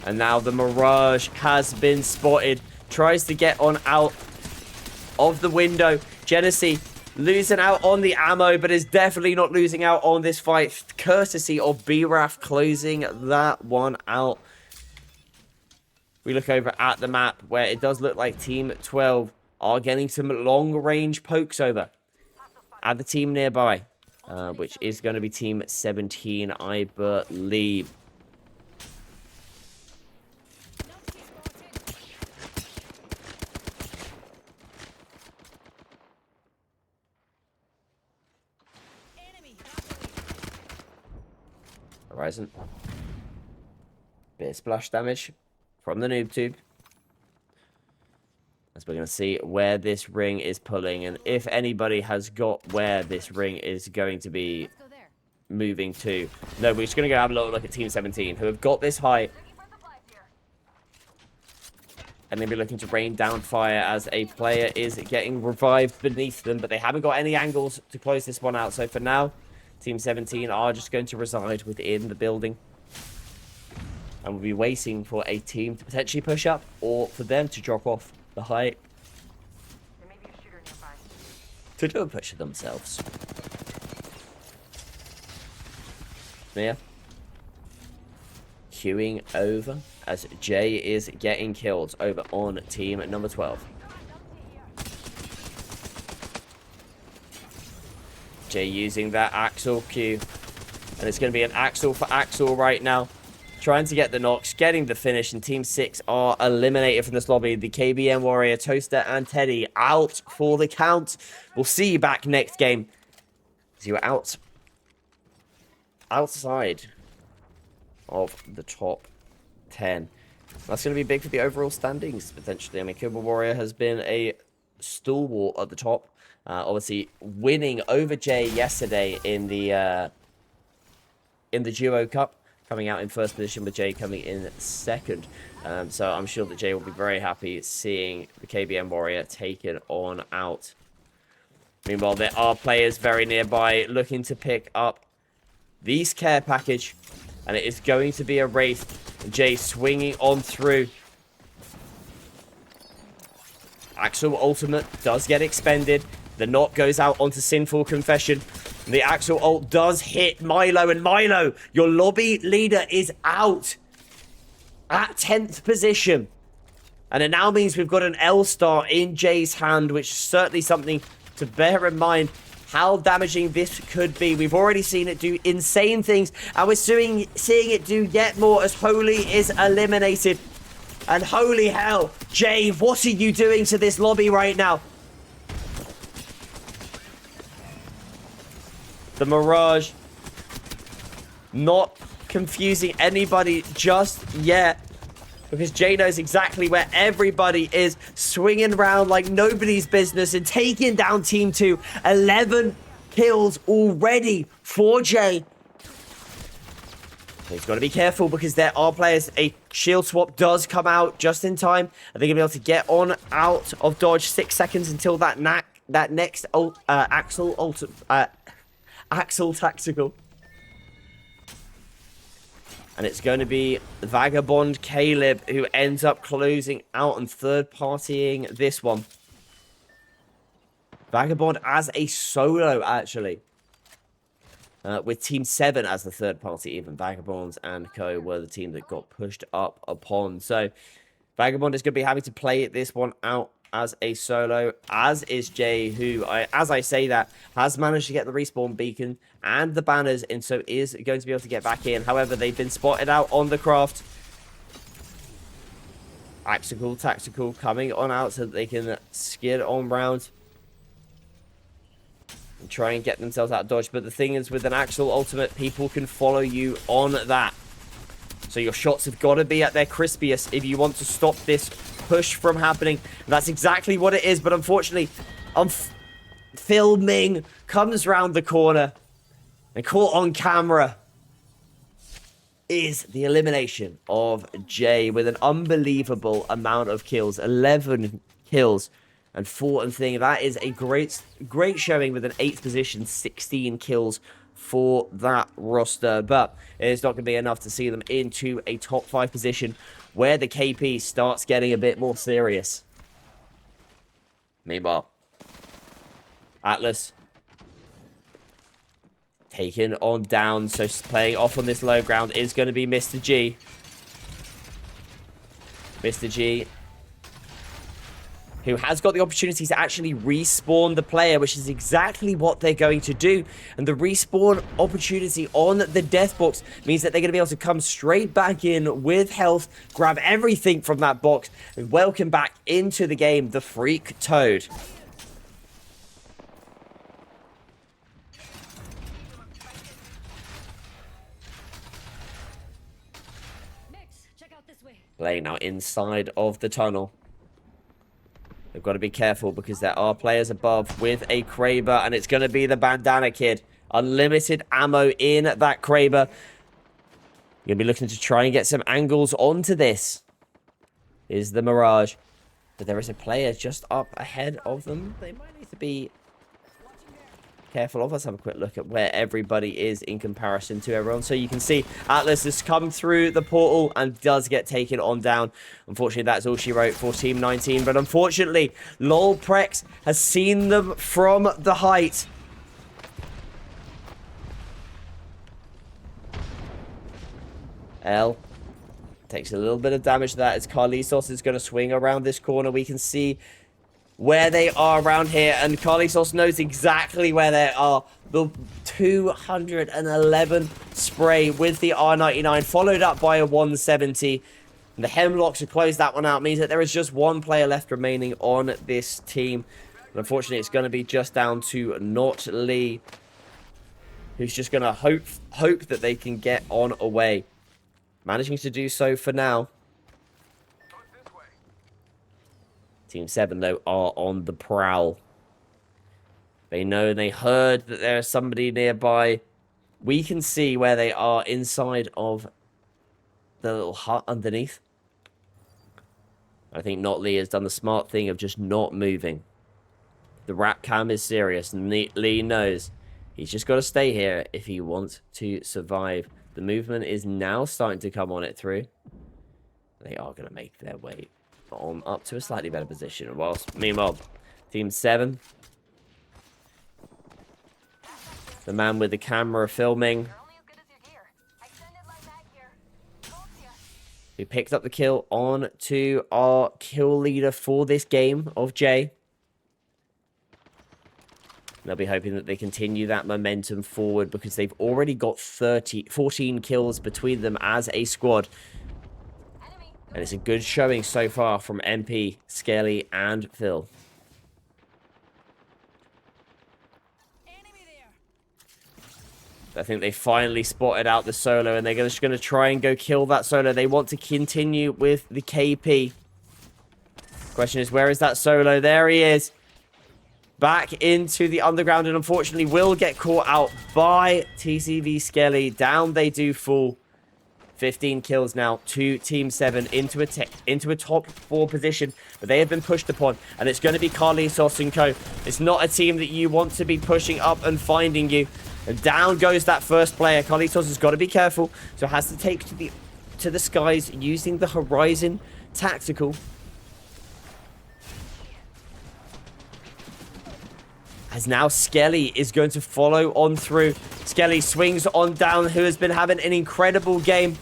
And now the Mirage has been spotted. Tries to get on out of the window. Genesee losing out on the ammo, but is definitely not losing out on this fight, courtesy of B-Raf closing that one out. We look over at the map, where it does look like Team 12 are getting some long-range pokes over at the team nearby, which is going to be Team 17, I believe. Horizon. Bit of splash damage from the noob tube. As we're going to see where this ring is pulling, and if anybody has got where this ring is going to be moving to. No, we're just going to go have a little look at Team 17, who have got this high. And they'll be looking to rain down fire as a player is getting revived beneath them, but they haven't got any angles to close this one out. So for now, Team 17 are just going to reside within the building. And we'll be waiting for a team to potentially push up, or for them to drop off the height to do a push of themselves. Mia queuing over as Jay is getting killed over on team number 12. Jay using that Axel Q. And it's going to be an Axel for Axel right now. Trying to get the knocks, getting the finish, and Team 6 are eliminated from this lobby. The KBM Warrior, Toaster, and Teddy out for the count. We'll see you back next game. As you are outside of the top 10. That's going to be big for the overall standings, potentially. I mean, Keyboard Warrior has been a stalwart at the top. Obviously, winning over Jay yesterday in the Duo Cup, coming out in first position with Jay coming in second. So I'm sure that Jay will be very happy seeing the KBM Warrior taken on out. Meanwhile, there are players very nearby looking to pick up these care package, and it is going to be a race. Jay swinging on through. Axel ultimate does get expended. The knock goes out onto Sinful Confession. The Axel ult does hit Milo, and Milo, your lobby leader, is out at 10th position. And it now means we've got an L star in Jay's hand, which is certainly something to bear in mind how damaging this could be. We've already seen it do insane things, and we're seeing it do yet more as Holy is eliminated. And holy hell, Jay, what are you doing to this lobby right now? The Mirage not confusing anybody just yet, because Jay knows exactly where everybody is, swinging around like nobody's business and taking down Team 2. 11 kills already for Jay. He's got to be careful because there are players. A shield swap does come out just in time. Are they going to be able to get on out of dodge? 6 seconds until that next Axel Tactical. And it's going to be Vagabond Caleb who ends up closing out and third-partying this one. Vagabond as a solo, actually. With Team 7 as the third party, even Vagabonds and Co. were the team that got pushed up upon. So, Vagabond is going to be having to play this one out as a solo, as is Jay, who, as I say that, has managed to get the respawn beacon and the banners, and so is going to be able to get back in. However, they've been spotted out on the craft. Tactical coming on out so that they can skid on round and try and get themselves out of dodge. But the thing is, with an Axel ultimate, people can follow you on that. So your shots have got to be at their crispiest if you want to stop this push from happening. And that's exactly what it is. But unfortunately, filming comes round the corner and caught on camera is the elimination of Jay with an unbelievable amount of kills. 11 kills. And 4 and thing, that is a great showing with an 8th position, 16 kills for that roster. But it's not going to be enough to see them into a top 5 position where the KP starts getting a bit more serious. Meanwhile, Atlas taken on down, so playing off on this low ground is going to be Mr. G. Mr. G, who has got the opportunity to actually respawn the player, which is exactly what they're going to do. And the respawn opportunity on the death box means that they're going to be able to come straight back in with health, grab everything from that box, and welcome back into the game the Freak Toad.
Next, check out this way.
Playing now inside of the tunnel. They've got to be careful because there are players above with a Kraber, and it's going to be the Bandana Kid. Unlimited ammo in that Kraber. You're going to be looking to try and get some angles onto this. Is the Mirage. But there is a player just up ahead of them. They might need to be careful of. Let's have a quick look at where everybody is in comparison to everyone. So you can see Atlas has come through the portal and does get taken on down. Unfortunately, that's all she wrote for Team 19. But unfortunately, Lol Prex has seen them from the height. L takes a little bit of damage to that as Carlitos is going to swing around this corner. We can see where they are around here, and Carlitos knows exactly where they are. The 211 spray with the R99, followed up by a 170. And the Hemlocks have closed that one out, means that there is just one player left remaining on this team. And unfortunately, it's going to be just down to Not Lee, who's just going to hope that they can get on away. Managing to do so for now. Team 7, though, are on the prowl. They know they heard that there is somebody nearby. We can see where they are inside of the little hut underneath. I think Not Lee has done the smart thing of just not moving. The rat cam is serious, and Lee knows he's just got to stay here if he wants to survive. The movement is now starting to come on it through. They are going to make their way on up to a slightly better position. Whilst, meanwhile, Team 7, the man with the camera filming, who picked up the kill on to our kill leader for this game of Jay. They'll be hoping that they continue that momentum forward because they've already got 14 kills between them as a squad. And it's a good showing so far from MP, Skelly, and Phil. I think they finally spotted out the solo, and they're just going to try and go kill that solo. They want to continue with the KP. Question is, where is that solo? There he is. Back into the underground, and unfortunately will get caught out by TCV Skelly. Down they do fall. 15 kills now to Team 7 into a top 4 position. But they have been pushed upon, and it's going to be Carlitos and co. It's not a team that you want to be pushing up and finding you. And down goes that first player. Carlitos has got to be careful, so has to take to the skies using the Horizon tactical. As now Skelly is going to follow on through. Skelly swings on down, who has been having an incredible game.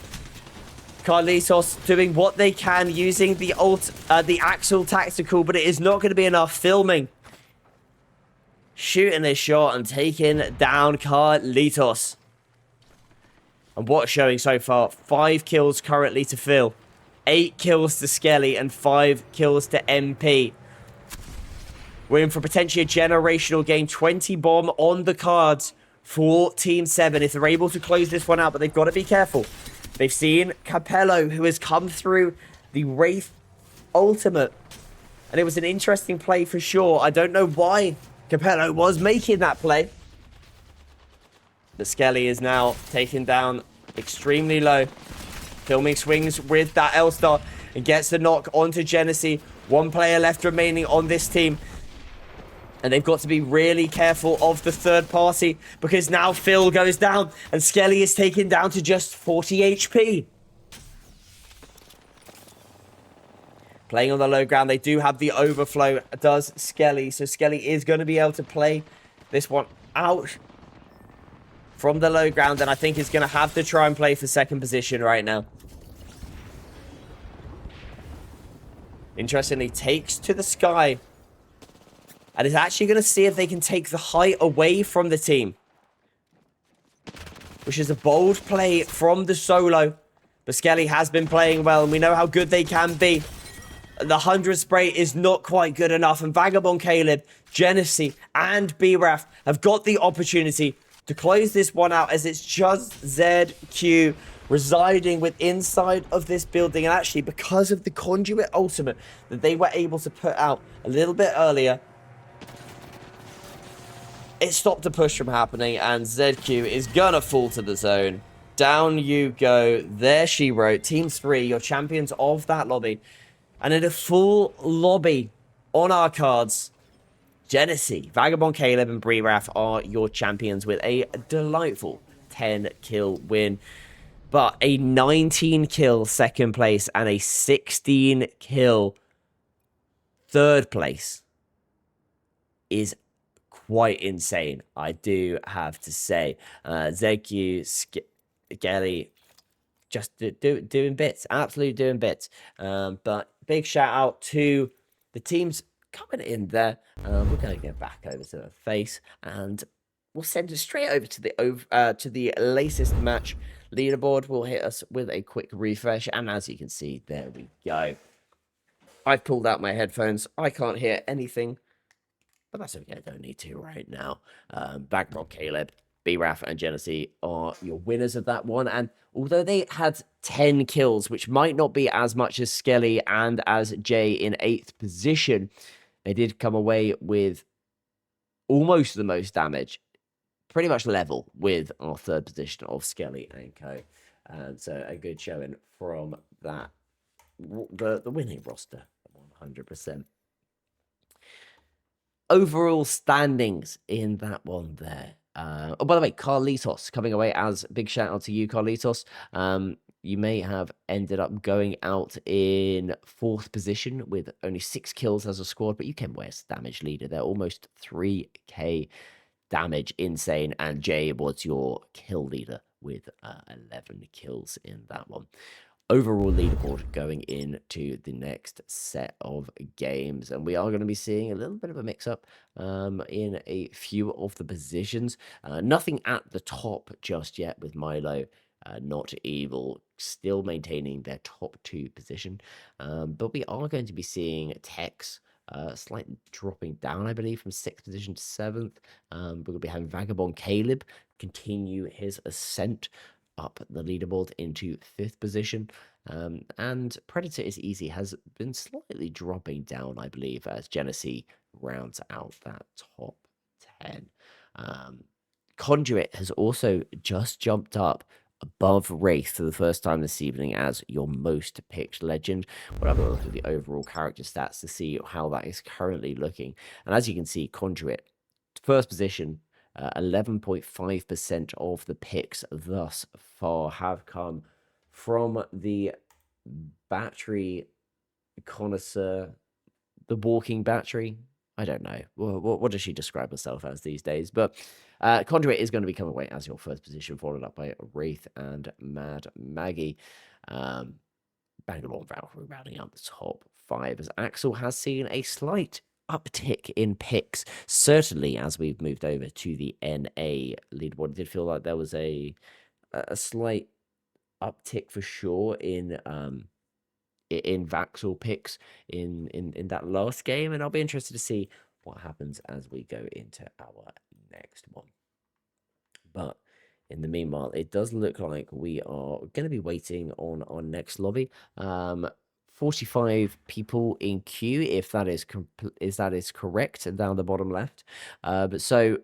Carlitos doing what they can using the Axel tactical, but it is not going to be enough. Filming. Shooting this shot and taking down Carlitos. And what's showing so far? 5 kills currently to Phil. 8 kills to Skelly and 5 kills to MP. We're in for potentially a generational game. 20 bomb on the cards for Team 7 if they're able to close this one out, but they've got to be careful. They've seen Capello, who has come through the Wraith Ultimate. And it was an interesting play for sure. I don't know why Capello was making that play. But Skelly is now taken down extremely low. Filming swings with that L-Star and gets the knock onto Genesee. 1 player left remaining on this team. And they've got to be really careful of the third party because now Phil goes down and Skelly is taken down to just 40 HP. Playing on the low ground, they do have the overflow, does Skelly. So Skelly is going to be able to play this one out from the low ground. And I think he's going to have to try and play for second position right now. Interestingly, takes to the sky. And is actually going to see if they can take the height away from the team. Which is a bold play from the solo. But Skelly has been playing well, and we know how good they can be. The 100 spray is not quite good enough. And Vagabond Caleb, Genesee, and BRAF have got the opportunity to close this one out, as it's just ZQ residing with inside of this building. And actually, because of the Conduit Ultimate that they were able to put out a little bit earlier, it stopped the push from happening, and ZQ is gonna fall to the zone. Down you go. There she wrote. Team 3, your champions of that lobby. And in a full lobby on our cards, Genesee, Vagabond Caleb, and BRAF are your champions with a delightful 10-kill win. But a 19-kill second place and a 16-kill third place is quite insane, I do have to say. ZQ, Skelly, just doing bits, absolutely doing bits. But big shout out to the teams coming in there. We're going to get back over to the face, and we'll send it straight over to the latest match leaderboard. Will hit us with a quick refresh, and as you can see, there we go. I've pulled out my headphones. I can't hear anything. But that's okay, I don't need to right now. Backrock Caleb, BRAF, and Genesee are your winners of that one. And although they had 10 kills, which might not be as much as Skelly and as Jay in 8th position, they did come away with almost the most damage, pretty much level with our third position of Skelly and Co. And so a good showing from that, the winning roster, 100%. Overall standings in that one there. Oh, by the way, Carlitos coming away as big shout out to you, Carlitos. You may have ended up going out in 4th position with only 6 kills as a squad, but you came away as damage leader. They're almost 3k damage, insane. And Jay was your kill leader with 11 kills in that one. Overall leaderboard going into the next set of games, and we are going to be seeing a little bit of a mix-up in a few of the positions. Nothing at the top just yet with Milo, Not Evil still maintaining their top 2 position, but we are going to be seeing Tex slightly dropping down, I believe, from 6th position to 7th. We're going to be having Vagabond Caleb continue his ascent up the leaderboard into 5th position. And Predator is Easy has been slightly dropping down, I believe, as Genesee rounds out that top 10. Conduit has also just jumped up above Wraith for the first time this evening as your most picked legend. We'll have a look at the overall character stats to see how that is currently looking. And as you can see, Conduit, first position, 11.5% of the picks thus far have come from the battery connoisseur, the walking battery. I don't know. What does she describe herself as these days? But Conduit is going to be coming away as your first position, followed up by Wraith and Mad Maggie. Bangalore and Valkyrie rounding out the top 5, as Axel has seen a slight uptick in picks, certainly as we've moved over to the NA leaderboard. It did feel like there was a slight uptick for sure in Vaxel picks in that last game, and I'll be interested to see what happens as we go into our next one. But in the meanwhile, it does look like we are going to be waiting on our next lobby. 45 people in queue, if that is correct, and down the bottom left. But so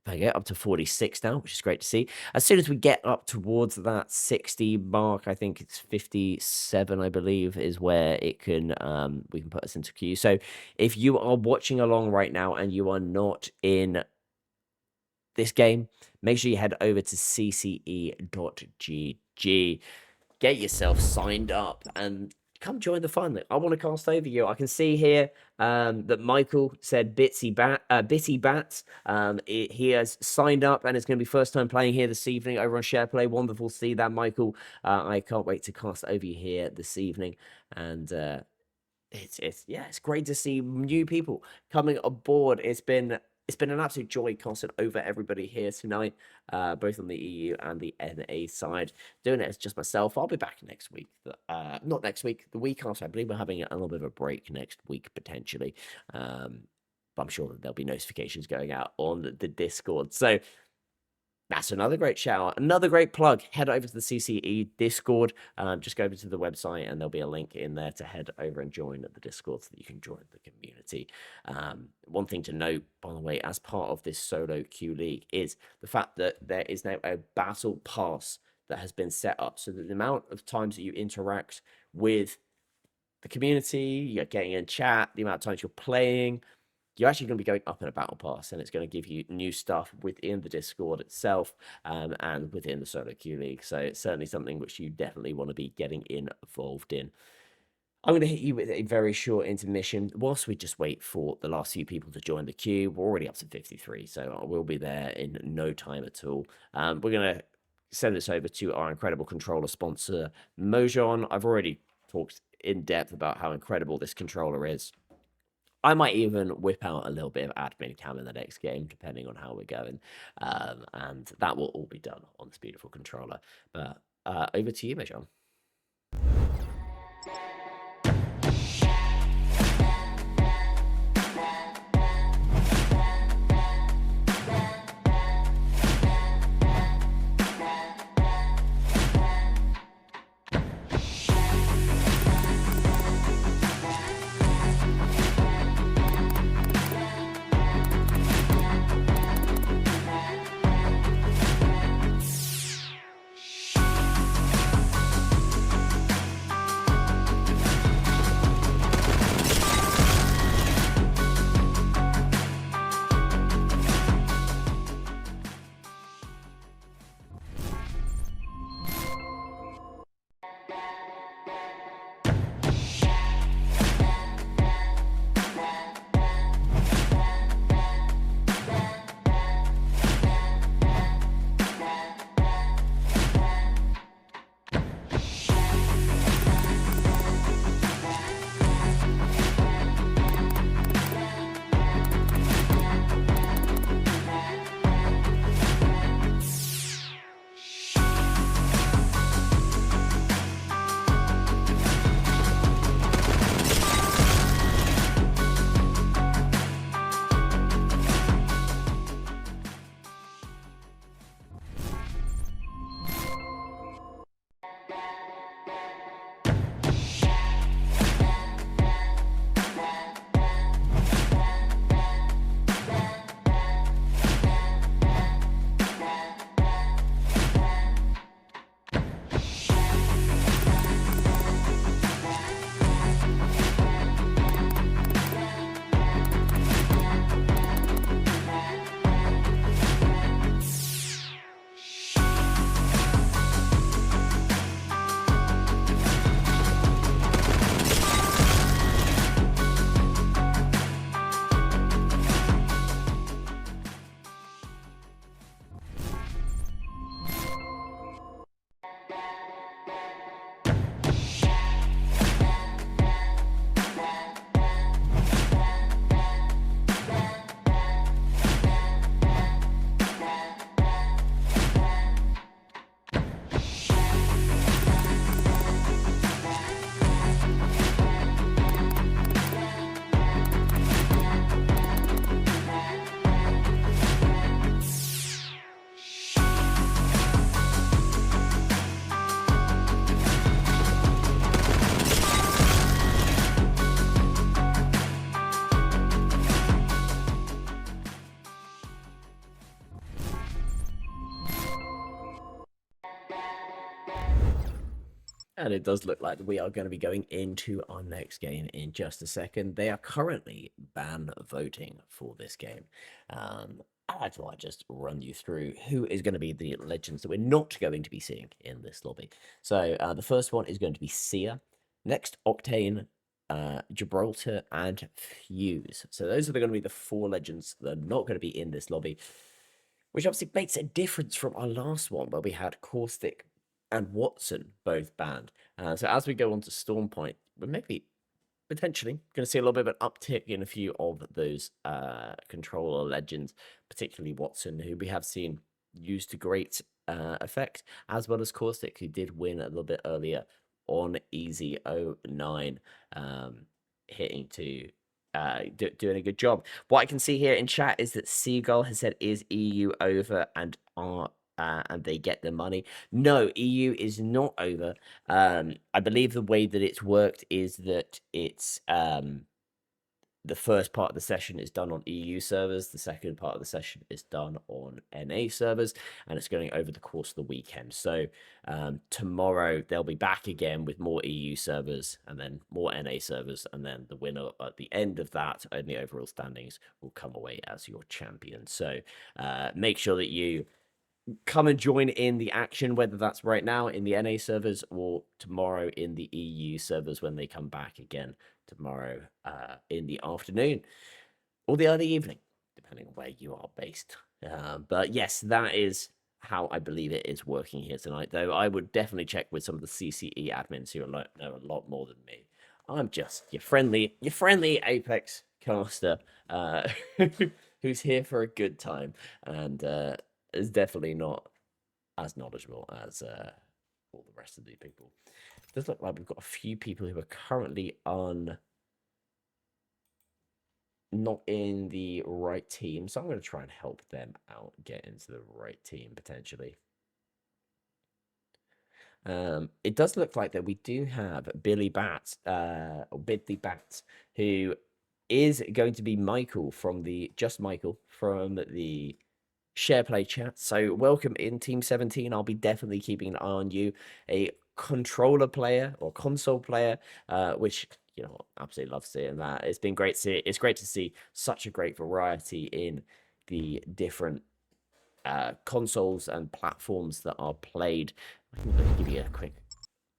I get up to 46 now, which is great to see. As soon as we get up towards that 60 mark, I think it's 57, I believe, is where it can we can put us into queue. So if you are watching along right now and you are not in this game, make sure you head over to cce.gg, get yourself signed up, and come join the fun. I want to cast over you. I can see here that Michael said Bitty Bats. He has signed up and it's going to be first time playing here this evening over on Shareplay. Wonderful to see that, Michael. I can't wait to cast over you here this evening. And it's great to see new people coming aboard. It's been an absolute joy casting over everybody here tonight, both on the EU and the NA side. Doing it as just myself. I'll be back next week. Not next week, the week after. I believe we're having a little bit of a break next week, potentially. But I'm sure that there'll be notifications going out on the Discord. So that's another great shout out, another great plug. Head over to the CCE Discord. Just go over to the website and there'll be a link in there to head over and join the Discord so that you can join the community. One thing to note, by the way, as part of this solo queue league is the fact that there is now a battle pass that has been set up, so that the amount of times that you interact with the community, you're getting in chat, the amount of times you're playing, you're actually going to be going up in a battle pass, and it's going to give you new stuff within the Discord itself and within the solo queue league. So it's certainly something which you definitely want to be getting involved in. I'm going to hit you with a very short intermission whilst we just wait for the last few people to join the queue. We're already up to 53, so I will be there in no time at all. We're going to send this over to our incredible controller sponsor, Mojon. I've already talked in depth about how incredible this controller is. I might even whip out a little bit of admin cam in the next game, depending on how we're going. And that will all be done on this beautiful controller. But over to you, Mojon. And it does look like we are going to be going into our next game in just a second. They are currently ban voting for this game. I thought I'd just run you through who is going to be the legends that we're not going to be seeing in this lobby. So the first one is going to be Sia. Next, Octane, Gibraltar, and Fuse. So those are going to be the 4 legends that are not going to be in this lobby, which obviously makes a difference from our last one where we had Caustic and Watson both banned. So as we go on to Storm Point, we're maybe potentially going to see a little bit of an uptick in a few of those controller legends, particularly Watson, who we have seen used to great effect, as well as Caustic, who did win a little bit earlier on Easy 09, hitting to doing a good job. What I can see here in chat is that Seagull has said, is EU over and they get the money? No, EU is not over. I believe the way that it's worked is that it's the first part of the session is done on EU servers, the second part of the session is done on NA servers, and it's going over the course of the weekend. So tomorrow they'll be back again with more EU servers and then more NA servers, and then the winner at the end of that in the overall standings will come away as your champion. So make sure that you come and join in the action, whether that's right now in the NA servers or tomorrow in the EU servers when they come back again tomorrow in the afternoon or the early evening, depending on where you are based. But yes, that is how I believe it is working here tonight, though I would definitely check with some of the CCE admins who know a lot more than me. I'm just your friendly Apex caster who's here for a good time and is definitely not as knowledgeable as all the rest of the people. It does look like we've got a few people who are currently not in the right team, so I'm going to try and help them out get into the right team potentially. It does look like that we do have Billy Bat, or Bidley Bat, who is going to be Michael from the Shareplay chat. So welcome in Team 17. I'll be definitely keeping an eye on you. A controller player or console player, which, you know, absolutely love seeing that. It's been great to see. It's great to see such a great variety in the different consoles and platforms that are played. I can give you a quick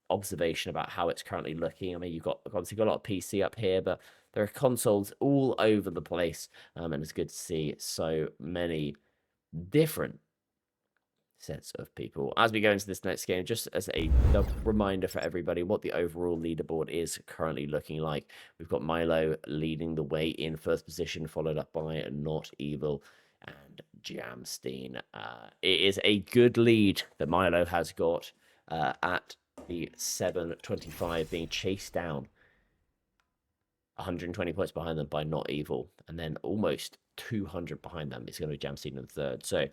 observation about how it's currently looking. I mean, you've obviously got a lot of PC up here, but there are consoles all over the place, and it's good to see so many different sets of people. As we go into this next game, just as a reminder for everybody what the overall leaderboard is currently looking like. We've got Milo leading the way in first position, followed up by Not Evil and Jamstein. It is a good lead that Milo has got at the 725, being chased down 120 points behind them by Not Evil, and then almost 200 behind them is going to be Jamstein in third. So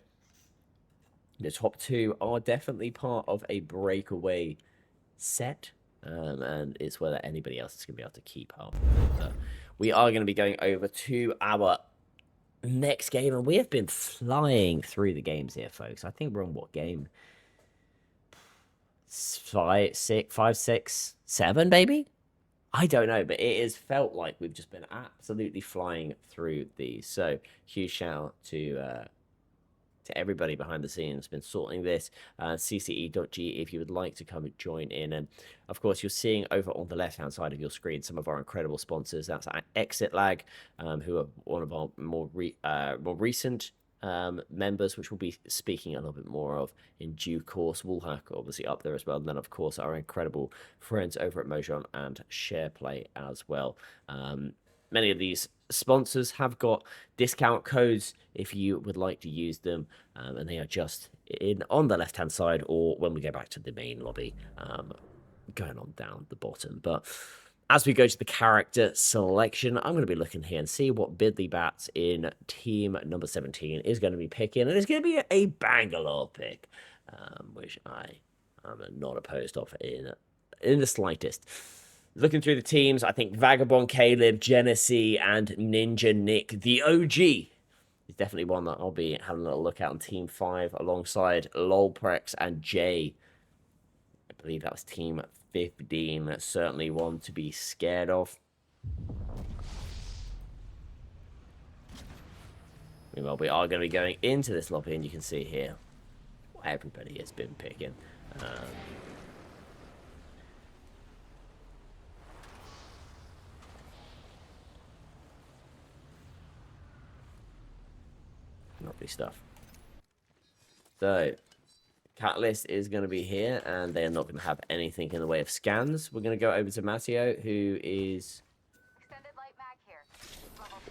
the top 2 are definitely part of a breakaway set, and it's whether anybody else is going to be able to keep up. But we are going to be going over to our next game, and we have been flying through the games here, folks. I think we're on what game? 5, 6, 7, maybe? I don't know, but it has felt like we've just been absolutely flying through these. So huge shout out to everybody behind the scenes been sorting this. CCE.g if you would like to come and join in. And of course, you're seeing over on the left hand side of your screen some of our incredible sponsors. That's Exit Lag, who are one of our more recent members, which we'll be speaking a little bit more of in due course. Woolhack obviously up there as well, and then of course our incredible friends over at Mojon and Shareplay as well. Many of these sponsors have got discount codes if you would like to use them, and they are just on the left hand side, or when we go back to the main lobby, going on down the bottom. But as we go to the character selection, I'm going to be looking here and see what Bidley Bats in team number 17 is going to be picking. And it's going to be a Bangalore pick, which I am not opposed of in the slightest. Looking through the teams, I think Vagabond Caleb, Genesee, and Ninja Nick, the OG, is definitely one that I'll be having a little look at on Team 5 alongside Lolprex and Jay. I believe that was Team 15, certainly one to be scared of. Meanwhile, we are going to be going into this lobby, and you can see here everybody has been picking. Lovely stuff. So, Catalyst is going to be here, and they're not going to have anything in the way of scans. We're going to go over to Matteo, who is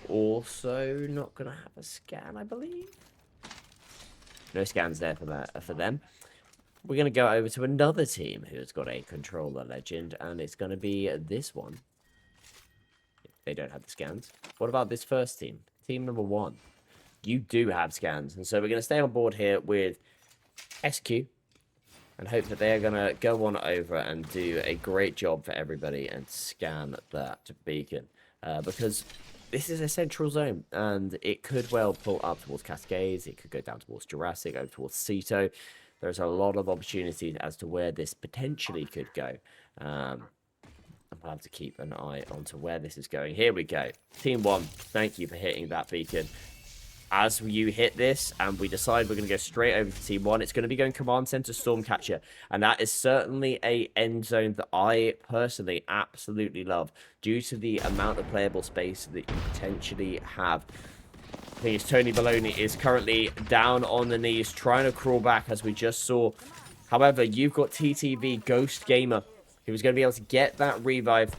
also not going to have a scan, I believe. No scans there for them. We're going to go over to another team who's got a controller legend, and it's going to be this one. They don't have the scans. What about this first team? Team number 1. You do have scans, and so we're going to stay on board here with SQ and hope that they're going to go on over and do a great job for everybody and scan that beacon, because this is a central zone, and it could well pull up towards Cascades. It could go down towards Jurassic, over towards Ceto. There's a lot of opportunities as to where this potentially could go. I'll have to keep an eye onto where this is going. Here we go. Team 1, thank you for hitting that beacon. As you hit this, and we decide we're going to go straight over to Team 1, it's going to be going Command Center Stormcatcher. And that is certainly a end zone that I personally absolutely love, due to the amount of playable space that you potentially have. I think it's Tony Baloney is currently down on the knees, trying to crawl back, as we just saw. However, you've got TTV Ghost Gamer, who is going to be able to get that revive.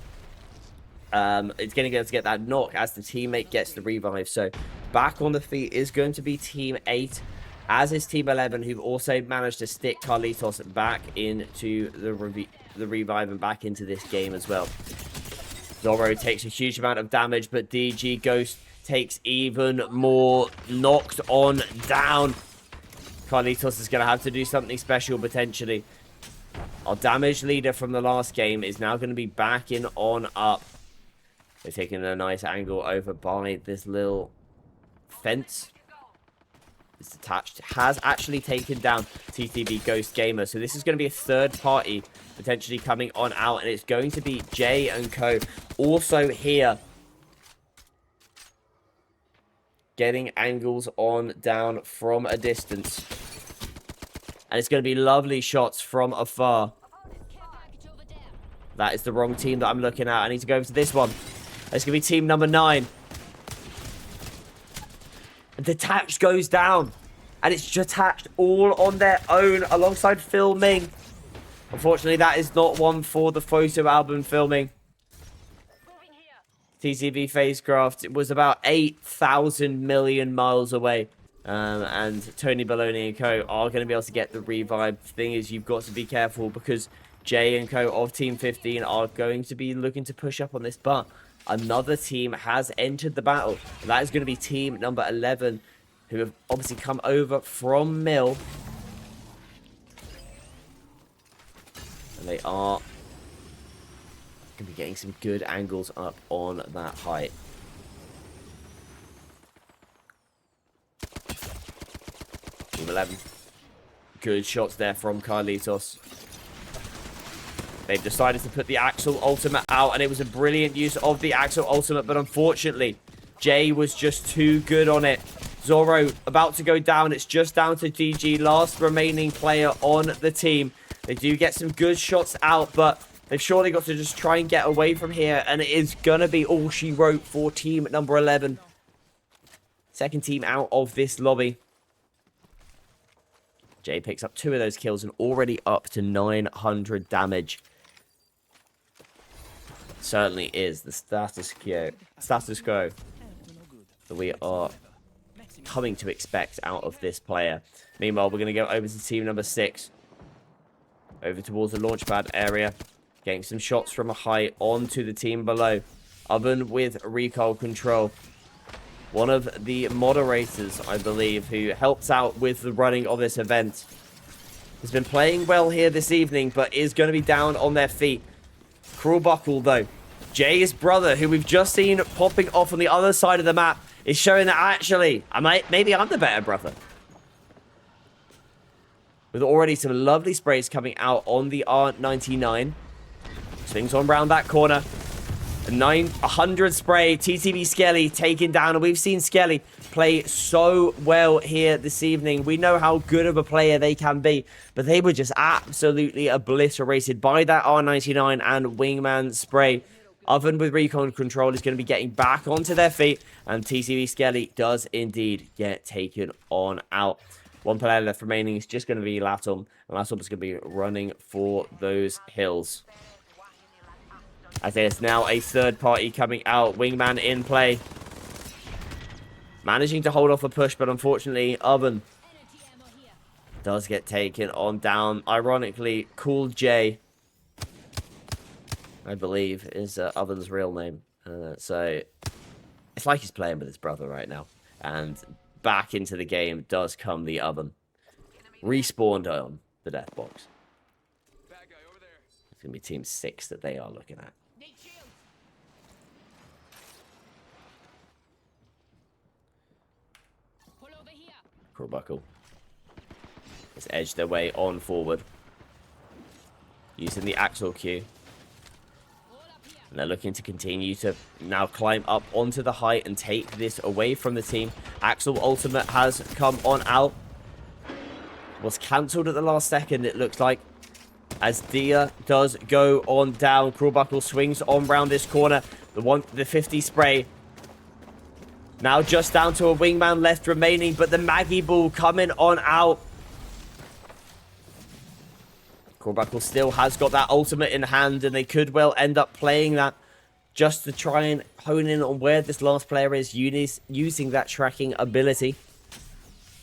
It's going to be able to get that knock as the teammate gets the revive. So back on the feet is going to be Team 8, as is Team 11, who've also managed to stick Carlitos back into the revive and back into this game as well. Zorro takes a huge amount of damage, but DG Ghost takes even more, knocked on down. Carlitos is going to have to do something special potentially. Our damage leader from the last game is now going to be backing on up. They're taking a nice angle over by this little fence. It's attached. Has actually taken down TTV Ghost Gamer. So this is going to be a third party potentially coming on out. And it's going to be Jay and Co. also here. Getting angles on down from a distance. And it's going to be lovely shots from afar. That is the wrong team that I'm looking at. I need to go over to this one. It's going to be team number 9. Detached goes down. And it's detached all on their own alongside filming. Unfortunately, that is not one for the photo album filming. TCV Phasecraft, it was about 8,000 million miles away. And Tony Baloney and Co. are going to be able to get the revive. The thing is, you've got to be careful, because Jay and Co. of Team 15 are going to be looking to push up on this. But another team has entered the battle. And that is going to be team number 11, who have obviously come over from Mill. And they are going to be getting some good angles up on that height. Team 11. Good shots there from Carlitos. They've decided to put the Axel Ultimate out, and it was a brilliant use of the Axel Ultimate, but unfortunately, Jay was just too good on it. Zorro about to go down. It's just down to DG, last remaining player on the team. They do get some good shots out, but they've surely got to just try and get away from here, and it is going to be all she wrote for team number 11. Second team out of this lobby. Jay picks up 2 of those kills and already up to 900 damage. Certainly is the status quo that we are coming to expect out of this player. Meanwhile, we're going to go over to team number 6. Over towards the launchpad area. Getting some shots from a height onto the team below. Oven with recoil control. One of the moderators, I believe, who helps out with the running of this event. Has been playing well here this evening, but is going to be down on their feet. Cruel Buckle, though. Jay's brother, who we've just seen popping off on the other side of the map, is showing that actually, maybe I'm the better brother. With already some lovely sprays coming out on the R99. Swings on round that corner. A 100 spray. TTV Skelly taken down. And we've seen Skelly play so well here this evening. We know how good of a player they can be. But they were just absolutely obliterated by that R99 and Wingman spray. Oven with recon control is going to be getting back onto their feet. And TTV Skelly does indeed get taken on out. One player left remaining is just going to be Latom. And Latom is going to be running for those hills. As there's now a third party coming out. Wingman in play. Managing to hold off a push, but unfortunately, Oven does get taken on down. Ironically, Cool J, I believe, is Oven's real name. So, it's like he's playing with his brother right now. And back into the game does come the Oven. Respawned on the death box. It's going to be team 6 that they are looking at. Crowbuckle has edged their way on forward. Using the Axel Q. And they're looking to continue to now climb up onto the height and take this away from the team. Axel ultimate has come on out. Was cancelled at the last second, it looks like. As Dia does go on down. Crowbuckle swings on round this corner. The 50 spray. Now just down to a Wingman left remaining, but the Maggie Ball coming on out. Crowbuckle still has got that ultimate in hand, and they could well end up playing that just to try and hone in on where this last player is using that tracking ability.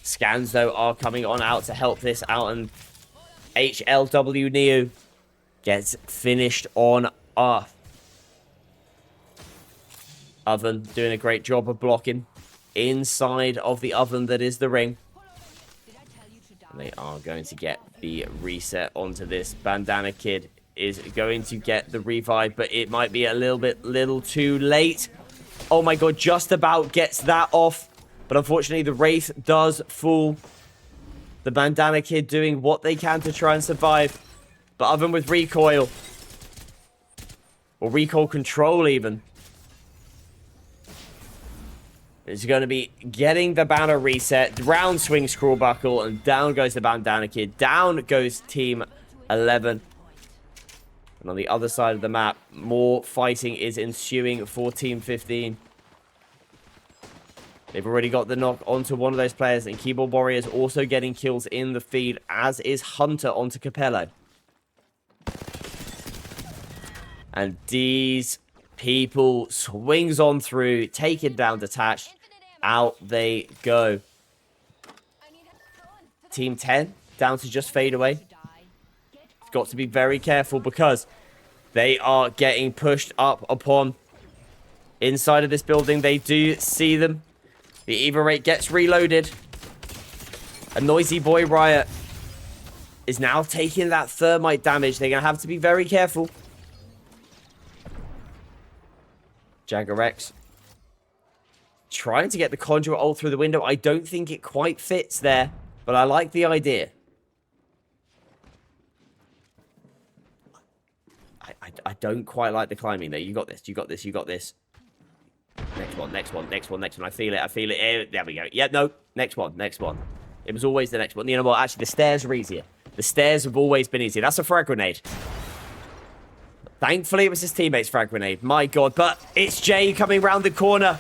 Scans, though, are coming on out to help this out, and HLW Neo gets finished on off. Oven doing a great job of blocking inside of the oven that is the ring. And they are going to get the reset onto this. Bandana Kid is going to get the revive, but it might be a little too late. Oh my god, just about gets that off. But unfortunately, the Wraith does fall. The Bandana Kid doing what they can to try and survive. But Oven with recoil. Or recoil control even. Is going to be getting the banner reset. Round swings Crowbuckle, and down goes the Bandana Kid. Down goes Team 11. And on the other side of the map, more fighting is ensuing for Team 15. They've already got the knock onto one of those players, and Keyboard Warriors also getting kills in the feed, as is Hunter onto Capello. And these people swings on through, taken down, detached. Out they go. Team 10 down to just fade away. Got to be very careful because they are getting pushed up upon. Inside of this building, they do see them. The Eva rate gets reloaded. A Noisy Boy Riot is now taking that thermite damage. They're going to have to be very careful. Jagger X trying to get the Conjurer ult through the window. I don't think it quite fits there, but I like the idea. I don't quite like the climbing there. You got this, you got this, you got this. Next one, next one, next one, next one. I feel it, I feel it. There we go. Yeah, no, next one, next one. It was always the next one. You know what? Actually, the stairs are easier. The stairs have always been easier. That's a frag grenade. Thankfully, it was his teammate's frag grenade. My god. But it's Jay coming round the corner.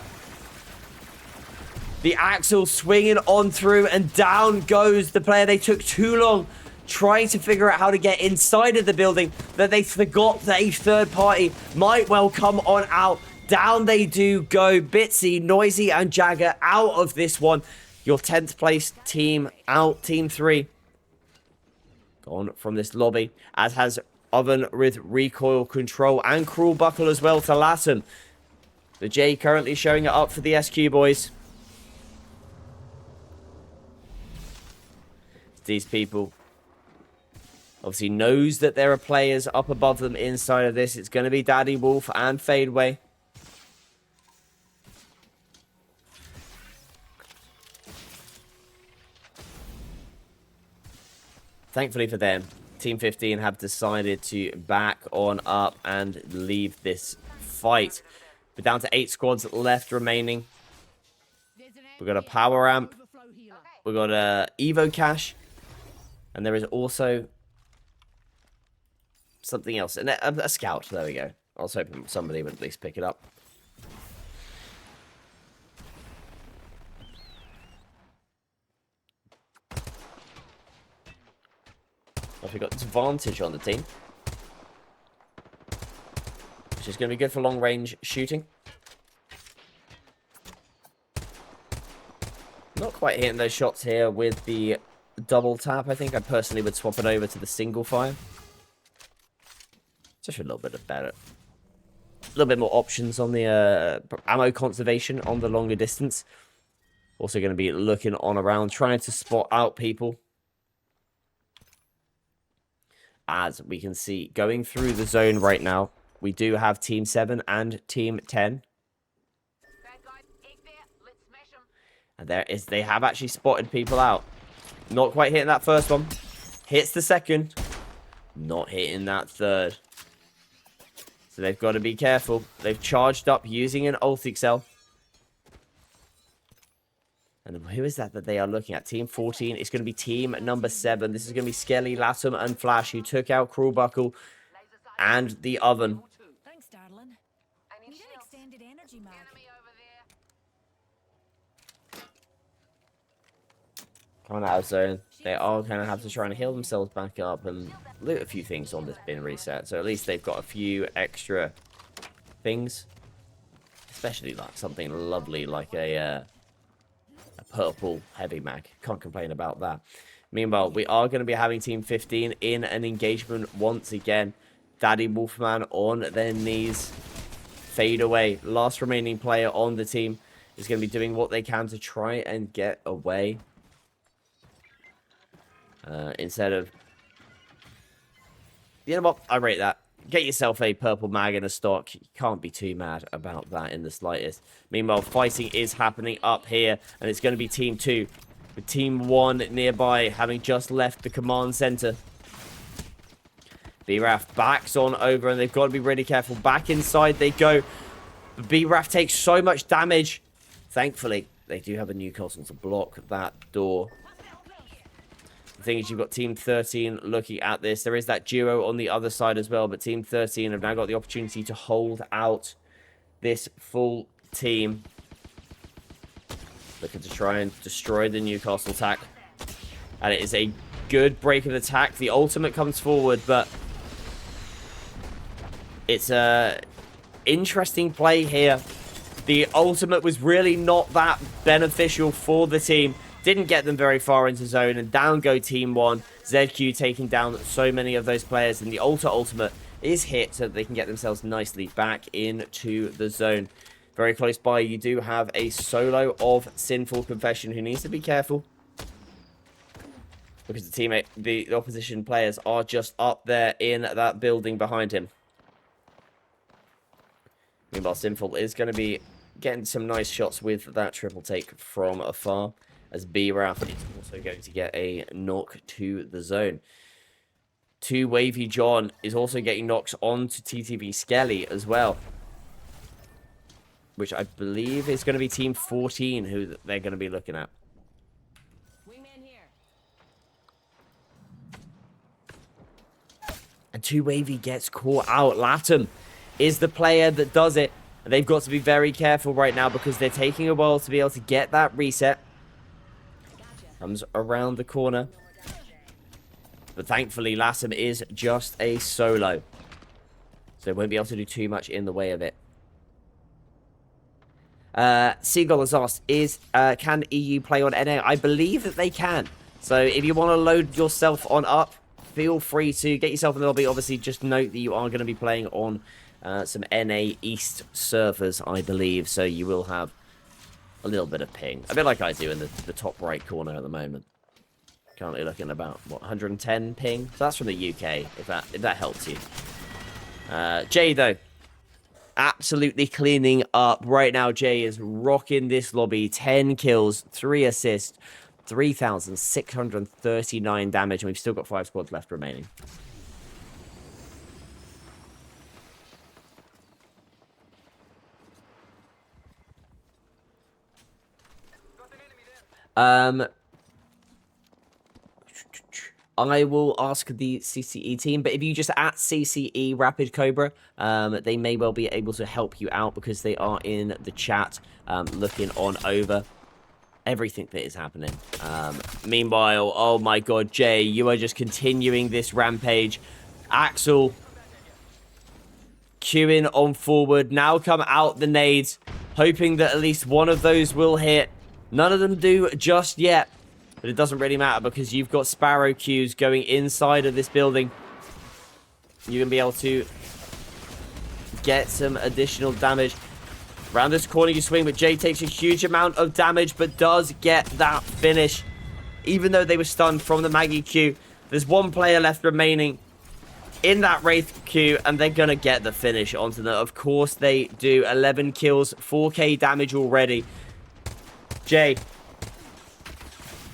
The Axel swinging on through, and down goes the player. They took too long trying to figure out how to get inside of the building that they forgot that a third party might well come on out. Down they do go. Bitsy, Noisy, and Jagger out of this one. Your 10th place team out. Team 3 gone from this lobby, as has Oven with recoil control and Crowbuckle as well to Lassen. The J currently showing it up for the SQ boys. These people obviously knows that there are players up above them inside of this. It's going to be Daddy Wolf and Fadeway. Thankfully for them, Team 15 have decided to back on up and leave this fight. We're down to 8 squads left remaining. We've got a power amp. We've got a Evo cache. And there is also something else. A scout. There we go. I was hoping somebody would at least pick it up. We've got advantage on the team, which is going to be good for long range shooting. Not quite hitting those shots here with the double tap. I think I personally would swap it over to the single fire. Just a little bit of better. A little bit more options on the ammo conservation on the longer distance. Also going to be looking on around, trying to spot out people. As we can see, going through the zone right now, we do have Team 7 and Team 10. And they have actually spotted people out. Not quite hitting that first one. Hits the second. Not hitting that third. So they've got to be careful. They've charged up using an ult excel. And who is that they are looking at? Team 14. It's going to be team number 7. This is going to be Skelly, Latham, and Flash, who took out Crawlbuckle and the Oven.
Thanks, darling. Need an extended energy mag.
Coming out of zone. They are going to have to try and heal themselves back up and loot a few things on this bin reset. So at least they've got a few extra things. Especially like something lovely like a purple heavy mag. Can't complain about that. Meanwhile, we are going to be having Team 15 in an engagement once again. Daddy Wolfman on their knees. Fade away. Last remaining player on the team is going to be doing what they can to try and get away. Instead of... You know what? I rate that. Get yourself a purple mag in a stock. You can't be too mad about that in the slightest. Meanwhile, fighting is happening up here. And it's going to be Team 2. With Team 1 nearby, having just left the command center. BRAF backs on over, and they've got to be really careful. Back inside they go. But BRAF takes so much damage. Thankfully, they do have a Newcastle to block that door. The thing is, you've got Team 13 looking at this. There is that duo on the other side as well, but Team 13 have now got the opportunity to hold out this full team. Looking to try and destroy the Newcastle attack. And it is a good break of attack. The ultimate comes forward, but it's a interesting play here. The ultimate was really not that beneficial for the team. Didn't get them very far into zone, and down go Team 1. ZQ taking down so many of those players, and the ultimate is hit so that they can get themselves nicely back into the zone. Very close by, you do have a solo of Sinful Confession who needs to be careful. Because the opposition players are just up there in that building behind him. Meanwhile, Sinful is going to be getting some nice shots with that triple take from afar. As BRAF is also going to get a knock to the zone. 2 Wavy John is also getting knocks onto TTV Skelly as well. Which I believe is going to be Team 14 who they're going to be looking at. And 2 Wavy gets caught out. Latham is the player that does it. And they've got to be very careful right now because they're taking a while to be able to get that reset. Comes around the corner. But thankfully, Latham is just a solo. So they won't be able to do too much in the way of it. Seagull has asked, can EU play on NA? I believe that they can. So if you want to load yourself on up, feel free to get yourself in the lobby. Obviously, just note that you are going to be playing on some NA East servers, I believe. So you will have a little bit of ping. A bit like I do in the top right corner at the moment. Currently looking at about, what, 110 ping? So that's from the UK, if that helps you. Jay, though, absolutely cleaning up. Right now, Jay is rocking this lobby. 10 kills, 3 assists, 3,639 damage, and we've still got 5 squads left remaining. I will ask the CCE team, but if you just at CCE Rapid Cobra, they may well be able to help you out because they are in the chat looking on over everything that is happening. Meanwhile, oh my god, Jay, you are just continuing this rampage. Axel queuing on forward. Now come out the nades, hoping that at least one of those will hit. None of them do just yet. But it doesn't really matter because you've got Sparrow queues going inside of this building. You're going to be able to get some additional damage. Around this corner you swing, but Jay takes a huge amount of damage, but does get that finish. Even though they were stunned from the Maggie queue, there's one player left remaining in that Wraith queue, and they're going to get the finish onto them. Of course they do. 11 kills, 4k damage already. Jay,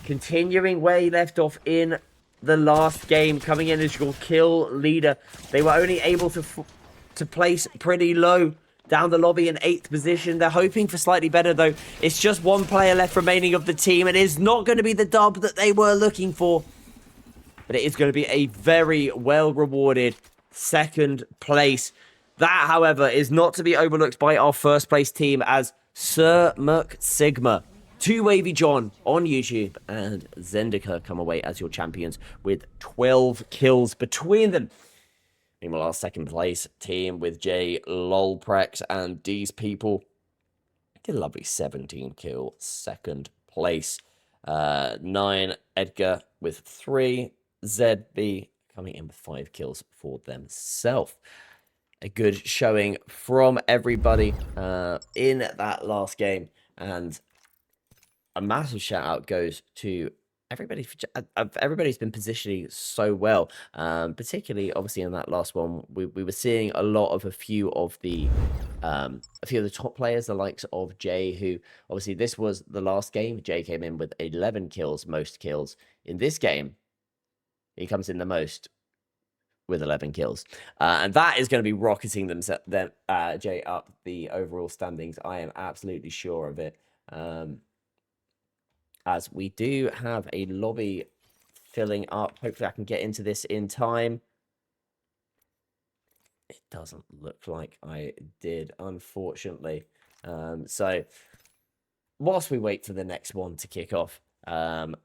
continuing where he left off in the last game, coming in as your kill leader. They were only able to place pretty low down the lobby in 8th position. They're hoping for slightly better, though. It's just one player left remaining of the team. It is not going to be the dub that they were looking for, but it is going to be a very well-rewarded 2nd place. That, however, is not to be overlooked by our 1st place team, as Sir Merc Sigma, 2 Wavy John on YouTube, and Zendika come away as your champions with 12 kills between them. Meanwhile, our 2nd place team with Jay, Lolprex, and these people did a lovely 17 kill 2nd place. 9 Edgar with 3, ZB coming in with 5 kills for themselves. A good showing from everybody in that last game, and a massive shout out goes to everybody. Everybody's been positioning so well, particularly obviously in that last one. We were seeing a lot of a few of the top players, the likes of Jay, who obviously this was the last game. Jay came in with 11 kills, most kills. In this game, he comes in the most with 11 kills, and that is going to be rocketing them Jay up the overall standings. I am absolutely sure of it. As we do have a lobby filling up. Hopefully I can get into this in time. It doesn't look like I did, unfortunately. So whilst we wait for the next one to kick off,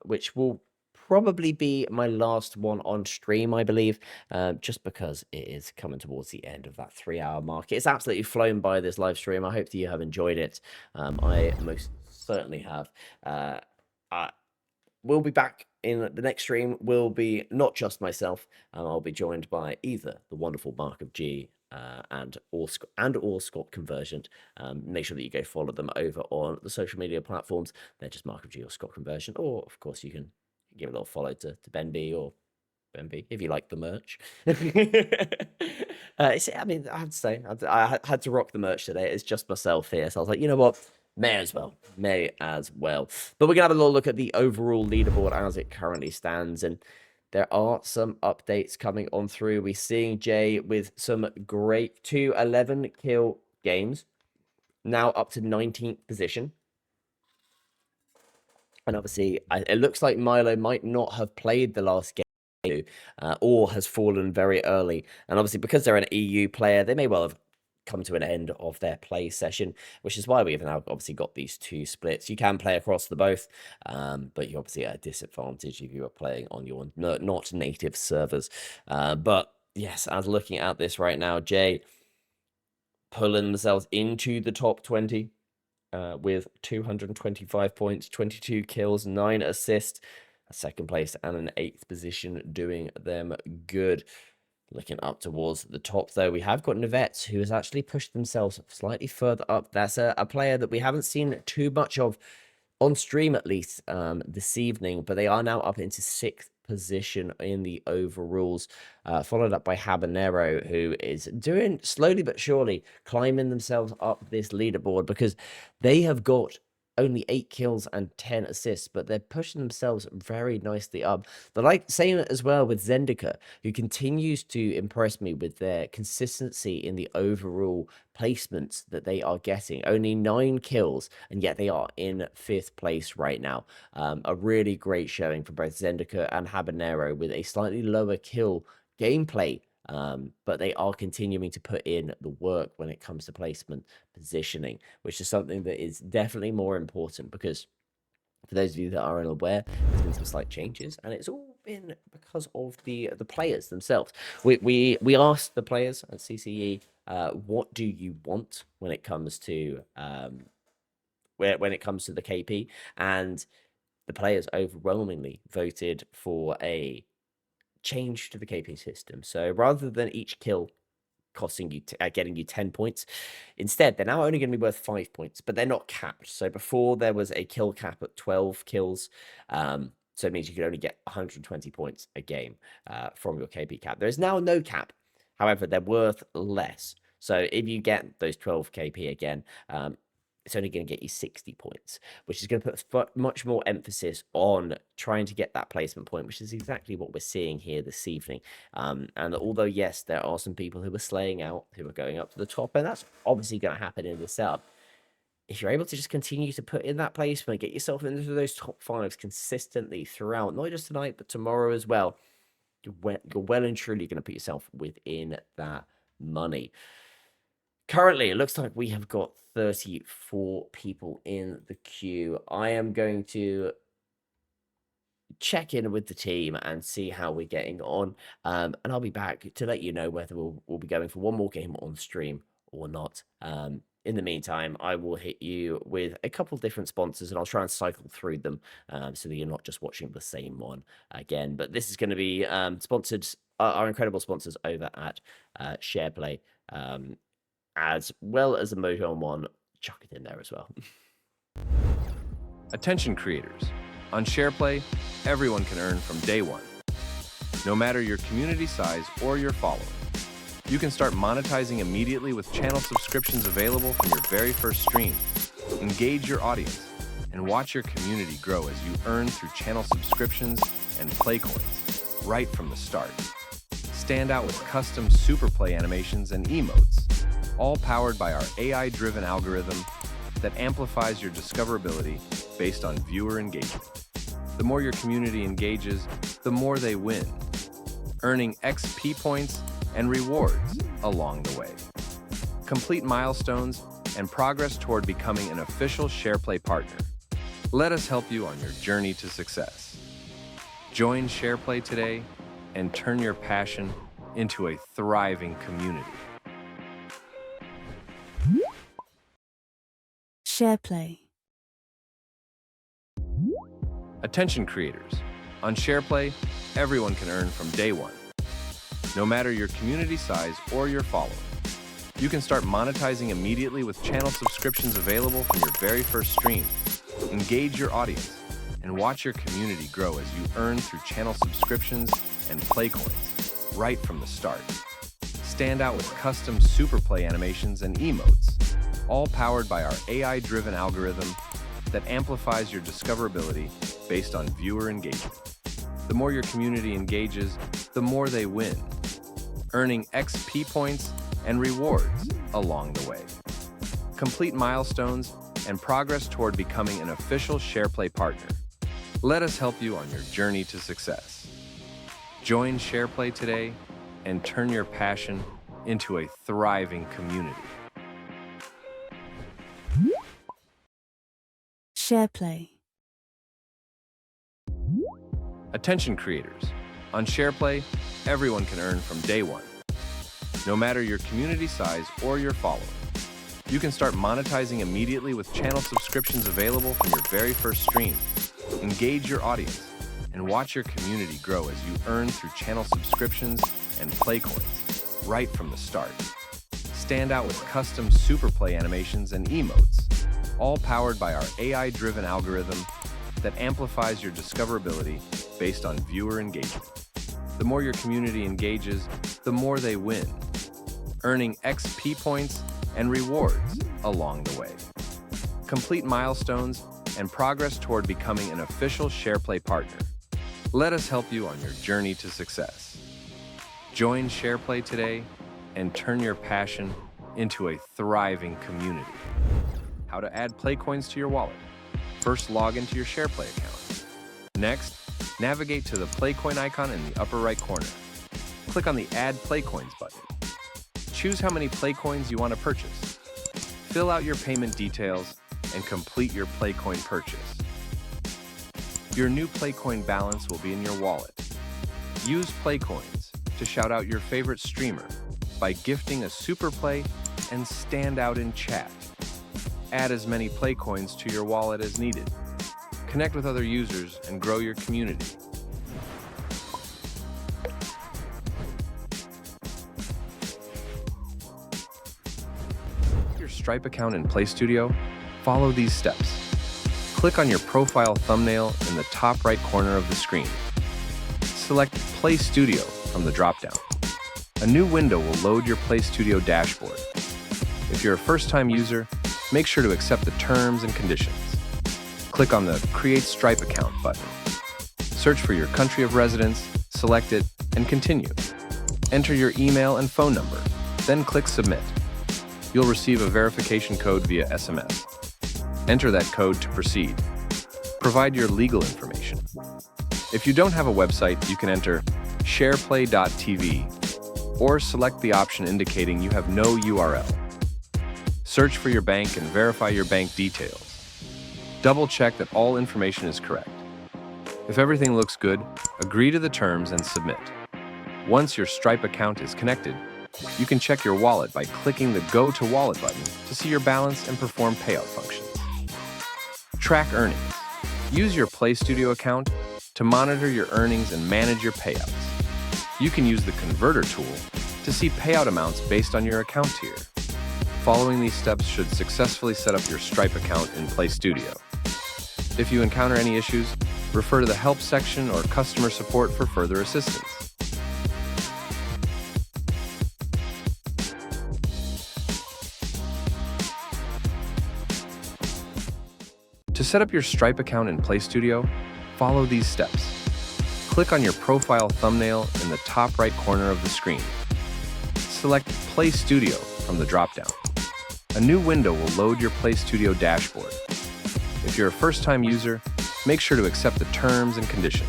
which will probably be my last one on stream, I believe, just because it is coming towards the end of that 3-hour mark. It's absolutely flown by, this live stream. I hope that you have enjoyed it. I most certainly have. We'll be back in the next stream. Will be not just myself. I'll be joined by either the wonderful Mark of G or Scott Convergent. Make sure that you go follow them over on the social media platforms. They're just Mark of G or Scott Convergent. Or of course you can give a little follow to Ben B or Ben B if you like the merch. I mean, I have to say, I had to rock the merch today. It's just myself here, so I was like, you know what? May as well. But we're going to have a little look at the overall leaderboard as it currently stands. And there are some updates coming on through. We're seeing Jay with some great 2 11 kill games. Now up to 19th position. And obviously, it looks like Milo might not have played the last game or has fallen very early. And obviously, because they're an EU player, they may well have come to an end of their play session, which is why we've now obviously got these 2 splits. You can play across the both, but you're obviously at a disadvantage if you are playing on your not native servers. But yes, as looking at this right now, Jay pulling themselves into the top 20 with 225 points, 22 kills, 9 assists, a 2nd place and an 8th position, doing them good. Looking up towards the top, though, we have got Nivette, who has actually pushed themselves slightly further up. That's a player that we haven't seen too much of on stream, at least this evening, but they are now up into 6th position in the overalls, followed up by Habanero, who is doing slowly but surely climbing themselves up this leaderboard, because they have got only 8 kills and 10 assists, but they're pushing themselves very nicely up. The like same as well with Zendika, who continues to impress me with their consistency in the overall placements that they are getting. Only 9 kills, and yet they are in 5th place right now. A really great showing for both Zendika and Habanero, with a slightly lower kill gameplay, but they are continuing to put in the work when it comes to placement positioning, which is something that is definitely more important, because for those of you that are unaware, there's been some slight changes, and it's all been because of the players themselves. We asked the players at CCE, what do you want when it comes to when it comes to the KP, and the players overwhelmingly voted for a change to the KP system. So rather than each kill costing you getting you 10 points, instead they're now only going to be worth 5 points, but they're not capped. So before, there was a kill cap at 12 kills, so it means you could only get 120 points a game from your KP cap. There is now no cap, however they're worth less. So if you get those 12 KP again, it's only going to get you 60 points, which is going to put much more emphasis on trying to get that placement point, which is exactly what we're seeing here this evening. And although, yes, there are some people who are slaying out, who are going up to the top, and that's obviously going to happen in the setup, if you're able to just continue to put in that placement, get yourself into those top 5s consistently throughout, not just tonight, but tomorrow as well, you're well and truly going to put yourself within that money. Currently, it looks like we have got 34 people in the queue. I am going to check in with the team and see how we're getting on. And I'll be back to let you know whether we'll be going for one more game on stream or not. In the meantime, I will hit you with a couple different sponsors, and I'll try and cycle through them so that you're not just watching the same one again. But this is going to be sponsored, our incredible sponsors over at Shareplay, as well as a Mojo on One. Chuck it in there as well.
Attention creators. On Shareplay, everyone can earn from day one, no matter your community size or your following. You can start monetizing immediately with channel subscriptions available from your very first stream. Engage your audience and watch your community grow as you earn through channel subscriptions and play coins right from the start. Stand out with custom super play animations and emotes, all powered by our AI-driven algorithm that amplifies your discoverability based on viewer engagement. The more your community engages, the more they win, earning XP points and rewards along the way. Complete milestones and progress toward becoming an official Shareplay partner. Let us help you on your journey to success. Join Shareplay today and turn your passion into a thriving community.
Shareplay.
Attention creators. On Shareplay, everyone can earn from day one, no matter your community size or your following. You can start monetizing immediately with channel subscriptions available from your very first stream. Engage your audience and watch your community grow as you earn through channel subscriptions and play coins right from the start. Stand out with custom super play animations and emotes, all powered by our AI-driven algorithm that amplifies your discoverability based on viewer engagement. The more your community engages, the more they win, earning XP points and rewards along the way. Complete milestones and progress toward becoming an official Shareplay partner. Let us help you on your journey to success. Join Shareplay today and turn your passion into a thriving community.
Shareplay.
Attention creators. On Shareplay, everyone can earn from day one, no matter your community size or your following. You can start monetizing immediately with channel subscriptions available from your very first stream. Engage your audience and watch your community grow as you earn through channel subscriptions and play coins right from the start. Stand out with custom super play animations and emotes, all powered by our AI-driven algorithm that amplifies your discoverability based on viewer engagement. The more your community engages, the more they win, earning XP points and rewards along the way. complete milestones, and progress toward becoming an official SharePlay partner. Let us help you on your journey to success. Join SharePlay today and turn your passion into a thriving community. How to add Play coins to your wallet. First, log into your SharePlay account. Next, navigate to the Play coin icon in the upper right corner. Click on the Add Play coins button. Choose how many Play coins you want to purchase. Fill out your payment details and complete your Play coin purchase. Your new Play coin balance will be in your wallet. Use Play coins to shout out your favorite streamer by gifting a super play and stand out in chat. Add as many Play coins to your wallet as needed. Connect with other users and grow your community. Your Stripe account in Play Studio, follow these steps. Click on your profile thumbnail in the top right corner of the screen. Select Play Studio from the dropdown. A new window will load your Play Studio dashboard. If you're a first-time user, make sure to accept the terms and conditions. Click on the Create Stripe Account button. Search for your country of residence, select it, and continue. Enter your email and phone number, then click Submit. You'll receive a verification code via SMS. Enter that code to proceed. Provide your legal information. If you don't have a website, you can enter shareplay.tv or select the option indicating you have no URL. Search for your bank and verify your bank details. Double-check that all information is correct. If everything looks good, agree to the terms and submit. Once your Stripe account is connected, you can check your wallet by clicking the Go to Wallet button to see your balance and perform payout functions. Track earnings. Use your Play Studio account to monitor your earnings and manage your payouts. You can use the Converter tool to see payout amounts based on your account tier. Following these steps should successfully set up your Stripe account in Play Studio. If you encounter any issues, refer to the Help section or customer support for further assistance. To set up your Stripe account in Play Studio, follow these steps. Click on your profile thumbnail in the top right corner of the screen. Select Play Studio from the dropdown. A new window will load your Play Studio dashboard. If you're a first-time user, make sure to accept the terms and conditions.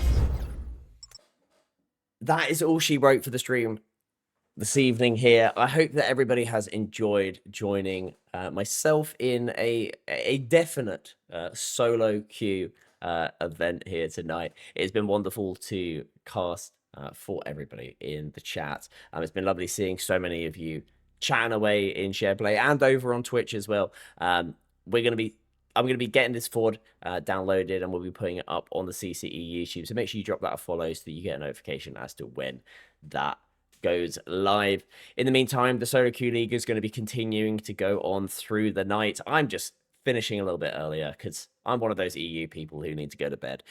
That is all she wrote for the stream this evening here. I hope that everybody has enjoyed joining myself in a definite solo queue event here tonight. It's been wonderful to cast for everybody in the chat. It's been lovely seeing so many of you chatting away in Shareplay and over on Twitch as well. I'm going to be getting this VOD downloaded, and we'll be putting it up on the CCE YouTube. So make sure you drop that a follow so that you get a notification as to when that goes live. In the meantime, the Solo Queue League is going to be continuing to go on through the night. I'm just finishing a little bit earlier because I'm one of those EU people who need to go to bed.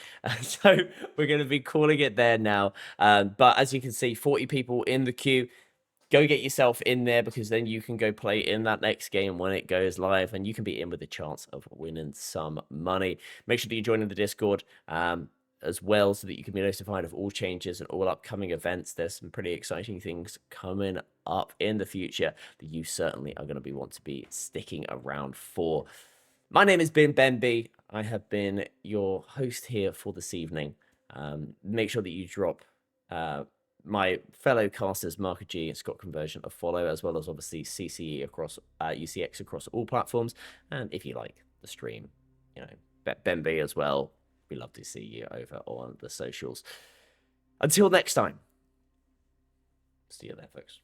So we're going to be calling it there now. But as you can see, 40 people in the queue. Go get yourself in there, because then you can go play in that next game when it goes live, and you can be in with a chance of winning some money. Make sure that you join in the Discord as well, so that you can be notified of all changes and all upcoming events. There's some pretty exciting things coming up in the future that you certainly are going to want to be sticking around for. My name has been Ben B. I have been your host here for this evening. Make sure that you drop my fellow casters, Marker G and Scott Conversion, a follow, as well as obviously CCE across UCX across all platforms. And if you like the stream, you know, Ben B as well, we love to see you over on the socials. Until next time, see you there, folks.